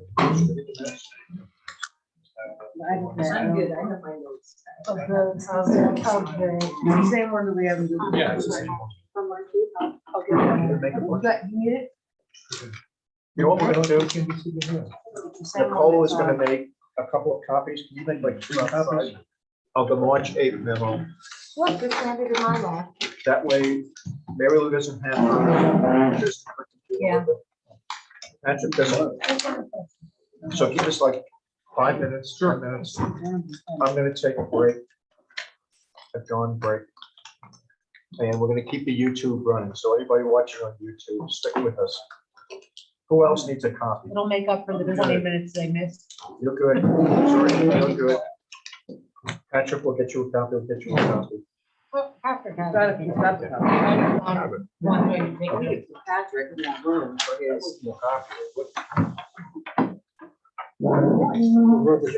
I'm good, I have my notes. Of the Same one that we haven't. Yeah, it's the same one. from Mark 8th, I'll give it. Make a bunch. You need it? You know what we're gonna do? Nicole is gonna make a couple of copies. Can you make like 3 copies of the March 8th memo? Look, just handed in my lap. That way, Mary Lou doesn't have. Yeah. Patrick doesn't. So give us like 5 minutes, 10 minutes. I'm gonna take a break. A dawn break. And we're gonna keep the YouTube running. So anybody watching on YouTube, stick with us. Who else needs a copy? It'll make up for the 20 minutes they missed. You're good. Sorry, you're good. Patrick will get you a copy. We'll get you a copy. Well, Patrick has Got it, it. you got the copy. Have it. One way to take it to Patrick in that room for his. Wrote the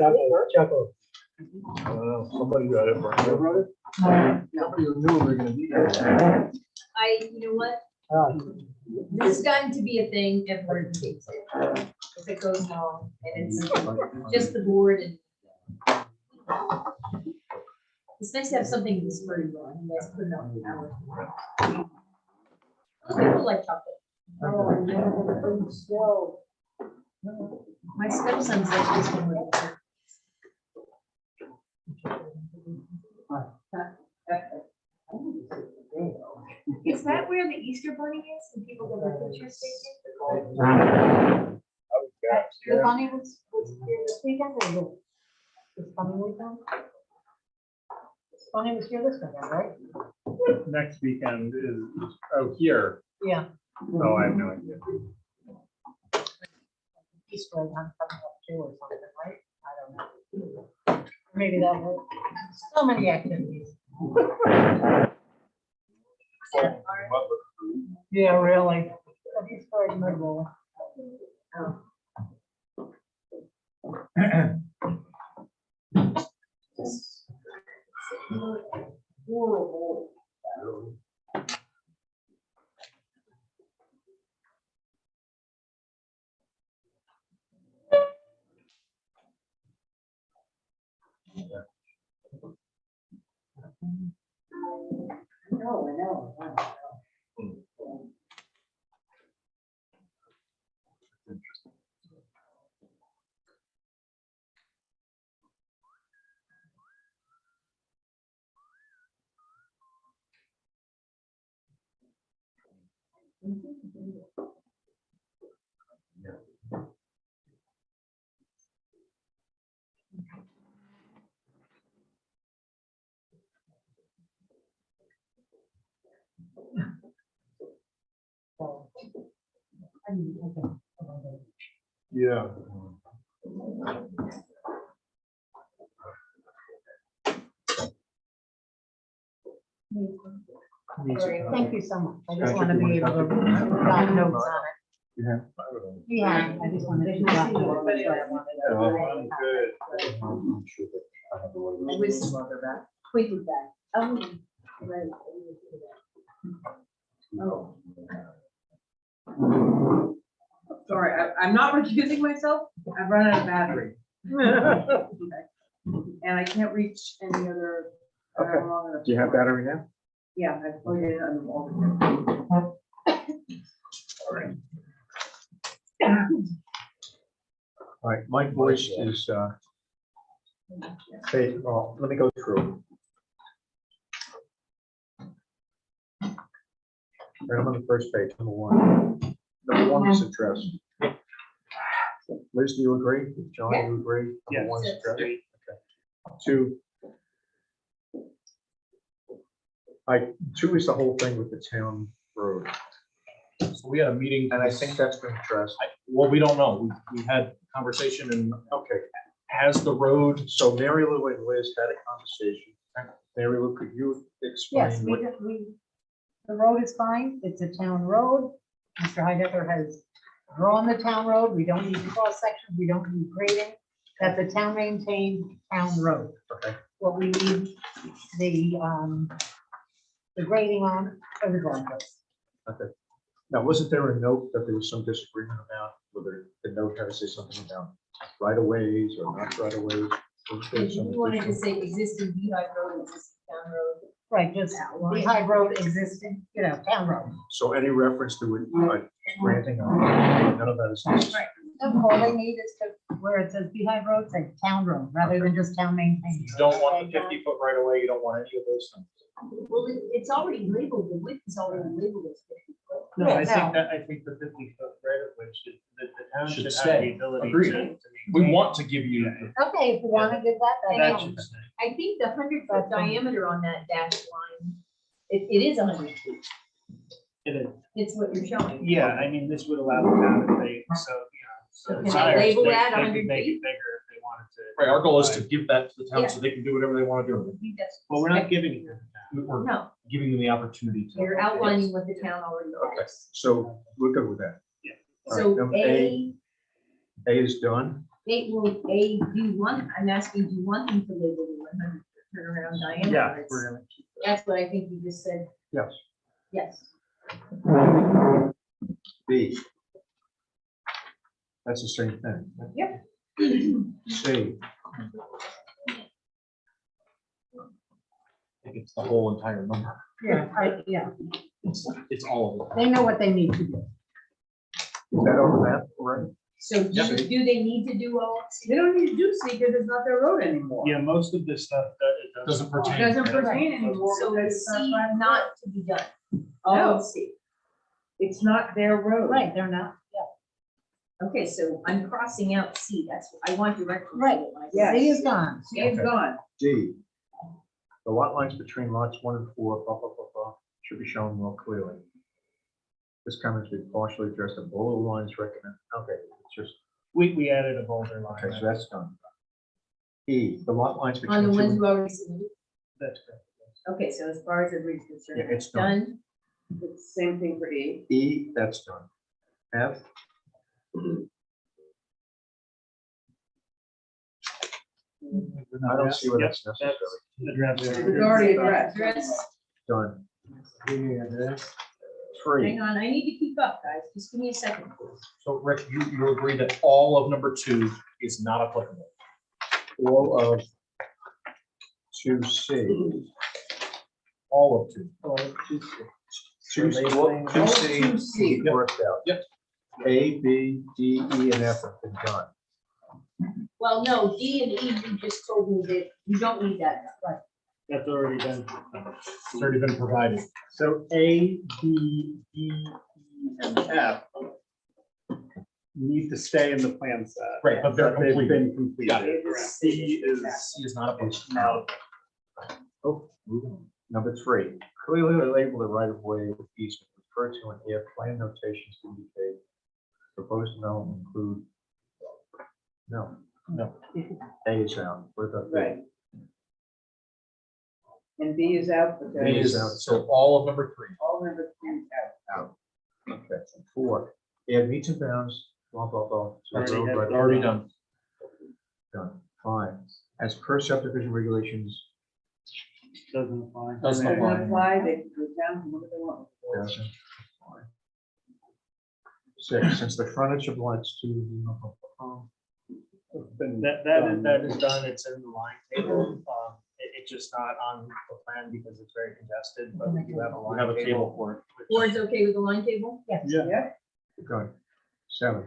chapter. Somebody got it. Somebody knew we were gonna be here. You know what? Ah, This has gotten to be a thing, everyone takes it. If it goes wrong, and it's just the board and. It's nice to have something to spur you on, you guys put it on the hour. People like chocolate. My stepson's like this one. Is that where the Easter bunny is and people go to the pictures taken? The bunny was here this weekend, or this coming weekend? This bunny was here this weekend, right? Next weekend is, here. Yeah. Oh, I have no idea. Easter egg hunt coming up too or something, right? I don't know. Maybe that was, so many activities. Yeah, really. But Easter egg miserable. I know. Yeah. Thank you so much. I just want to be able to jot notes on it. Yeah. Yeah, I just wanted to jot notes. That's what I wanted to- I'm good. I was pointed back. Oh, right. Oh. Sorry, I'm not recusing myself. I've run out of battery. And I can't reach any other. Okay. long enough. Do you have battery now? Yeah, I plugged it in all the All right, my voice is, hey, well, let me go through. Right, I'm on the first page, number one. Number one is address. Liz, do you agree? John, do you agree? Number one is address. Okay. Two. Two is the whole thing with the town road, So we had a meeting. and I think that's been addressed. Well, we don't know. We had conversation and Okay, has the road, so Mary Lou and Liz had a conversation. Mary Lou, could you Yes, explain what? the road is fine. It's a town road. Mr. Heidecker has drawn the town road. We don't need cross sections. We don't need grading. That's a town maintained town road. Okay. What we need the grading on are the driveways. Okay. Now, wasn't there a note that there was some disagreement about whether the note had to say something about right of ways or not right of ways? You wanted to say existing Beehive Road, existing town road. Right, just Beehive Road existing, town road. So any reference to it, like granting, none of that is necessary. All they need is to, where it says Beehive Road, say town road, rather than just town maintained. you don't want the 50-foot right away. You don't want any of those things. Well, it's already labeled, the width is already labeled as 50 foot. No, Yeah, I think the 50-foot right of way should, the town Should should have stay. the ability Agreed. to. We maintain. want to give you, Okay, if you want to give that, That that's should fine. stay. I think the 100-foot That's fine. diameter on that dash line, it is 100 feet. It is. It's what you're showing. Yeah, I mean, this would allow the town if they, so. So can they desires, label they- that they could 100 Make feet? it bigger if they wanted to. right, our goal is to give that to the town so they can do whatever they want to I do. think that's. Well, we're not giving it to the town. We're No, giving them the opportunity to. you're outlining what the town already Okay, has. so we're good with that. All right, So number A, A is done. do you want, I'm asking, do you want them to label the 100 turnaround diameter? Yeah, It's- we're gonna. That's what I think you just said, Yes. yes. B. That's the same thing. Yep. C. I think it's the whole entire number. Yeah, It's all of it. they know what they need to do. Is that over that already? So do they need to do all? They don't need to do C because it's not their road anymore. Yeah, most of this stuff that it Doesn't It pertain. doesn't pertain anymore. So because it's C private not to be done. road. All No, C. it's not their road. Right, they're not, Okay, so I'm crossing out C. That's, I want direction. Right. Yes. C is gone. C is gone. D. The lot lines between lots 1 and 4, blah, blah, blah, blah, should be shown more clearly. This comment should be partially addressed in below lines recommend. Okay, it's just, We added a boulder line. okay, so that's done. E, the lot lines On between the two. ones you already submitted. That's correct. Okay, so as far as everybody's concerned, Yeah, it's done. done. It's the same thing for E. E, that's done. F. I don't see what Yep, that's necessary. Address. It's already addressed. Address, Done. hang 3, on, I need to keep up, guys. Just give me a second, please. So Rick, you agree that all of number 2 is not applicable? all of 2C. All of 2. Two C, well, 2C, C. worked out. Yep. A, B, D, E, and F have been done. Well, no, D and E, you just told me that you don't need that. Right. That's already been. It's already been provided. So A, B, D, E, and F need to stay in the plan set. Right, but they're They've completed. been Got completed. C is. C is not It's applicable. out. Oh, moving on. Number 3, clearly label the right of way with easement, refer to and air plan notations to indicate proposed development include. No. No. A is out. What about B? Right. And B is out. B because is out, so all of number 3. all number 3 is out. Out. Okay, 4, add meets and bounds, blah, blah, blah. to the road right of way. Already done. Done. 5, as per subdivision regulations, Doesn't apply. Doesn't Doesn't apply. apply, they can go down to what they want. doesn't apply. 6, since the frontage of lots 2, blah, blah, blah, That is done, it's in the line table, it's just not on the plan because it's very congested, but we do have a We have a line table table. for it. Board's okay with the line table? Yes. Yeah. Good. 7,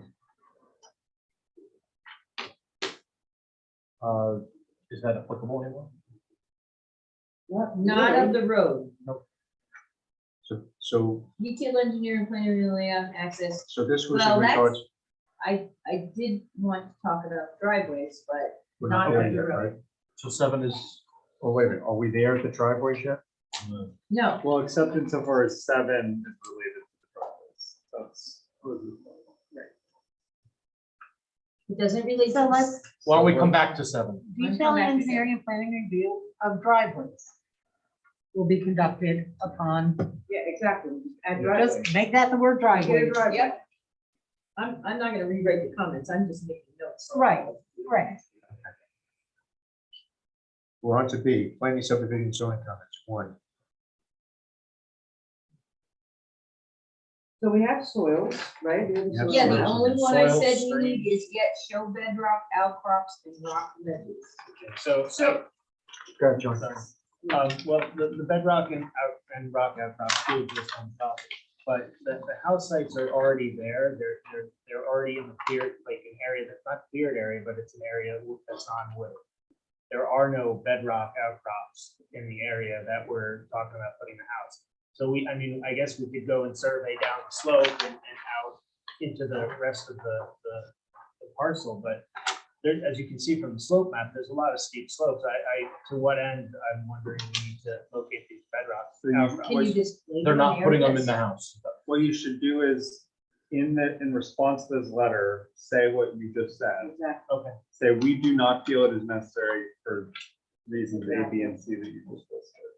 Is that applicable anymore? Not of the road. so Detail engineering, planning and layout, access. this was Well, in that's- regards. I did want to talk about driveways, but We're not there on the yet, road. right? So 7 is. Oh, wait a minute, are we there at the driveways yet? no. Well, except insofar as 7 is related to the process, that's. It doesn't relate. So to- let's, Why don't we come back to 7? detailed engineering and planning review of driveways will be conducted upon, Yeah, exactly. Add just driveway. make that the word Get a driveway. driveway. Yep. I'm not gonna rewrite the comments, I'm just making notes. Right, right. We're on to B, planning subdivision zoning comments. 1, So we have soils, right? We have Yep. Yeah, the soils. only one I Soil, said we stream. need is yet show bedrock, outcrops, and rock ledges. So, go ahead, John. well, the bedrock and rock outcrops do exist on top, but the house sites are already there, they're already in the cleared, like an area that's not cleared area, but it's an area that's non-wooded. There are no bedrock outcrops in the area that we're talking about putting the house. So I guess we could go and survey down the slope and out into the rest of the parcel, but there, as you can see from the slope map, there's a lot of steep slopes. To what end, I'm wondering, we need to locate these bedrock outcrops. Can you just? They're not putting them in areas? the house. What you should do is, in response to this letter, say what you just said. Exactly. Okay, Say, we do not feel it is necessary for reasons A, B, and C that you just listed.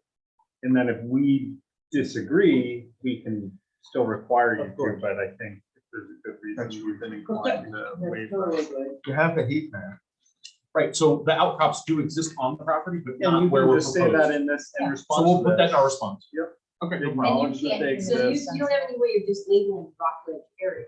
And then if we disagree, we can still require you Of to, course. but I think if there's a good reasons we've been inclined to That's waive. totally good. You have the heat map. Right, so the outcrops do exist on the property, but And you not where can we're just say that proposed. in this, in So response we'll to put that in our this. response. Yep. Okay, no And problem. you Acknowledge that they can't, so exist. you don't have any way of just labeling Rockledge area.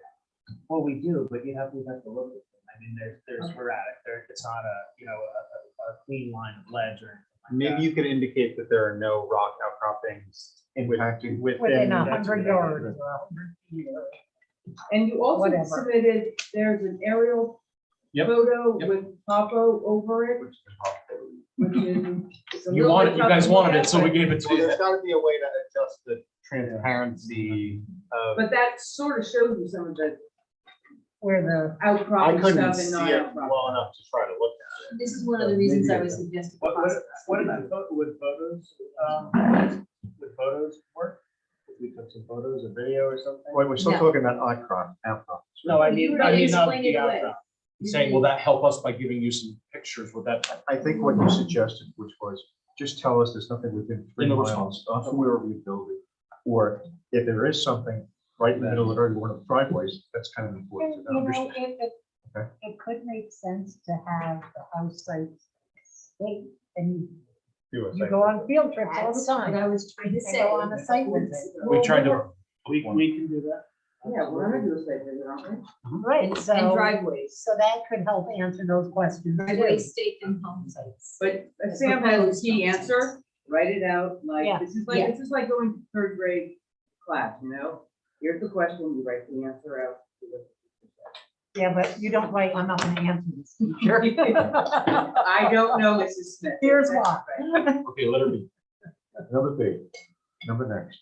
Well, we do, but we have to look at them. I mean, they're sporadic. It's not a, a clean line of ledge or anything like Maybe that. you could indicate that there are no rock outcroppings Impacting. Within within. 100 yards or 100 feet. And you also Whatever. submitted, there's an aerial Yep. photo Yep. with topo over it, which is. it's a You little wanted, bit you tough guys to look wanted at, it, so we but- gave it to Well, you. there's gotta be a way to adjust the transparency of. But that sort of shows you some of the Where the, I outcropping couldn't stuff and see not it outcropping. well enough to try to look at it. This is one of the reasons I was suggesting. What about with photos? Would photos work? If we took some photos or video or something? Wait, we're still No. talking about outcrops. No, I You mean, already not explained the it away. outcrop. Saying, will that help us by giving you some pictures? Would that? I think what you suggested, which was, just tell us there's nothing within 3 In the miles response. of where we're building. Or if there is something right in the middle of every one of the driveways, that's kind of important you to know. know, Okay. it could make sense to have the house sites state, and you go on field trips all the That's what time. I was trying to They say. go on a site visit. We tried to. We can do that. Yeah, we're gonna do a site visit, aren't we? Right, And so, driveways, so that could help answer those questions too. driveways, stake and home sites. But Sam has a key answer, write it out, like, Yeah. this is like, this is like going to third grade class, you know? Here's the question, you write the answer out. Yeah, but you don't write, I'm not gonna answer this, teacher. I don't know, Mrs. Smith. Here's That's why. right. Okay, let her be. Number B, number next.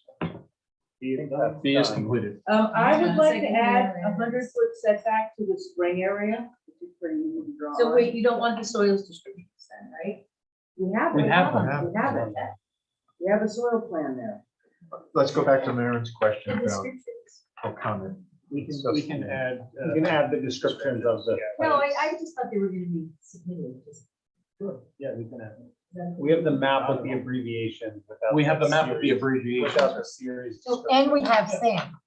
B is completed. I would like to Second add area. 100-foot setback to the spring area, which is pretty easy to draw. So on. wait, you don't want the soils descriptions then, right? We have We it. have We them. have it. We have a soil plan there. Let's go back to Marin's question The about, descriptions. or comment. We can add. You can add the descriptions of the. No, I just thought they were gonna be submitted, just. Yeah, we can add. We have the map with the abbreviations. without We have the map with the series- abbreviation. Without the series. And we have Sam.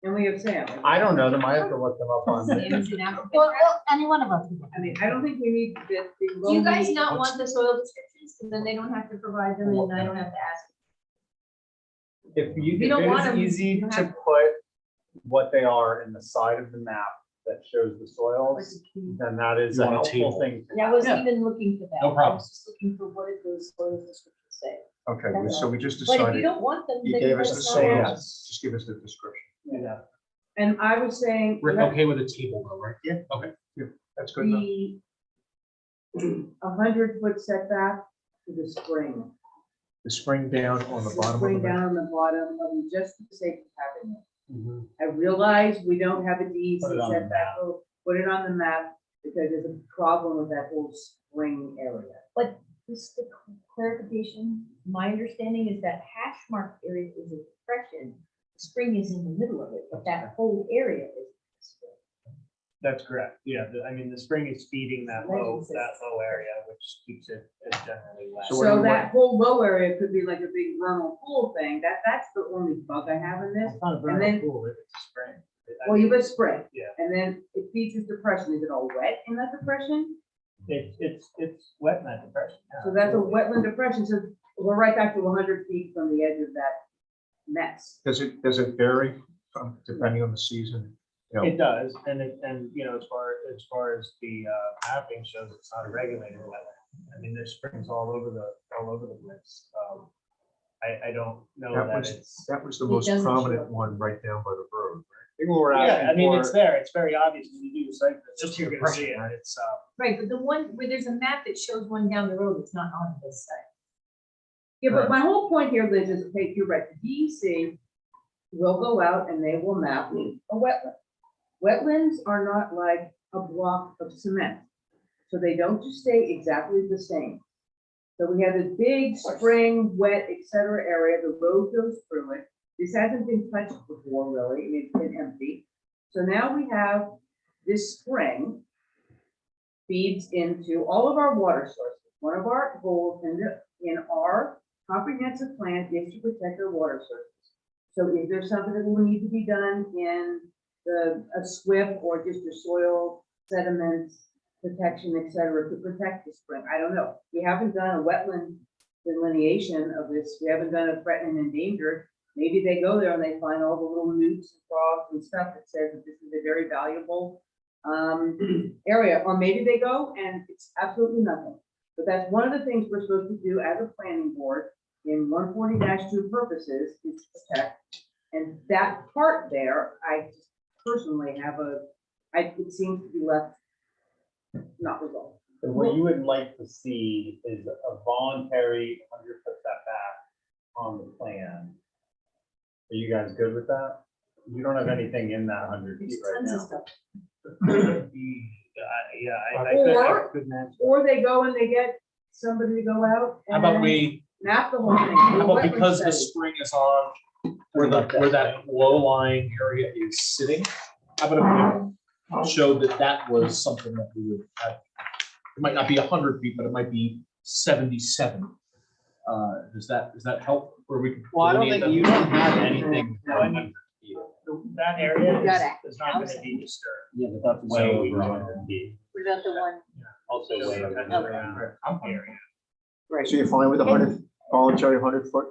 And we have Sam. I don't know them. I have to look them up on. Sam is an applicant. Well, any one of us. can. I mean, I don't think we need the. Do you guys not want the soil descriptions? Because then they don't have to provide them and I don't have to ask. If you, You don't if want it 'em, is easy you to have- put what they are in the side of the map that shows the soils, then that is You a want a helpful table. thing. And I wasn't even looking for that. No problem. I was just looking for what did those soil descriptions say. Okay, so we just But if you decided, don't want them, you then gave let us the us know. soils, just give us the description. Yeah. And I was saying. Rick, okay with a table though, right? Yeah. Okay. That's good enough. The 100-foot setback to the spring. The spring down on the The bottom of spring the map. down on the bottom, just for the sake of having it. Mhm. I realize we don't have a DEC Put it on the setback, so put it on the map, because there's a problem with that whole spring area. But just the clarification, my understanding is that hash mark area is a depression. Spring is in the middle of it, but that whole area is. That's correct. Yeah, I mean, the spring is feeding that low area, which keeps it generally wet. So what do So we that whole low area could be like a big vernal pool thing, that's the only bug I have in this. It's not a And then- very cool, it's a spring. Well, you have spring. Yeah. And then it feeds this depression, is it all wet in that depression? It's wet in that depression. yeah, So that's a absolutely. wetland depression, so we're right back to 100 feet from the edge of that mess. Does it vary depending on the season? You know, It does, and as far as the mapping shows, it's not a regulated wetland. I mean, there's springs all over the place. I don't know That that was- it's. That was the It most doesn't prominent show. one right down by the road. I think what we're Yeah, I asking mean, for. it's there, it's very obvious when you do your site, Just just you're the gonna see depression, it, right? it's, Right, but the one where there's a map that shows one down the road, it's not on this side. Yeah, but my whole point here, Liz, is, okay, you're right, the DEC will go out and they will map a wetland. Wetlands are not like a block of cement, so they don't just stay exactly the same. So we have this big spring, wet, et cetera area, the road goes through it. This hasn't been touched before, really, and it's been empty. So now we have this spring feeds into all of our water sources. One of our goals in our comprehensive plan is to protect our water sources. So is there something that will need to be done in a SWIP or just a soil sediments protection, et cetera, to protect the spring. I don't know. We haven't done a wetland delineation of this. We haven't done a threatened and endangered. Maybe they go there and they find all the little newts and frogs and stuff that says that this is a very valuable area, or maybe they go and it's absolutely nothing. But that's one of the things we're supposed to do as a planning board in 140-2 purposes is protect. And that part there, I personally have it seems to be left not resolved. So what you would like to see is a voluntary 100-foot setback on the plan. Are you guys good with that? You don't have anything in that 100 feet right now. Yeah, I could match. Or they go and they get somebody to go out How about and we, map the whole thing. how about Wetland because the study. spring is on, where that low-lying area is sitting, how about if we showed that was something that we would have? It might not be 100 feet, but it might be 77. Does that help where we can? Well, I don't think you don't have anything. That area is not gonna be disturbed. Yeah, but that's way over 100 feet. What about the one? Also way over. Area. Right. So you're fine with 100, voluntary 100-foot?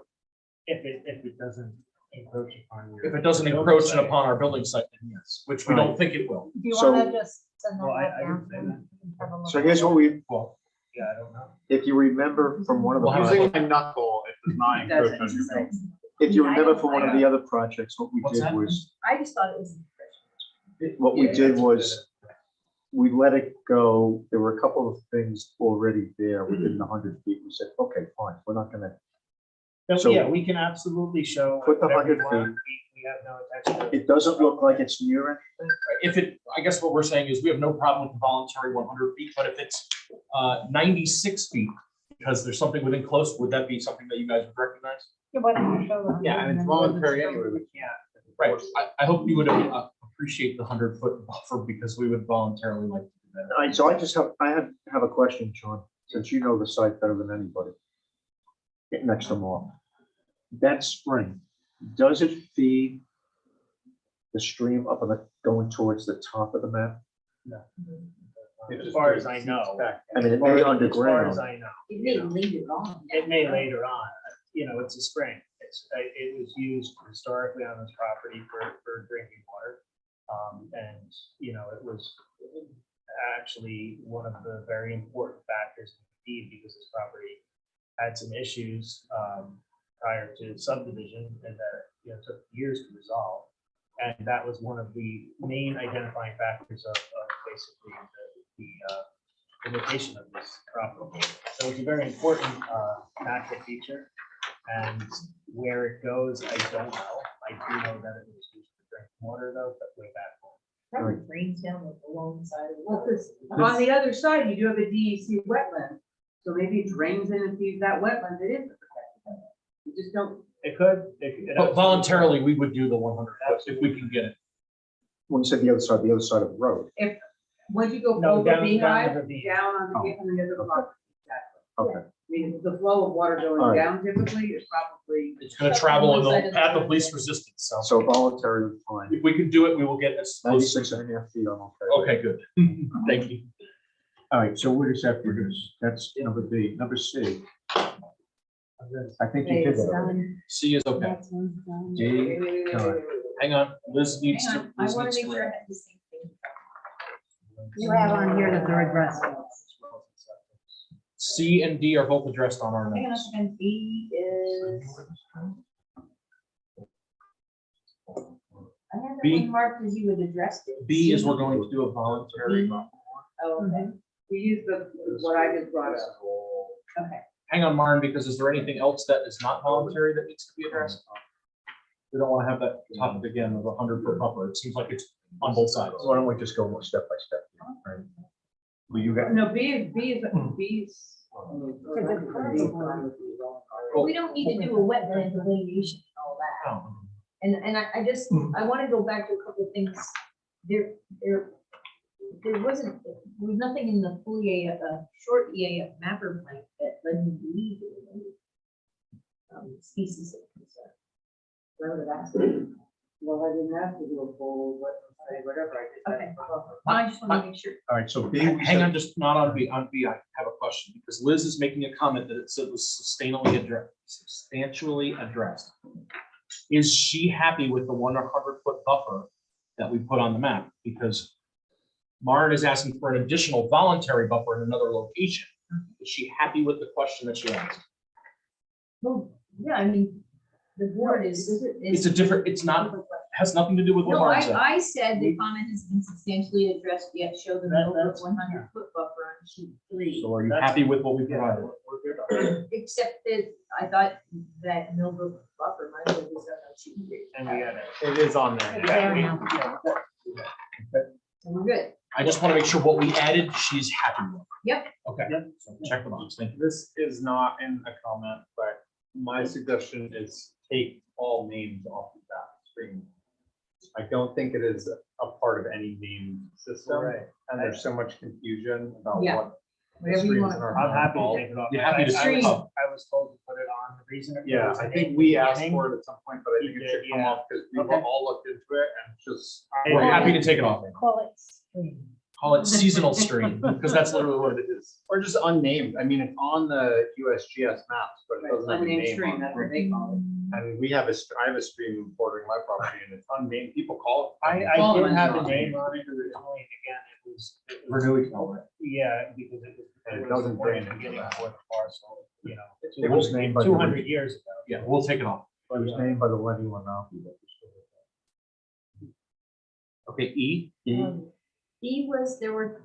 If it doesn't encroach upon your. If it doesn't encroach upon our building site, then yes, which we don't think it will. Do you So- want to just send that Well, I back down? didn't say that. Have a look So at here's it. what we, Well, Yeah, I don't know. if you remember from one of the Well, projects, Using a knuckle, it does not encroach on your building. if you remember from one of the other projects, what we What's did that? was, I just thought it was. what we did was, we let it go. There were a couple of things already there within the 100 feet. We said, okay, fine, we're not gonna, So- Yeah, we can absolutely show. Put the whatever 100 we want. We have no intention. it doesn't look like it's near anything. if it, I guess what we're saying is we have no problem with the voluntary 100 feet, but if it's 96 feet, because there's something within close, would that be something that you guys would recognize? Yeah, why don't you show them? Yeah, and it's voluntary anyway, we can't. Right, I hope you would appreciate the 100-foot buffer because we would voluntarily like to do that. All right, so I have a question, Sean, since you know the site better than anybody. Get next to Mark. That spring, does it feed the stream up on the, going towards the top of the map? As far as I know. I mean, it may As far underground. as I know. It may later on. It may later on, it's a spring. It was used historically on this property for drinking water. And, it was actually one of the very important factors indeed, because this property had some issues prior to subdivision and that, took years to resolve. And that was one of the main identifying factors of basically the location of this property. So it's a very important natural feature. And where it goes, I don't know. I do know that it was used for drinking water though, but way back home. Probably drains down along the side of the Well, wall. 'cause on the other side, you do have a DEC wetland, so maybe it drains in and feeds that wetland. It is a protected wetland. You just don't. It could. But voluntarily, we would do the 100 foot if we can get it. When you said the other side of the road. Once you go No, over down Beehive, the ravine. down on the other block. Exactly. Okay. I mean, the flow of water All going right. down typically is probably. It's gonna travel in the path of least resistance, so So voluntary, fine. if we can do it, we will get as close. 96.5 feet, I'm okay. with. Okay, good. Thank you. All right, so where does that produce? That's number B. Number C. I think you did that. C is okay. That's one's done. D, done. Hang on, Liz needs Hang to. on, I Liz want needs to make to- sure I have the same thing. You have on here that they're addressed. C and D are both addressed on our Hang on a notes. second, B is. I have that B. one marked as you had addressed it. B is we're going to do a voluntary. Oh, okay. We use what I just brought up. Okay. Hang on, Martin, because is there anything else that is not voluntary that needs to be addressed? We don't want to have that topic again of a 100-foot buffer. It seems like it's on both sides. Why don't we just go step by step? Right? Well, you got, No, B's. We don't need to do a wetland delineation and all that. Oh. And I just, I want to go back to a couple of things. There was nothing in the full EAF, short EAF mapper plan that led me to believe there were any species of concern. Whatever that's. Well, I didn't have to do a full wetland whatever. Okay. I just want to make sure. All right, so B, we Hang said, on, just not on B. On B, I have a question because Liz is making a comment that it said was substantially addressed. Is she happy with the 100-foot buffer that we put on the map? Because Maren is asking for an additional voluntary buffer in another location. Is she happy with the question that she asked? Well, yeah, I mean, the board is. It's a different, it's not, has nothing to do with what No, Maren said. I said the comment has been substantially addressed, yet show the That- over that's- 100-foot buffer on sheet 3. So are you happy with what we provided? We're good on that. Except that I thought that Millbrook buffer might have been done on sheet 3. And we got it. It is on there. It's there now. So we're good. I just want to make sure what we added, she's happy with. Yep. Okay, so check the box, thank you. This is not in a comment, but my suggestion is take all names off of that screen. I don't think it is a part of any name system. Right. And there's so much confusion about Yeah. what. Whatever you want. I'm happy to take it off. You're happy to I take it was- off. I was told to put it on. The reason. it Yeah, was I in think the we asked beginning- for it at some point, but I think it should come Yeah. off because we Okay. all looked into it and just. We're happy to take it off. Call it screen. Call it seasonal stream, because that's literally what it is. Or just unnamed. I mean, it's on the USGS maps, but it doesn't have a Unnamed name stream, on that's it. what they call it. And we have I have a stream bordering my property and it's unnamed. People call it. I Well, did it's have the not name on it originally, and again, it was. Renew it. Yeah, because it was. And it was doesn't the bring it beginning to that. for the parcel, you know. It was named by the 200 years ago. Yeah, we'll take it off. it was named by the Lenny Lenape. Okay, E. E was, there were,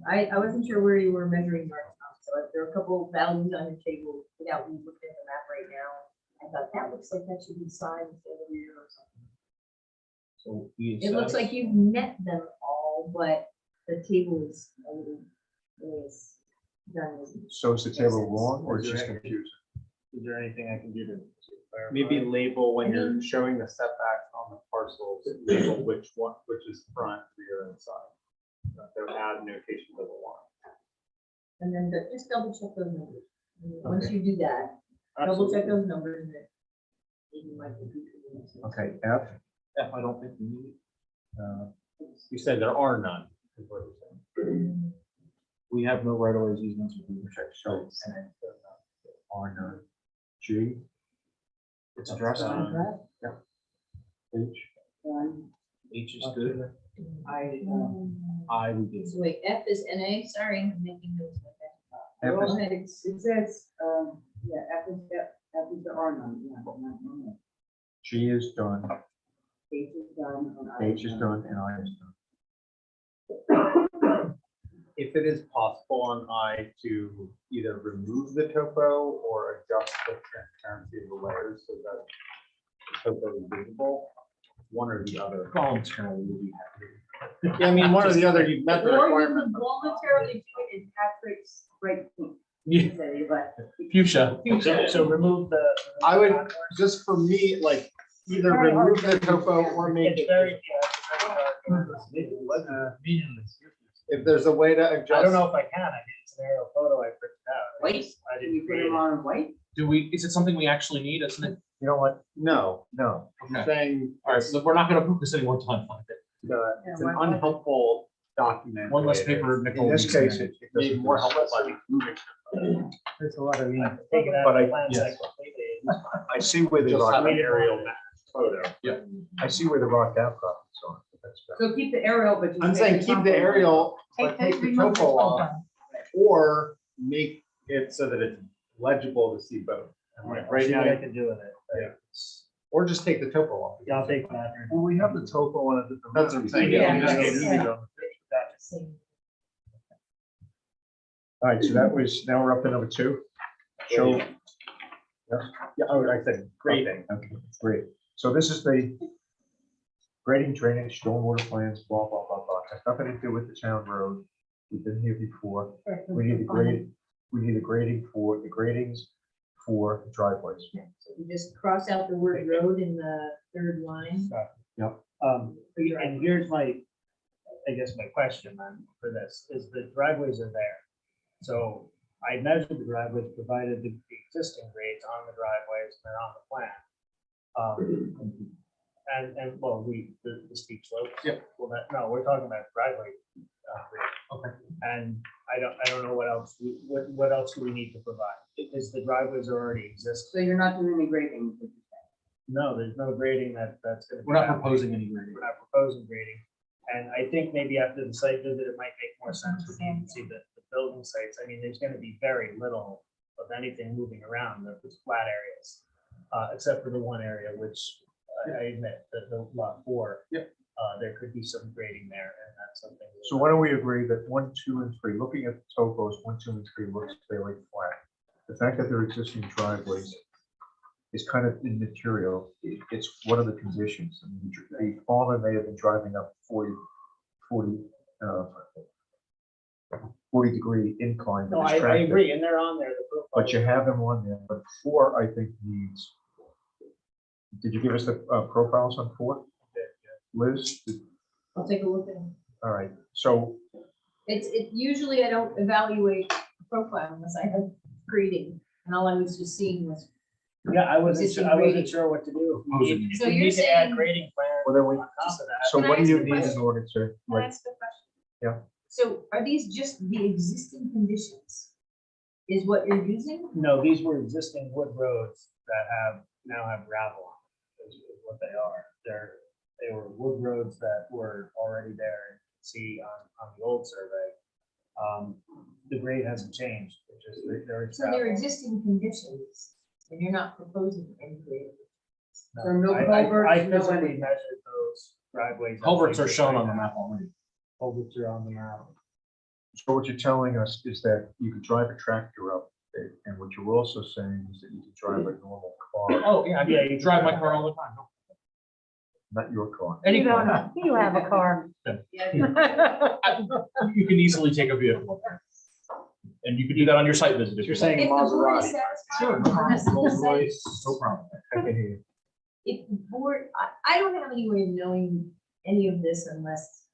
I wasn't sure where you were measuring marks from, so there are a couple of values on your table without me looking at the map right now. I thought that looks like that should be signed instead of rear or something. So E is It looks status. like you've met them all, but the table is a little, is done. So is the table wrong or it's just Correct. confusing? Is there anything I can do to clarify? Maybe label when I you're mean- showing the setbacks on the parcels, label which one, which is front, rear, and side. So add notation to the line. And then just double check those numbers. And once you do that, double check those numbers and then maybe my computer will- Okay, F, F, I don't think we need. You said there are none. Is what you're saying. We have no right of ways, easements, or deed check, so restrictions. on G, It's addressed. H, H is good. I, I we did. So wait, F is NA, sorry, I'm making notes like that. F Go is, ahead. it says, yeah, after there are none, yeah, no. G is done, H is done. and I H is done, and I is done. If it is possible on I to either remove the topo or adjust the transparency of the layers so that the topo is visible, one or the other. Voluntarily, we'll be happy. Yeah, I mean, one or the other, you've met the Or you requirement. can voluntarily do it in Patrick's right. Yeah, Say, but fuchsia. So remove the. I would, just for me, like, either Very hard remove the topo or make It's it, very, yeah, it's very meaningless. if there's a way to I adjust. don't know if I can, I mean, it's an aerial photo I printed out. Wait, I can you didn't put create them it. on white? Do we, is it something we actually need, isn't it? You know what? No, No, I'm Okay. saying, All right, so we're not gonna prove this any more time. it's an unhelpful document. One less the way it paper. is. nickel in this piece case, there. it Made doesn't more do helpful by moving. There's a lot of. Take it out But of I- the plan yes. set completely. I see where the Just rock, have an aerial map photo. I see where the rock outcroppings are. That's better. So keep the aerial, but just. I'm saying keep the aerial, but take the topo off, or make it so that it's legible to see both. And like right See now, what I can do with it. yeah. Or just take the topo off. Yeah, I'll take that. Well, we have the topo on it. That's what I'm saying. Yeah, You just yeah, don't yeah. need it on- All right, so that was, now we're up to number 2. Show, Yeah, oh, I said grading. okay, great. So this is the grading, drainage, stormwater plans, blah, blah, blah, blah. Has nothing to do with the town road. We've been here before. We need the grade, we need the grading for the gradings for the driveways. So you just cross out the word road in the third line. And here's my, I guess my question then for this, is the driveways are there. So I measured the driveways, provided the existing grades on the driveways, and they're on the plan. And well, the steep slopes. Yep. Well, no, we're talking about driveway. Okay. And I don't know what else, what else do we need to provide? Because the driveways already exist. So you're not doing any grading? No, there's no grading that's gonna. be We're not happening. proposing any grading. We're not proposing grading. And I think maybe after the site visit, it might make more sense for you to see the building sites. I mean, there's gonna be very little of anything moving around, there's flat areas. Except for the one area, which I admit, the lot 4. Yep. There could be some grading there, and that's something. So why don't we agree that 1, 2, and 3, looking at the topos, 1, 2, and 3 looks fairly flat. The fact that they're existing driveways is kind of immaterial. It's one of the conditions. I mean, the farmer may have been driving up 40-degree incline. No, with his I tractor. agree, and they're on there. the profile. But you have them on there, but 4, I think, needs. Did you give us the profiles on 4? Liz? I'll take a look at it. All right, so, Usually I don't evaluate a profile unless I have grading, and all I was just seeing was. Yeah, I wasn't Existing sure, I wasn't grading. sure what to do. If So we you're need to add saying- grading plan well, then we, on top of that. so Can I what do ask you you a need in question? order to, Can I like, ask a question? Yeah. So are these just the existing conditions? Is what you're using? No, these were existing wood roads that now have gravel on them, is what they are. They were wood roads that were already there, and you can see on the old survey. The grade hasn't changed, it's just they're. So they're existing conditions, and you're not proposing any grading. So no I culverts, no physically anything. measured those driveways. Culverts are shown on the map already. Culverts are on the map. so what you're telling us is that you could drive a tractor up it, and what you're also saying is that you could drive a normal car, Oh, yeah, you drive my car all the time. not your car. Any You don't car. know. You have a car. You can easily take a vehicle up there. And you could do that on your site visit if You're you saying If a the board is Maserati. satisfied, Sure, no problem. unless it's said- No problem. I can hear you. if the board, I don't have any way of knowing any of this unless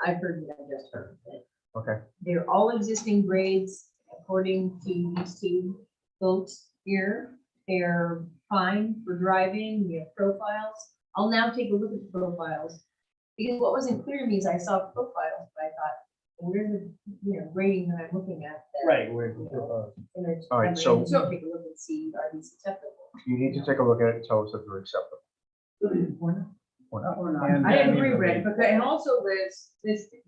I've heard what I just heard. That Okay, They're all existing grades according to these 2 folks here. They're fine for driving, we have profiles. I'll now take a look at the profiles. Because what wasn't clear to me is I saw profiles, but I thought, where's the, grading that I'm looking at? that, Right, we're you know, and I just All right, have my so- engineer take a look and see, are these acceptable? you need to take a look at it and tell us if they're acceptable. Or not? Or not. Or not. And- I and- agree, Rick, because, and also Liz,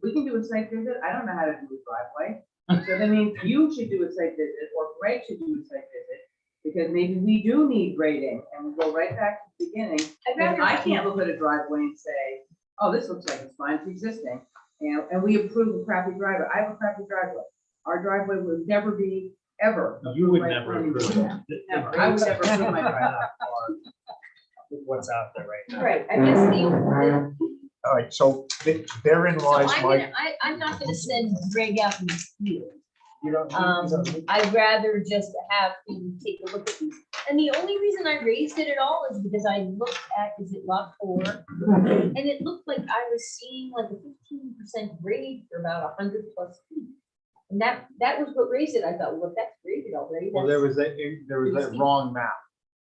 we can do a site visit, I don't know how to do a driveway. So that means you should do a site visit, or Greg should do a site visit, because maybe we do need grading, and we go right back to the beginning. I'd Because rather. I can't look at a driveway and say, oh, this looks like it's fine, it's existing, and we approve a crappy driveway, I have a crappy driveway. Our driveway would never be, ever. You would approved by never planning board. approve that. Never. I would never approve my driveway. What's out there right now. Right, I guess the, All right, so therein so lies my, I'm not gonna send Greg out in the field. You don't. I'd rather just have him take a look at these. And the only reason I raised it at all is because I looked at, is it lot 4? And it looked like I was seeing like a 15% grade for about 100+ feet. And that was what raised it. I thought, well, if that's graded already. Well, that's- there was pretty a steep. wrong map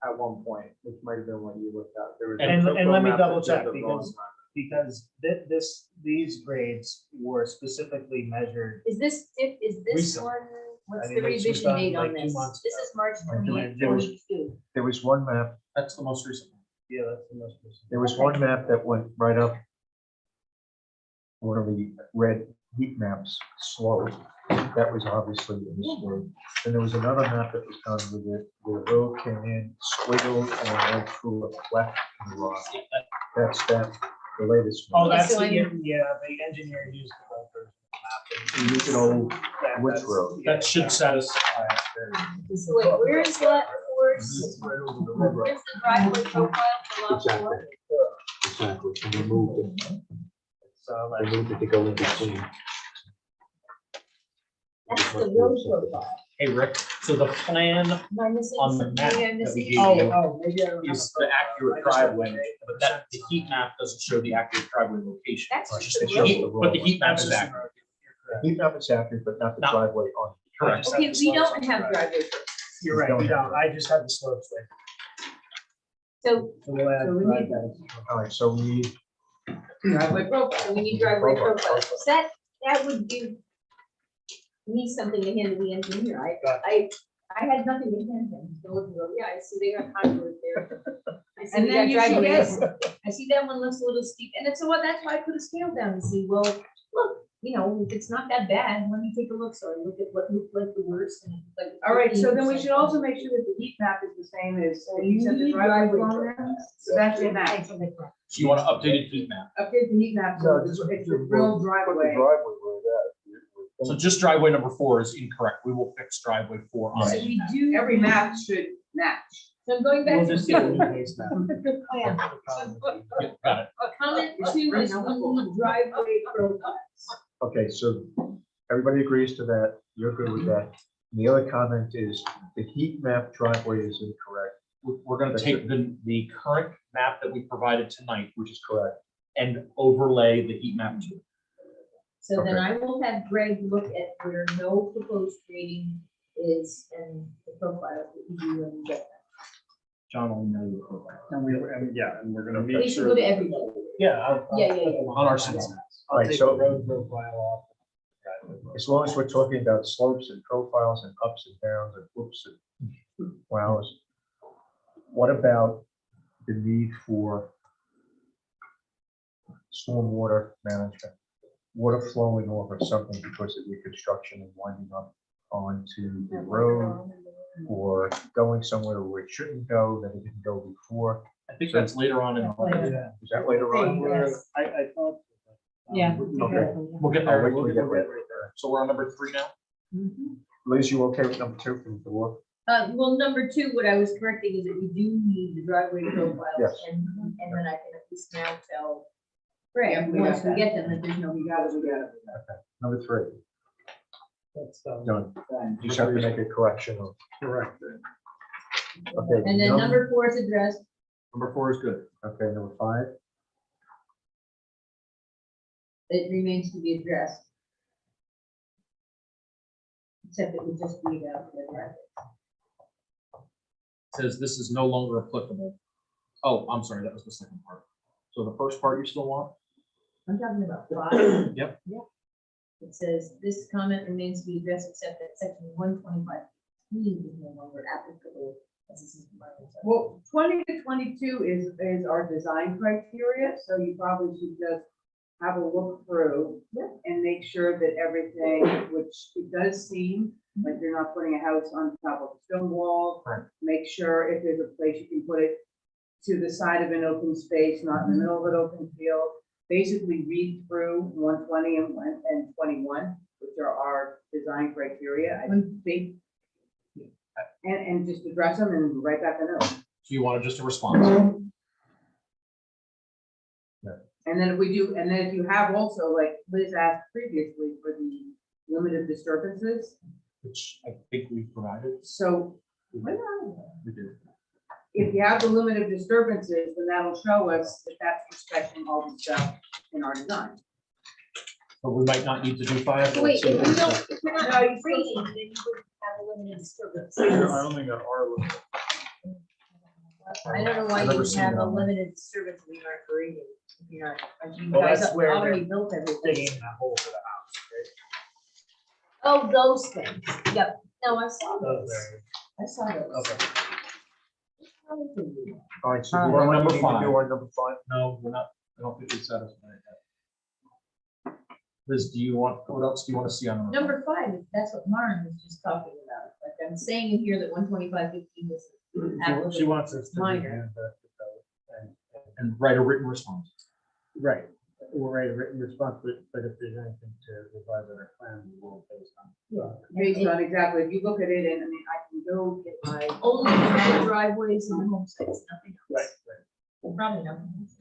at one point, which might have been what you looked at. There was a And topo let me map that double showed check, the wrong because these grades were specifically measured. Is this Recent. one, what's I the mean, this was revision done date on like 2 this? months This ago. is March Right, 28th, there was- 22. there was one map, That's the most recent. Yeah, that's the most recent. there was one map that went right up one of the red heat maps slope. That was obviously in the slope. And there was another map that was done with it, where the road came in, squiggled, and then went through a cleft in the rock. That's the latest Oh, one. that's, so the I'm- the engineer used the whole version of the map. You used an old Yeah, Which that's- road? yeah, That should satisfy. So wait, where is lot 4? It's right over the river. Where's the driveway profile for lot 4? Exactly, and they moved it, So they like, moved it to go in between. That's the road profile. Hey, Rick, so the plan Am I missing on the something? map Maybe I'm that we missing gave something. you maybe I don't have is a the profile. accurate I just have driveway, the- but that, the heat map doesn't show the accurate driveway location. That's Right, just it the shows road. the But the road. heat map That's is just- accurate. Heat map is accurate, but not the No. driveway on. Correct. Just Okay, have the we slopes don't on the have drive. driveway. You're right, we don't. I just have the slopes there. So So we'll add So we need- drive-bys. All right, so we need Driveway profile. we need driveway Profile. profiles. That would give me something to hand to the engineer. I had nothing to hand him. So we'll go, yeah, I see they got conduit there. I see And they then got you should driveways. get, I see that one looks a little steep, and it's what, that's why I put a scale down to see, well, look, you know, if it's not that bad, let me take a look, so I look at what looked like the worst and like. all right, so then we 15%. should also make sure that the heat map is the same as, So you said the need driveway driveway along there. profiles. So that's in that. Thanks for the correct. So you want an updated heat map? Update the heat map, so it's the real driveway. So just driveway number 4 is incorrect. We will fix driveway 4 on So the heat we map. do. Every map should match. So I'm going We'll back to just get a new base map. the plan. Yeah, got it. Comment 2 is we need driveway profiles. Okay, so everybody agrees to that, you're good with that. The other comment is the heat map driveway is incorrect. We're gonna take the current map that we provided tonight, which is Correct. and overlay the heat map to it. So then Okay. I will have Greg look at where no proposed grading is and the profiles that you do when you get them. John will know your profile. And we're gonna They make should sure. go to everybody. Yeah. I'll Yeah, put yeah, them yeah. On our census. I'll Right, take so- the road profile off. As long as we're talking about slopes and profiles and ups and downs and whoops and wows, what about the need for stormwater management? Water flowing off or something because of reconstruction and winding up onto the road or going somewhere where it shouldn't go, that it didn't go before. I think that's later on in the. Yeah. Is that later on? Yes. I thought. Yeah. Okay. We'll get I'll there. wait till We'll we get get there. right there. So we're on number 3 now? Liz, you okay with number 2 from the door? Well, number 2, what I was correcting is that we do need the driveway profiles. Yes. And then I can at least now tell Yeah, Greg, we once got we that. get them, that there's no. We got it, we got it. Number 3, That's, done. You just have to make a correction of. Correct. Okay. And then number 4 is addressed. Number 4 is good. Okay, number 5. It remains to be addressed. Except it would just be about the driveway. Says this is no longer applicable. Oh, I'm sorry, that was the second part. So the first part you still want? I'm talking about 5. Yep. It says, this comment remains to be addressed except that section 125 is no longer applicable. As this is environmental. Well, 20 to 22 is our design criteria, so you probably should just have a look through and make sure that everything, which it does seem like you're not putting a house on top of a stone wall. Right. Make sure if there's a place you can put it to the side of an open space, not in the middle of an open field. Basically read through 120 and 21, which are our design criteria, I think. And just address them and write back a note. So you wanted just a response? And then if we do, and then if you have also, like Liz asked previously for the limited disturbances, Which I think we provided. so We did. if you have the limited disturbances, then that'll show us that that's respecting all the stuff in our design. But we might not need to do 5. So wait, Let's see if what we it don't, says. if we're not grading, then you would have a limited disturbance. I only got our limit. I don't know why I've you never would seen have that a one. limited disturbance if you're not grading. If you're not, like you Well, guys that's have where already they're built everything. Digging that hole for the house, Oh, those things. Yep. No, I saw right? those. Those I saw those. Okay. All right, so We're you on want number to do 5. our number 5? No, we're not. I don't think we satisfied that. Liz, do you want, what else do you want to see on? Number 5, that's what Maren was just talking about. Like I'm saying in here that 125.15 is She applicable. wants us to. Minor. review and- And write a written response. Right, we'll write a written response, but if there's anything to revise on our plan, we will based on. Based on exactly, if you look at it, and I mean, I can go get my, Only the driveways and home sites, nothing Right, else. right. Probably nothing else.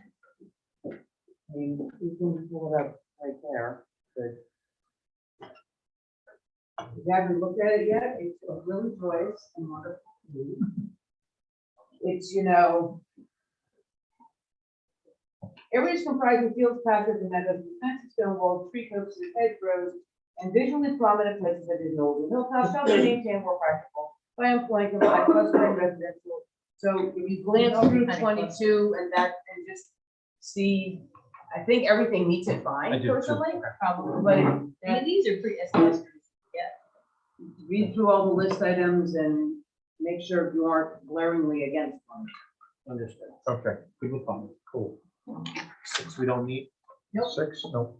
I mean, you can pull it up right there, but. If you haven't looked at it yet, it's a really joyous and wonderful. It's, you know. Areas comprised of fields, pastures, and meadows, with fences, stone walls, tree copses, hedgerows, and visually prominent places such as knolls and hilltops shall be maintained where practical by employing combined clustering residential So if you glance through 22 and that, and just see, I think everything meets it I fine do too. personally, probably, but I mean, these are pretty, as nice as you get. read through all the list items and make sure you aren't glaringly against one. Understood. Okay, People fun. Cool. 6 we don't need. Nope. 6, no.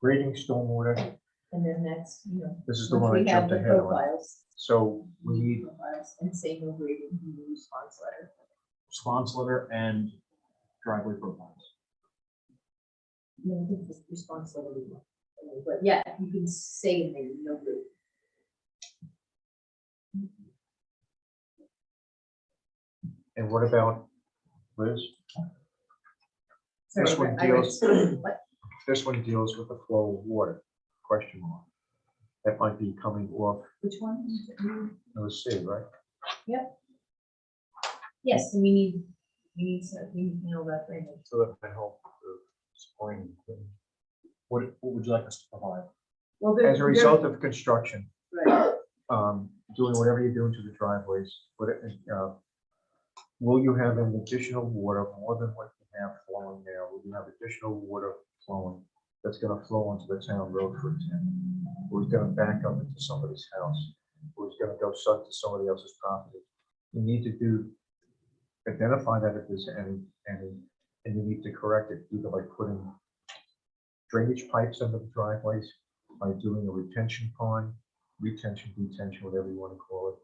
Grading stormwater, And then that's, you know. this is the once one I we have jumped the ahead on. profiles, So we need, profiles, and say no grading, no response letter. Response letter and driveway profiles. No, I think the response letter. we want. But yeah, you can say in there, no grading. and what about Liz? This one I read- deals, what? this one deals with the flow of water, question mark. That might be coming off, Which one? let's see, right? Yes, and we need to know that drainage. So that might help the spring. What would you like us to provide? Well, As a result of construction, Right. doing whatever you're doing to the driveways, will you have an additional water more than what you have flowing now? Will you have additional water flowing that's gonna flow onto the town road, for example? Or is gonna back up into somebody's house? Or is gonna go suck to somebody else's property? You need to identify that if there's any, and you need to correct it, either by putting drainage pipes under the driveways, by doing a retention pond, retention, detention, whatever you wanna call it.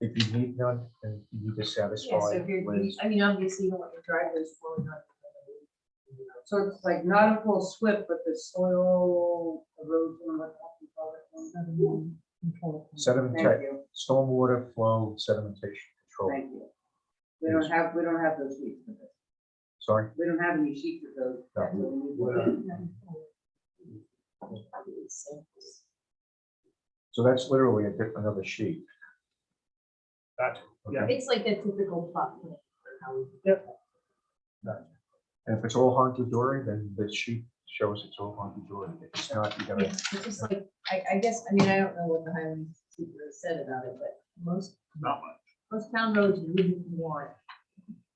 If you need none, then you need to Yeah, so satisfy. if you're, Liz. I mean, obviously you don't want your driveways flowing on. So it's like not a full SWIP, but the soil erosion, what you call it. Sediment, Thank you, stormwater flow sedimentation control. thank you. We don't have those sheets for this. Sorry, We don't have any sheets of those. That's what we need. so that's literally another sheet. Gotcha. Okay? It's like a typical plot plan. And if it's all hunky-dory, then the sheet shows it's all hunky-dory. If it's not, you Yeah, gotta, it's just like, I guess, I mean, I don't know what the highway super has said about it, but most town roads wouldn't want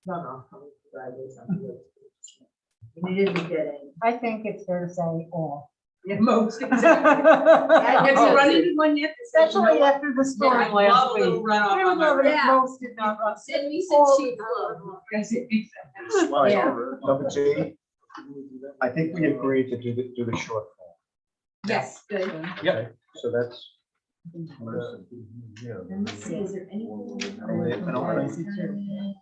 runoff coming to driveways on the road. And it is a dead end. I think it's fair to say all. Yeah, most. Have Have you you run run into into one yet? that says, you know Especially what? after the Yeah, storm I last love a week. little runoff I on would my love it road. if most did not run. Send me some All cheap the flow. Yes, exactly. all right, Yeah. number G, I think we agreed to do the short form. Yes, good. Yep. Okay, so that's. And let's see, is there anything? I don't think-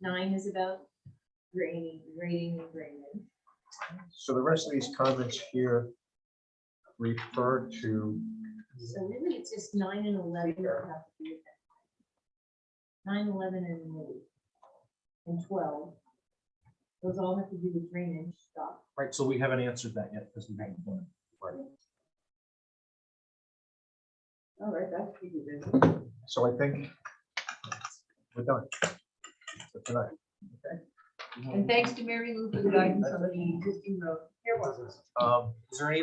9 is about grading and drainage. So the rest of these comments here refer to, So really, it's just 9 and 11 that have to be. 9, 11, and 12. Those all have to do with drainage stuff. Right, so we haven't answered that yet because we haven't done it. All right, that's pretty good. so I think we're done. For tonight. And thanks to Mary Lou for the guidance on the existing road. Is there any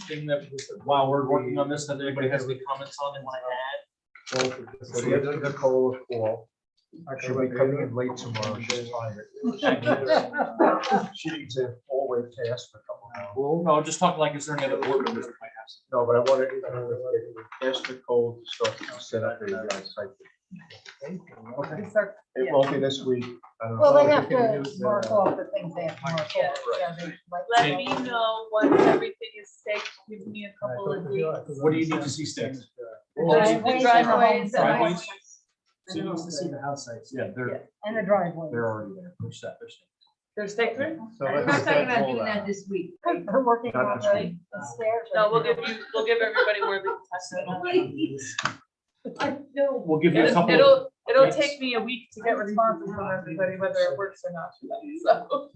thing that, while we're working on this, that anybody has any comments on and want to add? So the other Nicole call, she'll be coming in late tomorrow, she's tired. She needs a hallway pass for a couple hours. Well, no, just talking like, is there any other board members that might have some? No, but I wanted to ask Nicole to start to set up a site. Okay, it won't be this week. I don't Well, they know. have to mark off the things they have to mark off. Yeah. Yeah, they- like- Let me know once everything is staked, give me a couple of days. What do you need to see staked? The driveways. Driveways? So you need to see the house sites. Yeah, they're And the driveway. already there. They're set. They're staked. They're staked, right? We're not talking about doing that this week. They're working Not on this week. the stairs. No, we'll give everybody where they can test it. I know. We'll give you a couple. It'll Yes. take me a week to get responses from everybody, whether it works or not. So,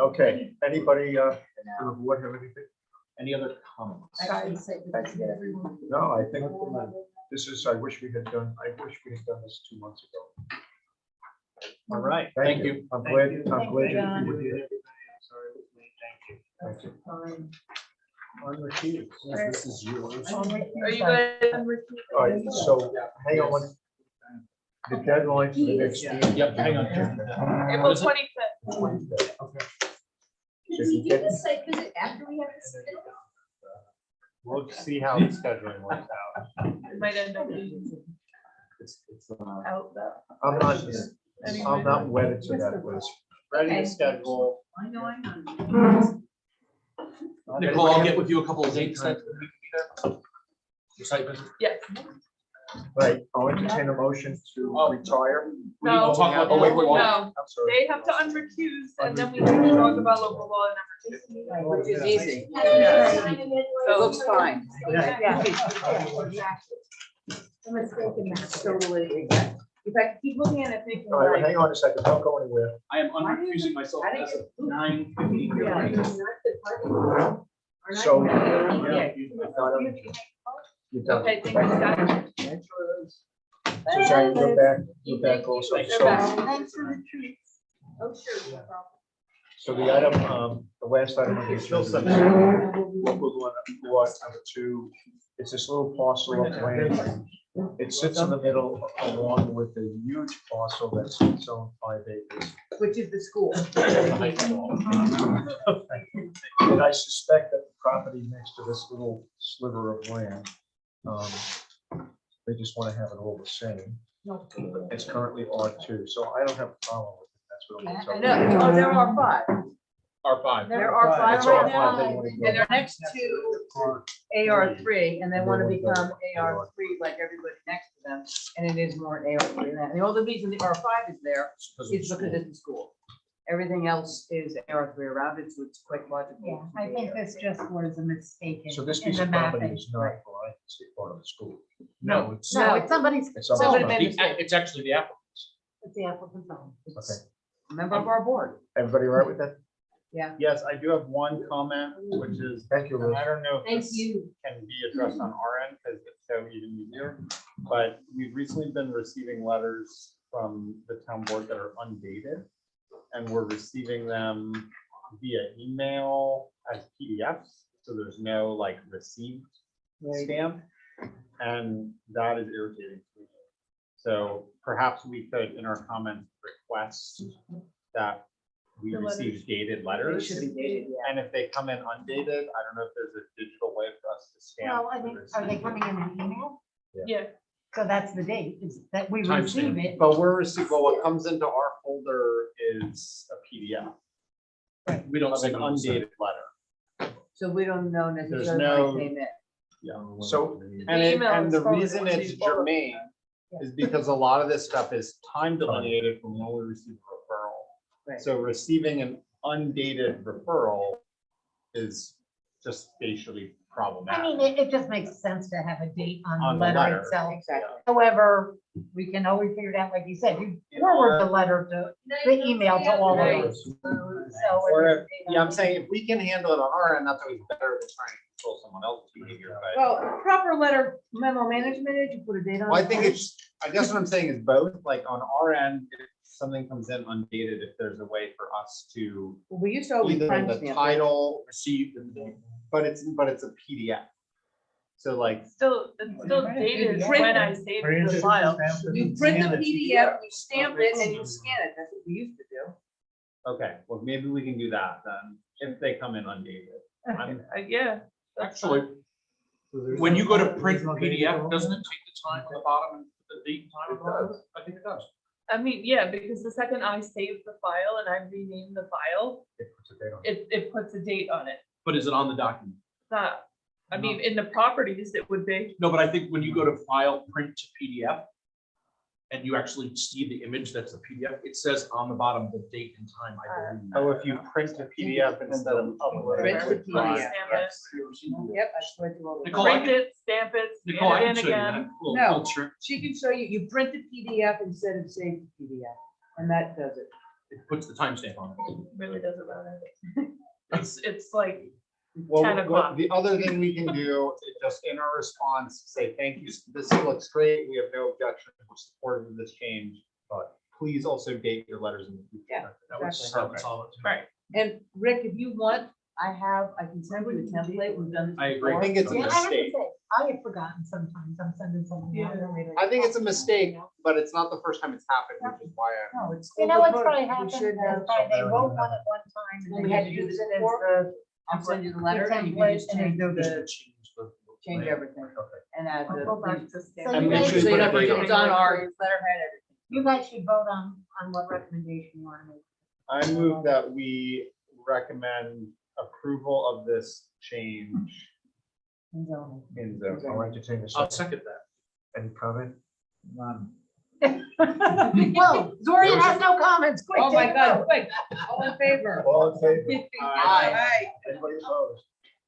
Okay, anybody, on the board have anything? Any other comments? No, I think this is, I wish we had done this 2 months ago. All right, thank you. I'm glad, Thank I'm glad you, John. you did. Sorry, it was me. Thank you. Thank you. Unrecused. Yes, this is yours. Are you guys unrecused? All right, so hang on. The deadline for the next meeting. Yep, hang on. April is it? 25th. 25th. Okay. Does he do the site visit after we have this? We'll see how the scheduling works out. It might end up being It's, out the. I'm not wedded to that list. Ready to schedule. I know. Nicole, I'll get with you a couple of dates that we can be there. Your site visit. Yes. Right, I'll entertain a motion to retire. We need to talk about the Oh, wait, local law. No, I'm sorry. they have to unrecuse and then we have to talk about local law and Which is easy. Yeah. It looks fine. Yeah. I'm mistaken, that's totally. In fact, keep looking at it, thinking All right, like. hang on a second, don't go anywhere. I am unrecusing myself as of 9:15. So. Yeah. You're done. Okay, thank you, Scott. So Jack, you're back also. They're So, back. Thanks for the treats. Oh, sure. no problem. so the item, the last item on the Still agenda, some- local law number 2, it's this little parcel of land. It sits in the middle along with a huge parcel that's its own 5 acres. Which is the school. And I suspect that the property next to this little sliver of land, they just want to have it all the same. It's currently R2, so I don't have a problem with it. That's what I'm I telling you. know, oh, there are 5. R5. There are 5 It's right R5, now. they want to go. And they're next to AR3, and they want to become AR3 like everybody next to them, and it is more an AR3 than that. And the only reason the R5 is there is because it's the school. Everything else is AR3 around it, so it's quite logical. Yeah, I think this just was a mistake So in this in piece the of property mapping. is not, for I can see part of the school. No, it's, No, it's somebody's, It's Somebody somebody's made property. a it's actually the applicant's. it's the applicant's own. Okay, a member of our board. everybody all right with that? Yes, I do have one comment, which is, Thank you, and Liz. I don't know if Thank this you. can be addressed on our end, because it's so even easier. But we've recently been receiving letters from the town board that are undated. And we're receiving them via email as PDFs, so there's no like received stamp. And that is irritating to me. So perhaps we could, in our comments, request that we The letters. receive dated It letters. should be dated, yeah. And if they come in undated, I don't know if there's a digital way for us to stamp. Well, I the think, receipt. are they coming in an email? Yeah, So that's the date, is that we Timestamp. receive it. But we're receiving, well, what comes into our folder is a PDF We don't of say an undated letter. So we don't know There's necessarily no- when it came in. Yeah. So, email And is the forwarded reason once it's you follow. germane is because a lot of this stuff is time delineated from when we receive a referral. Right. So receiving an undated referral is just facially I problematic. mean, it just makes sense to have a date On on the the letter. letter itself. Exactly. However, we can always figure it out, like you said, you forward the letter to, the email to all of Right. us. Or if, yeah, I'm saying if we can handle it on our end, that's always better than trying to control someone else's behavior, but. Well, proper letter memo management is you put a date on it. Well, I think it's, I guess what I'm saying is both, like on our end, if something comes in undated, if there's a way for us to We used to always either in print the stamp it. title, received, but it's a PDF. So like, it's still dated when I saved the file. You print the PDF, you stamp it, and you scan it. That's what we used to do. okay, well, maybe we can do that then, if they come in undated. I'm- Yeah. that's Actually, fine. when you go to print the PDF, doesn't it take the time on the bottom and put the date and time on the bottom? I think it does. I mean, yeah, because the second I save the file and I rename the file, it puts a date on it. it puts a date on it. But is it on the document? It's not, I mean, in the properties, it would be. No, but I think when you go to file, print to PDF, and you actually see the image that's the PDF, it says on the bottom the date and time, I believe. Oh, if you print a PDF instead of uploading. Print the it to Drive. PDF. Yes. Yep, I swear to all the. Nicole, I Print it, stamp it, Nicole, I scan can it show in you again. that. Little- No. little trick. She can show you, you print the PDF instead of save the PDF, and that does it. It puts the timestamp on it. Really does about it. It's like, Well, 10 o'clock. the other thing we can do is just in our response, say, thank you, this looks great, we have no objection, we're supportive of this change, but please also date your letters in the future. Yeah. That would Exactly. solve it. right, And Rick, if you want I can send you a template, we've done. this I agree. before. I think it's a Yeah, I have to mistake. say, I have forgotten sometimes, I'm sending something out. I think it's a mistake, but it's not the first time it's happened, which is why I. No, it's. You know what's we probably should happened, have- is probably they wrote one at one time. and When they we had to didn't do use this it as before, the- I'll send you the letter and you can just change the, change everything and add I'll the. go back to So standard. you guys, So you put a don't date forget, on it's on our letterhead, everything. you guys should vote on what recommendation you want to make. I move that we recommend approval of this change in zoning. in zoning. I'll entertain a I'll second. second that. Any comment? None. Whoa, Zorian has no comments, quick. Oh my take a God, vote. quick, all in favor? All in favor? Aye. Anybody opposed?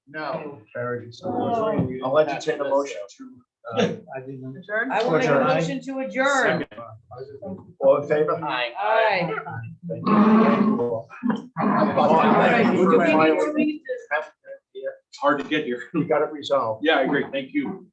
No. Carried. Oh. I'll entertain a motion to, I didn't. Adjourn? I will make a Adjourn. motion to adjourn. all in favor? Aye. Aye. Thank you all. Thank you. Finally, It's hard to get here. we got it resolved. Yeah, I agree. Thank you.